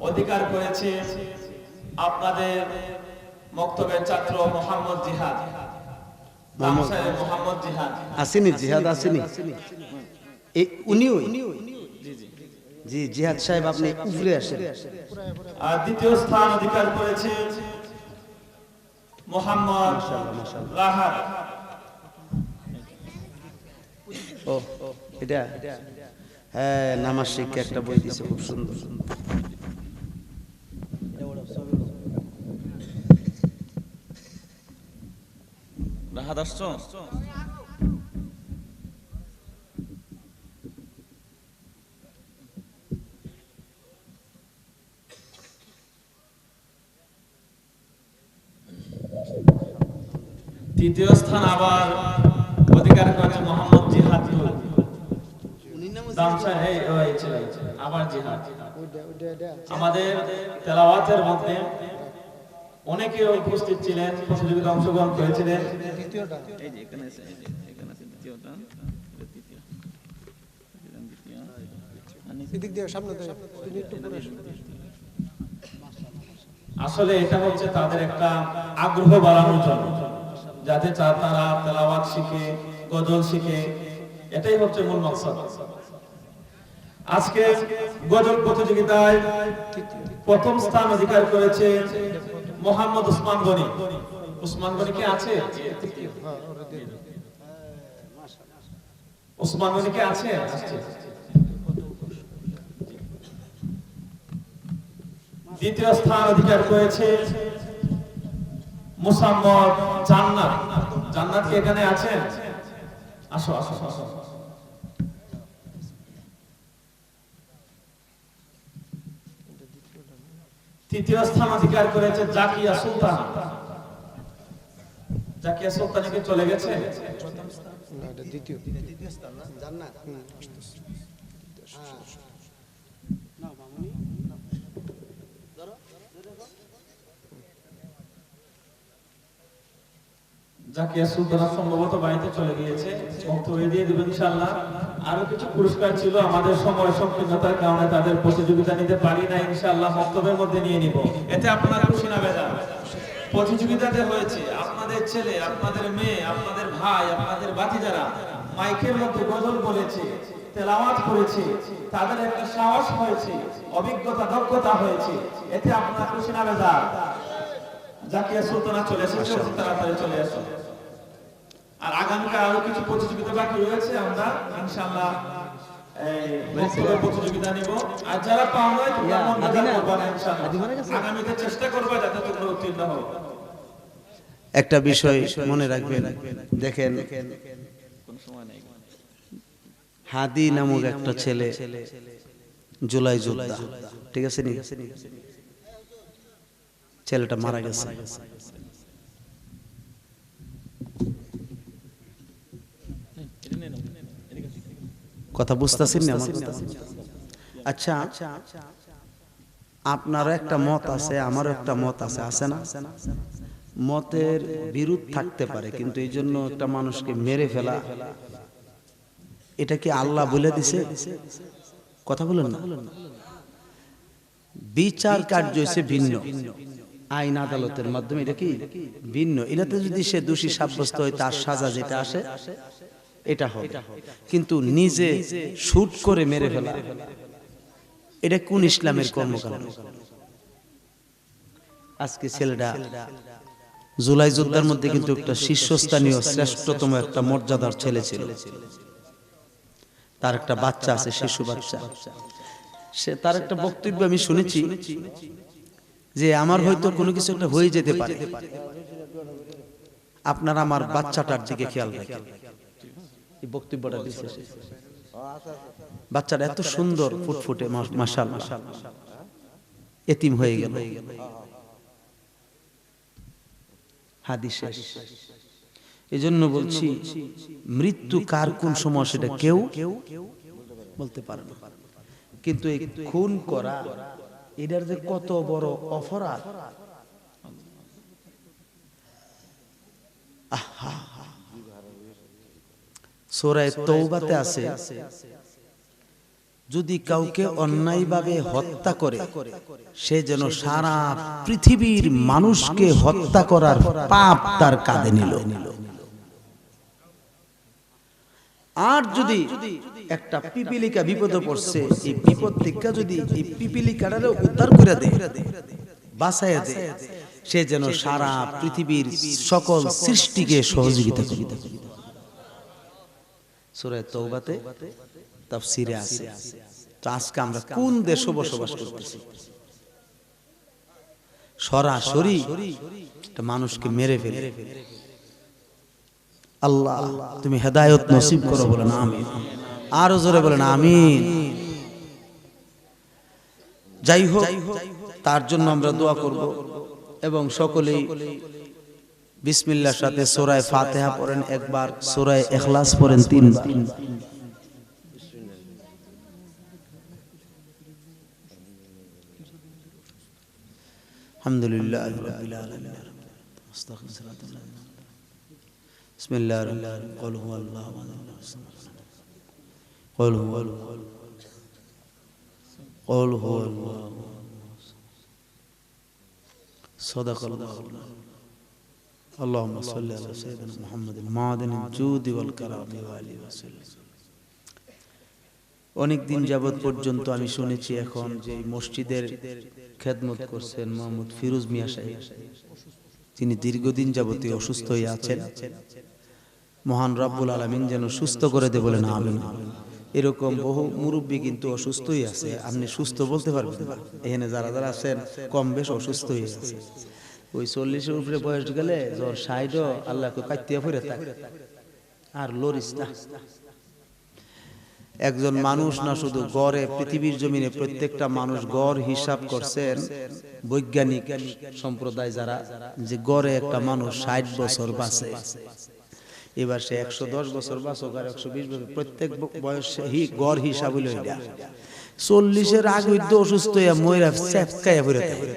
অধিকার করেছে আপনাদের মক্তবের ছাত্র মোহাম্মদ জিহাদ, মোহাম্মদ জিহাদ আসেনি, জিহাদ আসেনি, উনিও জি জিহাদ সাহেব, আপনি উপরে আসেন। আর দ্বিতীয় স্থান অধিকার করেছে মোহাম্মদ রাহাত। ও এটা হ্যাঁ, নামাজ শিক্ষা একটা বই দিছে, খুব সুন্দর। রাহাত আসছো? তৃতীয় স্থান আবার অধিকার করেছে মোহাম্মদ জিহাদ। আবার জিহাদ। আমাদের তেলাওয়াতের মধ্যে অনেকে উপস্থিত ছিলেন, প্রতিযোগিতায় অংশগ্রহণ করেছিলেন। আসলে এটা হচ্ছে তাদের একটা আগ্রহ বাড়ানোর জন্য, যাতে তারা তেলাওয়াত শিখে, গজল শিখে, এটাই হচ্ছে মূল মাকসাদ। আজকে গজল প্রতিযোগিতায় প্রথম স্থান অধিকার করেছে মোহাম্মদ উসমান গনি। উসমান গনি কে আছে? উসমান গনি কে আছে? দ্বিতীয় স্থান অধিকার করেছে মুসাম্মদ জান্নাত। জান্নাত কি এখানে আছেন? আসো আসো আসো। তৃতীয় স্থান অধিকার করেছে জাকিয়া সুলতান। জাকিয়া সুলতান কি চলে গেছে? দ্বিতীয় স্থান না, জান্নাত। জাকিয়া সুলতানা সম্ভবত বাড়িতে চলে গিয়েছে, বক্তব্য দিয়ে দেবেন ইনশাআল্লাহ। আরো কিছু পুরস্কার ছিল, আমাদের সময় সংকীর্ণতার কারণে তাদের প্রতিযোগিতা নিতে পারি না, ইনশাআল্লাহ বক্তব্যের মধ্যে নিয়ে নিব। এতে আপনারা খুশি না বেজার? প্রতিযোগিতাতে হয়েছে আপনাদের ছেলে, আপনাদের মেয়ে, আপনাদের ভাই, আপনাদের ভাতিজারা মাইকের মধ্যে গজল বলেছে, তেলাওয়াত করেছে, তাদের একটা সাহস হয়েছে, অভিজ্ঞতা, দক্ষতা হয়েছে। এতে আপনারা খুশি না বেজার? জাকিয়া সুলতানা চলে এসেছে, তাড়াতাড়ি চলে আসো। আর আগামীকাল আরো কিছু প্রতিযোগিতা বাকি রয়েছে, আমরা ইনশাআল্লাহ বক্তব্য প্রতিযোগিতা নিব। আর যারা পাও নাই তোমরা মন খারাপ করবে না, ইনশাআল্লাহ আগামীতে চেষ্টা করবে যাতে তোমরা উত্তীর্ণ হও। একটা বিষয় মনে রাখবেন, দেখেন হাদি নামক একটা ছেলে জুলাই যোদ্ধা, ঠিক আছে নি, ছেলেটা মারা গেছে। কথা বুঝতেছেন না আমার কথা? আচ্ছা, আপনারও একটা মত আছে, আমারও একটা মত আছে, আছে না? মতের বিরোধ থাকতে পারে, কিন্তু এই জন্য একটা মানুষকে মেরে ফেলা, এটা কি আল্লাহ বলে দিছে? কথা বলেন না। বিচার কার্য হচ্ছে ভিন্ন, আইন আদালতের মাধ্যমে এটা কি ভিন্ন। এটাতে যদি সে দোষী সাব্যস্ত হয়, তার সাজা যেটা আসে এটা হবে। কিন্তু নিজে শুট করে মেরে ফেলা, এটা কোন ইসলামের কর্মকাণ্ড? আজকে ছেলেটা জুলাই যোদ্ধার মধ্যে কিন্তু একটা শীর্ষস্থানীয় শ্রেষ্ঠতম একটা মর্যাদার ছেলে ছিল। তার একটা বাচ্চা আছে, শিশু বাচ্চা। সে তার একটা বক্তব্য আমি শুনেছি যে আমার হয়তো কোনো কিছু একটা হয়ে যেতে পারে, আপনারা আমার বাচ্চাটার দিকে খেয়াল রাখেন। এই বক্তব্যটা দিয়েছে। বাচ্চাটা এত সুন্দর ফুটফুটে, মাশাআল্লাহ, এতিম হয়ে গেল। হাদিস শেষ। এজন্য বলছি, মৃত্যু কার কোন সময় সেটা কেউ বলতে পারে না। কিন্তু এই খুন করা, এটার যে কত বড় অপরাধ। সূরা তওবাতে আছে, যদি কাউকে অন্যায়ভাবে হত্যা করে সে যেন সারা পৃথিবীর মানুষকে হত্যা করার পাপ তার কাঁধে নিল। আর যদি একটা পিপিলিকা বিপদে পড়ছে, এই বিপদ থেকে যদি এই পিপিলিকাটারে উদ্ধার করে দেয়, বাঁচায় দেয়, সে যেন সারা পৃথিবীর সকল সৃষ্টিকে সহযোগিতা করে। সূরা তওবাতে তাফসীরে আছে। তো আজকে আমরা কোন দেশে বসবাস করতেছি? সরাসরি একটা মানুষকে মেরে ফেলে। আল্লাহ তুমি হেদায়েত নসিব করো, বলেন আমিন। আরো জোরে বলেন আমিন। যাই হোক, তার জন্য আমরা দোয়া করব এবং সকলেই বিসমিল্লাহর সাথে সূরা ফাতিহা পড়েন একবার, সূরা ইখলাস পড়েন 3 বার। আলহামদুলিল্লাহি রাব্বিল আলামিন। বিসমিল্লাহির রহমানির রহিম। কুল হুয়াল্লাহু আহাদ। কুল হুয়াল্লাহু সাদাকাল্লাহু। আল্লাহুম্মা সাল্লি আলা সাইয়্যিদিনা মুহাম্মাদিন মাদানিল জুদি ওয়াল কারামি ওয়া আলিহি ওয়া সাল্লাম। অনেক দিন যাবত পর্যন্ত আমি শুনেছি এখন যে মসজিদের খেদমত করছেন মোহাম্মদ ফিরোজ মিয়া সাহেব, তিনি দীর্ঘদিন যাবতীয় অসুস্থ হয়ে আছেন। মহান রব্বুল আলামিন যেন সুস্থ করে দে, বলেন আমিন। এরকম বহু মুরব্বী কিন্তু অসুস্থই আছে, আপনি সুস্থ বলতে পারবেন না। এখানে যারা যারা আছেন কম বেশ অসুস্থ হয়ে আছে। ওই 40-এর উপরে বয়স গেলে জ্বর 60ও আল্লাহকে কাটিয়ে ফিরে থাকে আর লরিস না। একজন মানুষ না শুধু গড়ে, পৃথিবীর জমিনে প্রত্যেকটা মানুষ গড় হিসাব করছেন বৈজ্ঞানিক সম্প্রদায় যারা, যে গড়ে একটা মানুষ 60 বছর বাঁচে। এবার সে 110 বছর বাঁচুক আর 120 বছর, প্রত্যেক বয়স গড় হিসাব হইল এটা। 40-এর আগে অসুস্থ হইয়া মইরা চেপকাইয়া ফিরে থাকে,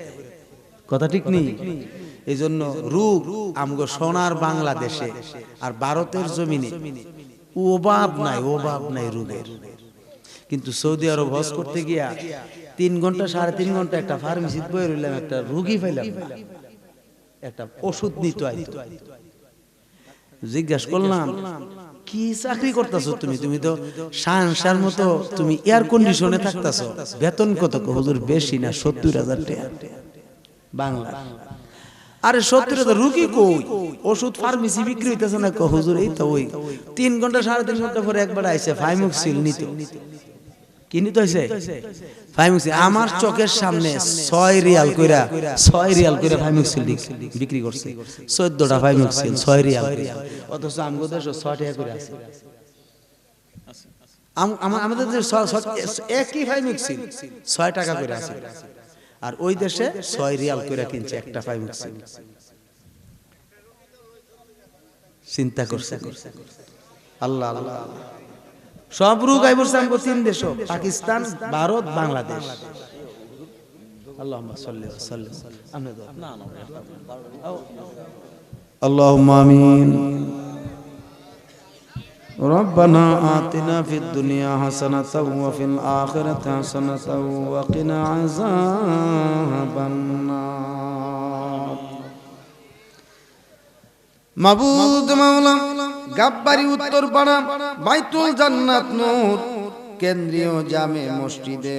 কথা ঠিক নেই। এই জন্য রোগ আমগো সোনার বাংলাদেশে আর ভারতের জমিনে অভাব নাই রোগের। কিন্তু সৌদি আরব হজ করতে গিয়া 3 ঘন্টা 3.5 ঘন্টা একটা ফার্মেসিতে বসে রইলাম, একটা রোগী পাইলাম না, একটা ওষুধ নিতে আইতো। জিজ্ঞাসা করলাম কি চাকরি করতেছো তুমি? তুমি তো শানশার মতো তুমি এয়ার কন্ডিশনে থাকতেছো, বেতন কত? হুজুর বেশি না, 70,000 টাকা বাংলা। আরে 70,000 রুগী কই? ওষুধ ফার্মেসি বিক্রি হইতেছে না। হুজুর এই তো ওই 3 ঘন্টা 3.5 ঘন্টা পরে একবার আইছে ফাইমোক্সিল নিতে। কি নিতে হইছে? ফাইমোক্সিল। আমার চোখের সামনে 6 রিয়াল কইরা ফাইমোক্সিল বিক্রি করছে। 14টা ফাইমোক্সিল 6 রিয়াল, অথচ আমগো দেশে 6 টাকা করে আছে। আমাদের যে একই ফাইমোক্সিল 6 টাকা করে আছে, আর ওই দেশে 6 রিয়াল করে কিনছে একটা ফাইমোক্সিল। চিন্তা করছে আল্লাহ আল্লাহ। সব রোগ আইবছে আমগো 3 দেশ, পাকিস্তান, ভারত, বাংলাদেশ। আল্লাহুম্মা সাল্লি ওয়া সাল্লিম। আল্লাহুম্মা আমিন। ربنا آتنا في الدنيا حسنة وفي الآخرة حسنة وقنا عذاب النار। মাবুদ মাওলা গাব্বারি উত্তরপাড়া বাইতুল জান্নাত নূর কেন্দ্রীয় জামে মসজিদে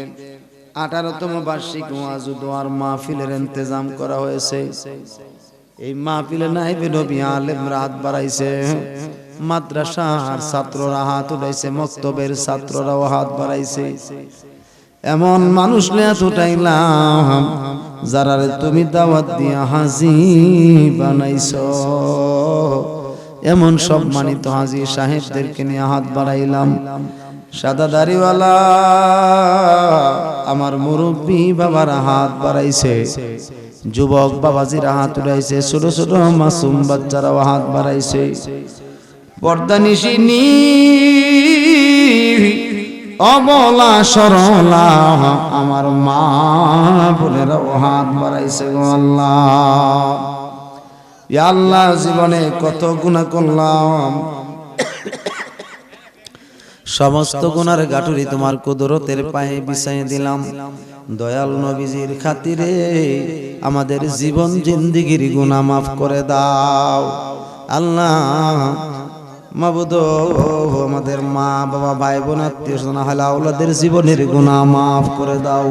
18তম বার্ষিক ওয়াজ ও দোয়ার মাহফিলের ইন্তজাম করা হয়েছে। এই মাহফিলে নাইবে নবী আলেম রাত বাড়াইছে, মাদ্রাসার ছাত্ররা হাত উঠাইছে, মক্তবের ছাত্ররাও হাত বাড়াইছে। এমন মানুষ হাত উঠাইলাম যারা তুমি দাওয়াত দিয়া হাজি বানাইছো। এমন সম্মানিত হাজি সাহেবদেরকে নিয়ে হাত বাড়াইলাম। সাদা দাড়িওয়ালা আমার মুরব্বী বাবারা হাত বাড়াইছে, যুবক বাবাজিরা হাত উঠাইছে, ছোট ছোট মাসুম বাচ্চারাও হাত বাড়াইছে। পর্দানিশিনী অবলা সরলা আমার মা বোনেরাও হাত বাড়াইছে গো আল্লাহ। ইয়া আল্লাহ, জীবনে কত গুনাহ করলাম, সমস্ত গুনার গাটুরি তোমার কুদরতের পায়ে বিছাই দিলাম। দয়াল নবীজির খাতিরে আমাদের জীবন জিন্দেগির গুনাহ মাফ করে দাও আল্লাহ। মাবুদ, আমাদের মা বাবা ভাই বোন আত্মীয় স্বজন আহলে আওলাদের জীবনের গুনাহ মাফ করে দাও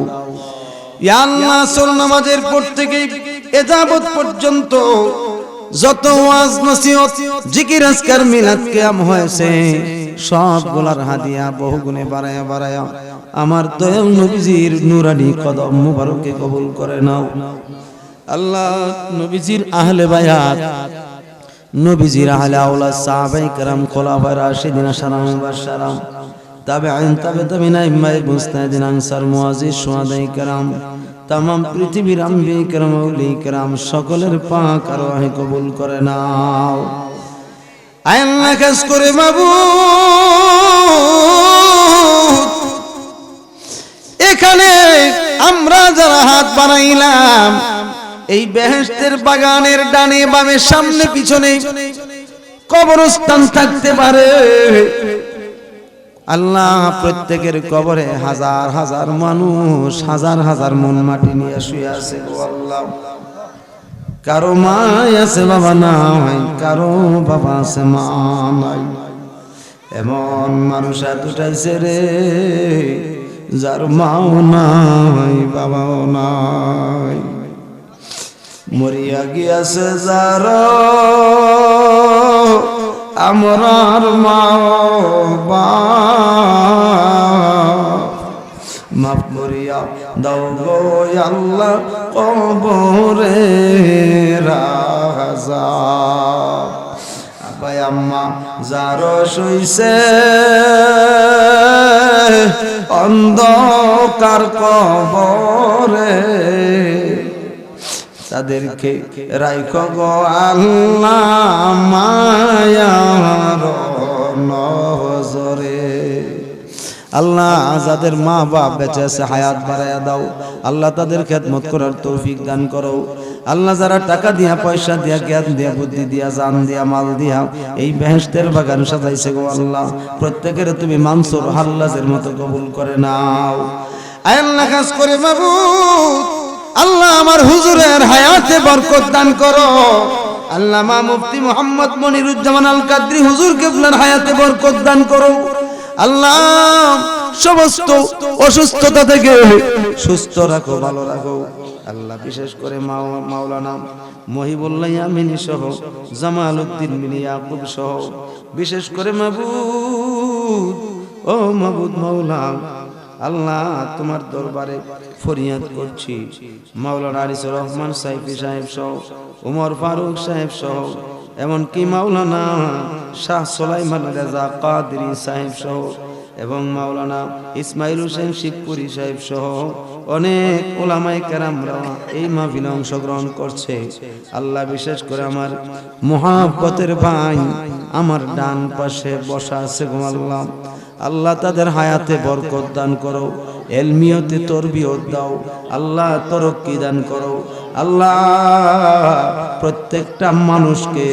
ইয়া আল্লাহ। সুর নামাজের পর থেকে এযাবত পর্যন্ত যত ওয়াজ নসিহত জিকির আজকার মিলাদ কিয়াম হয়েছে সবগুলার হাদিয়া বহুগুণে বাড়ায়া বাড়ায়া আমার দয়াল নবীজির নুরানি কদম মুবারকে কবুল করে নাও আল্লাহ। নবীজির আহলে বায়াত, নবীজির আহলে আওলাদ, সাহাবায়ে কেরাম, খোলাফায়ে রাশিদিন, আশারা মুবাশশারা, তাবেঈন, তাবেঈন, আইম্মায়ে মুজতাহিদিন, আনসার, মুআজ্জিজ, শুহাদায়ে কেরাম, तमाम पृथ्वीर अम्बिया किराम औलिया किराम सकलेर पाक आरवाहे कबुल करे नाओ। आय आल्लाह खास करे माबुद এখানে আমরা যারা হাত বাড়াইলাম এই বেহেশতের বাগানের ডানে বামে সামনে পিছনে কবরস্থান থাকতে পারে আল্লাহ। প্রত্যেকের কবরে হাজার হাজার মানুষ হাজার হাজার মন মাটি নিয়ে শুয়ে আছে গো আল্লাহ। কারো মা আছে বাবা নাই, কারো বাবা আছে মা নাই, এমন মানুষ এতটাইছে রে যার মাও নাই বাবাও নাই। মরিয়া গিয়াছে যার আমরার মা মাফ করিয়া দাও গো আল্লাহ কবরে রাজাব। আব্বাই আম্মা যার শুইছে অন্ধকার কবরে তাদেরকে রাইখো গো আল্লাহ মায়ার নজরে। আল্লাহ যাদের মা বাপ বেঁচে আছে হায়াত বাড়ায়া দাও আল্লাহ, তাদের খেদমত করার তৌফিক দান করো আল্লাহ। যারা টাকা দিয়া পয়সা দিয়া জ্ঞান দিয়া বুদ্ধি দিয়া জান দিয়া মাল দিয়া এই বেহেশতের বাগান সাজাইছে গো আল্লাহ, প্রত্যেকের তুমি মানসুর হাল্লাজের মতো কবুল করে নাও। আয় আল্লাহ খাস করে মাবুদ আল্লাহ আমার হুজুরের হায়াতে বরকত দান করো আল্লাহ। মা মুফতি মুহাম্মদ মনিরুজ্জামান আল কাদরি হুজুর কেবলার হায়াতে বরকত দান করো আল্লাহ। সমস্ত অসুস্থতা থেকে সুস্থ রাখো, ভালো রাখো আল্লাহ। বিশেষ করে মাওলানা মহিবুল্লাহ ইয়ামিনী সহ জামাল উদ্দিন বিন ইয়াকুব সহ বিশেষ করে মাবুদ ও মাবুদ মাওলা আল্লাহ তোমার দরবারে ফরিয়াদ করছি মাওলানা আরিসুর রহমান সাইফি সাহেব সহ উমর ফারুক সাহেব সহ এমনকি মাওলানা শাহ সুলাইমান রেজা কাদরি সাহেব সহ এবং মাওলানা ইসমাইল হোসেন শিবপুরি সাহেব সহ অনেক ওলামায়ে কেরামরা এই মাহফিলে অংশগ্রহণ করছে আল্লাহ। বিশেষ করে আমার মুহাব্বতের ভাই আমার ডান পাশে বসা আছে গো আল্লাহ, আল্লাহ তাদের হায়াতে বরকত দান করো, এলমিয়তে তরবিয়ত দাও আল্লাহ, তরক্কি দান করো আল্লাহ। প্রত্যেকটা মানুষকে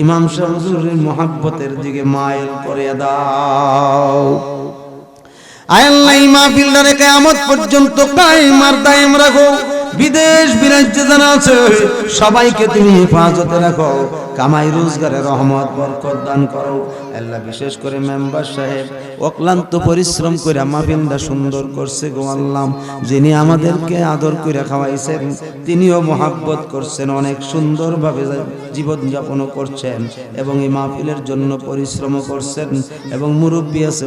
ইমাম সাহেব হুজুরের মুহাব্বতের দিকে মাইল করে দাও। আয় আল্লাহ এই মাহফিলটারে কিয়ামত পর্যন্ত কায়েম আর দায়েম রাখো। বিদেশ বিরাজ্যে যারা আছে সবাইকে তুমি হেফাজতে রাখো, কামাই রোজগারে রহমত বরকত দান করো আল্লাহ। বিশেষ করে মেম্বার সাহেব অক্লান্ত পরিশ্রম করে মাহফিলটা সুন্দর করছে গো আল্লাহ। যিনি আমাদেরকে আদর করে খাওয়াইছেন তিনিও মুহাব্বত করছেন, অনেক সুন্দরভাবে জীবন যাপন করছেন এবং এই মাহফিলের জন্য পরিশ্রম করছেন। এবং মুরব্বী আছে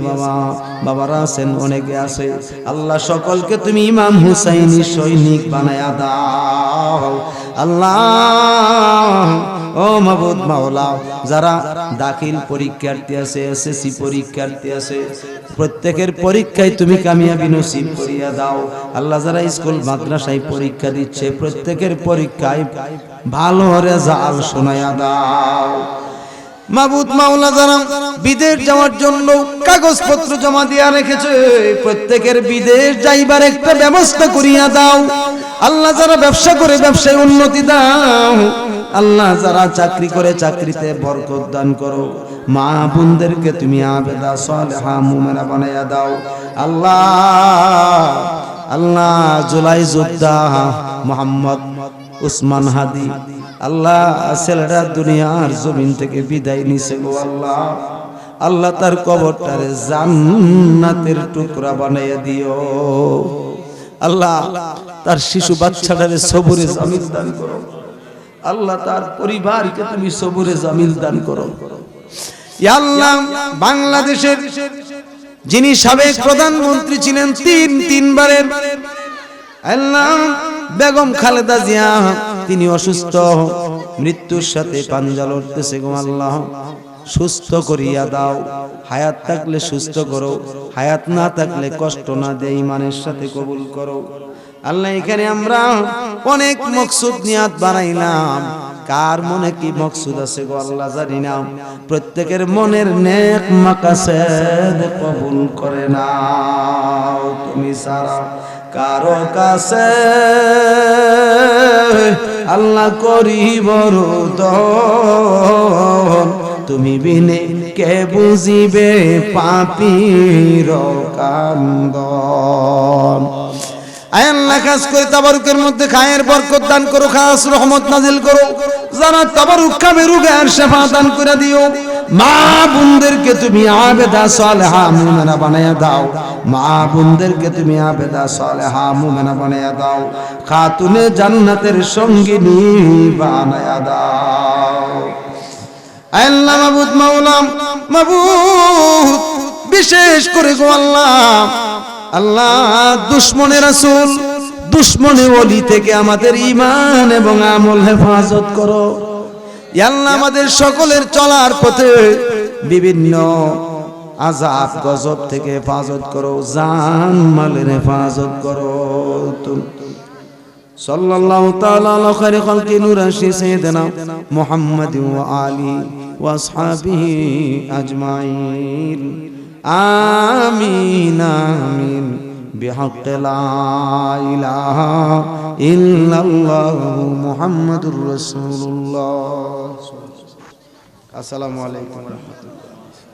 বাবারা আছেন, অনেকে আছে আল্লাহ। সকলকে তুমি ইমাম হুসাইনি সৈনিক বানায়া দাও আল্লাহ। ও মাবুদ মাওলা যারা দাখিল পরীক্ষার্থী আছে, এসএসসি পরীক্ষার্থী আছে, প্রত্যেকের পরীক্ষায় তুমি কামিয়াবি নসিব করিয়া দাও আল্লাহ। যারা স্কুল মাদ্রাসায় পরীক্ষা দিচ্ছে প্রত্যেকের পরীক্ষায় ভালো রেজাল্ট শোনায়া দাও মাবুদ মাওলা যারা বিদেশ যাওয়ার জন্য কাগজপত্র জমা দিয়া রেখেছে প্রত্যেকের বিদেশ যাইবার একটা ব্যবস্থা করিয়া দাও আল্লাহ। যারা ব্যবসা করে ব্যবসায় উন্নতি দাও আল্লাহ। যারা চাকরি করে চাকরিতে বরকত দান করো। মা বোনদেরকে তুমি আবেদা সালেহা মুমিনা বানায়া দাও আল্লাহ। আল্লাহ জুলাই যোদ্ধা মোহাম্মদ উসমান হাদি আল্লাহ ছেলেরা দুনিয়ার জমিন থেকে বিদায় নিছে গো আল্লাহ। আল্লাহ তার কবরটারে জান্নাতের টুকরা বানাইয়া দিও আল্লাহ। তার শিশু বাচ্চাটারে সবুরে জামিল দান করো আল্লাহ। তার পরিবারকে তুমি সবুরে জামিল দান করো ইয়া আল্লাহ। বাংলাদেশের যিনি সাবেক প্রধানমন্ত্রী ছিলেন তিনবারের আল্লাহ বেগম খালেদা জিয়া তিনি অসুস্থ মৃত্যুর সাথে পাঞ্জা লড়তেছে গো আল্লাহ। সুস্থ করিয়া দাও। হায়াত থাকলে সুস্থ করো, হায়াত না থাকলে কষ্ট না দে ঈমানের সাথে কবুল করো আল্লাহ। এখানে আমরা অনেক মকসুদ নিয়াত বানাইলাম, কার মনে কি মকসুদ আছে গো আল্লাহ জানি না। প্রত্যেকের মনের নেক মাকাসেদ কবুল করে নাও তুমি সারা কারো কাছে আল্লাহ করিব রোদন। তুমি বিনে কে বুঝিবে পাপীর কান্দন। আল্লাহ কাজ করে তাবারুকের মধ্যে খায়ের বরকত দান করো, খাস রহমত নাজিল করো। যারা তাবারুক খাবে রুগের শেফা দান করে দিও। মা বোনদেরকে তুমি আবেদা সালেহা মুমিনা বানায়া দাও। মা বোনদেরকে তুমি আবেদা সালেহা মুমিনা বানায়া দাও। খাতুনে জান্নাতের সঙ্গিনী বানায়া দাও আল্লাহ। মাবুদ মাওলা মাবুদ বিশেষ করে গো আল্লাহ আল্লাহ দুশমনের রাসূল দুশমনের ওলি থেকে আমাদের ঈমান এবং আমল হেফাজত করো ইয়া আল্লাহ। আমাদের সকলের চলার পথে বিভিন্ন আযাব গজব থেকে হেফাজত করো, জান মালের হেফাজত করো। সাল্লাল্লাহু তাআলা আলা খায়রি খালকি নূরাশি সাইয়্যিদিনা মুহাম্মাদিন ওয়া আলি ওয়া আসহাবিহি আজমাইন আমিন আমিন বিহাক্কি লা ইলাহা ইল্লাল্লাহু মুহাম্মাদুর রাসূলুল্লাহ। আসসালামু আলাইকুম ওয়া রাহমাতুল্লাহ।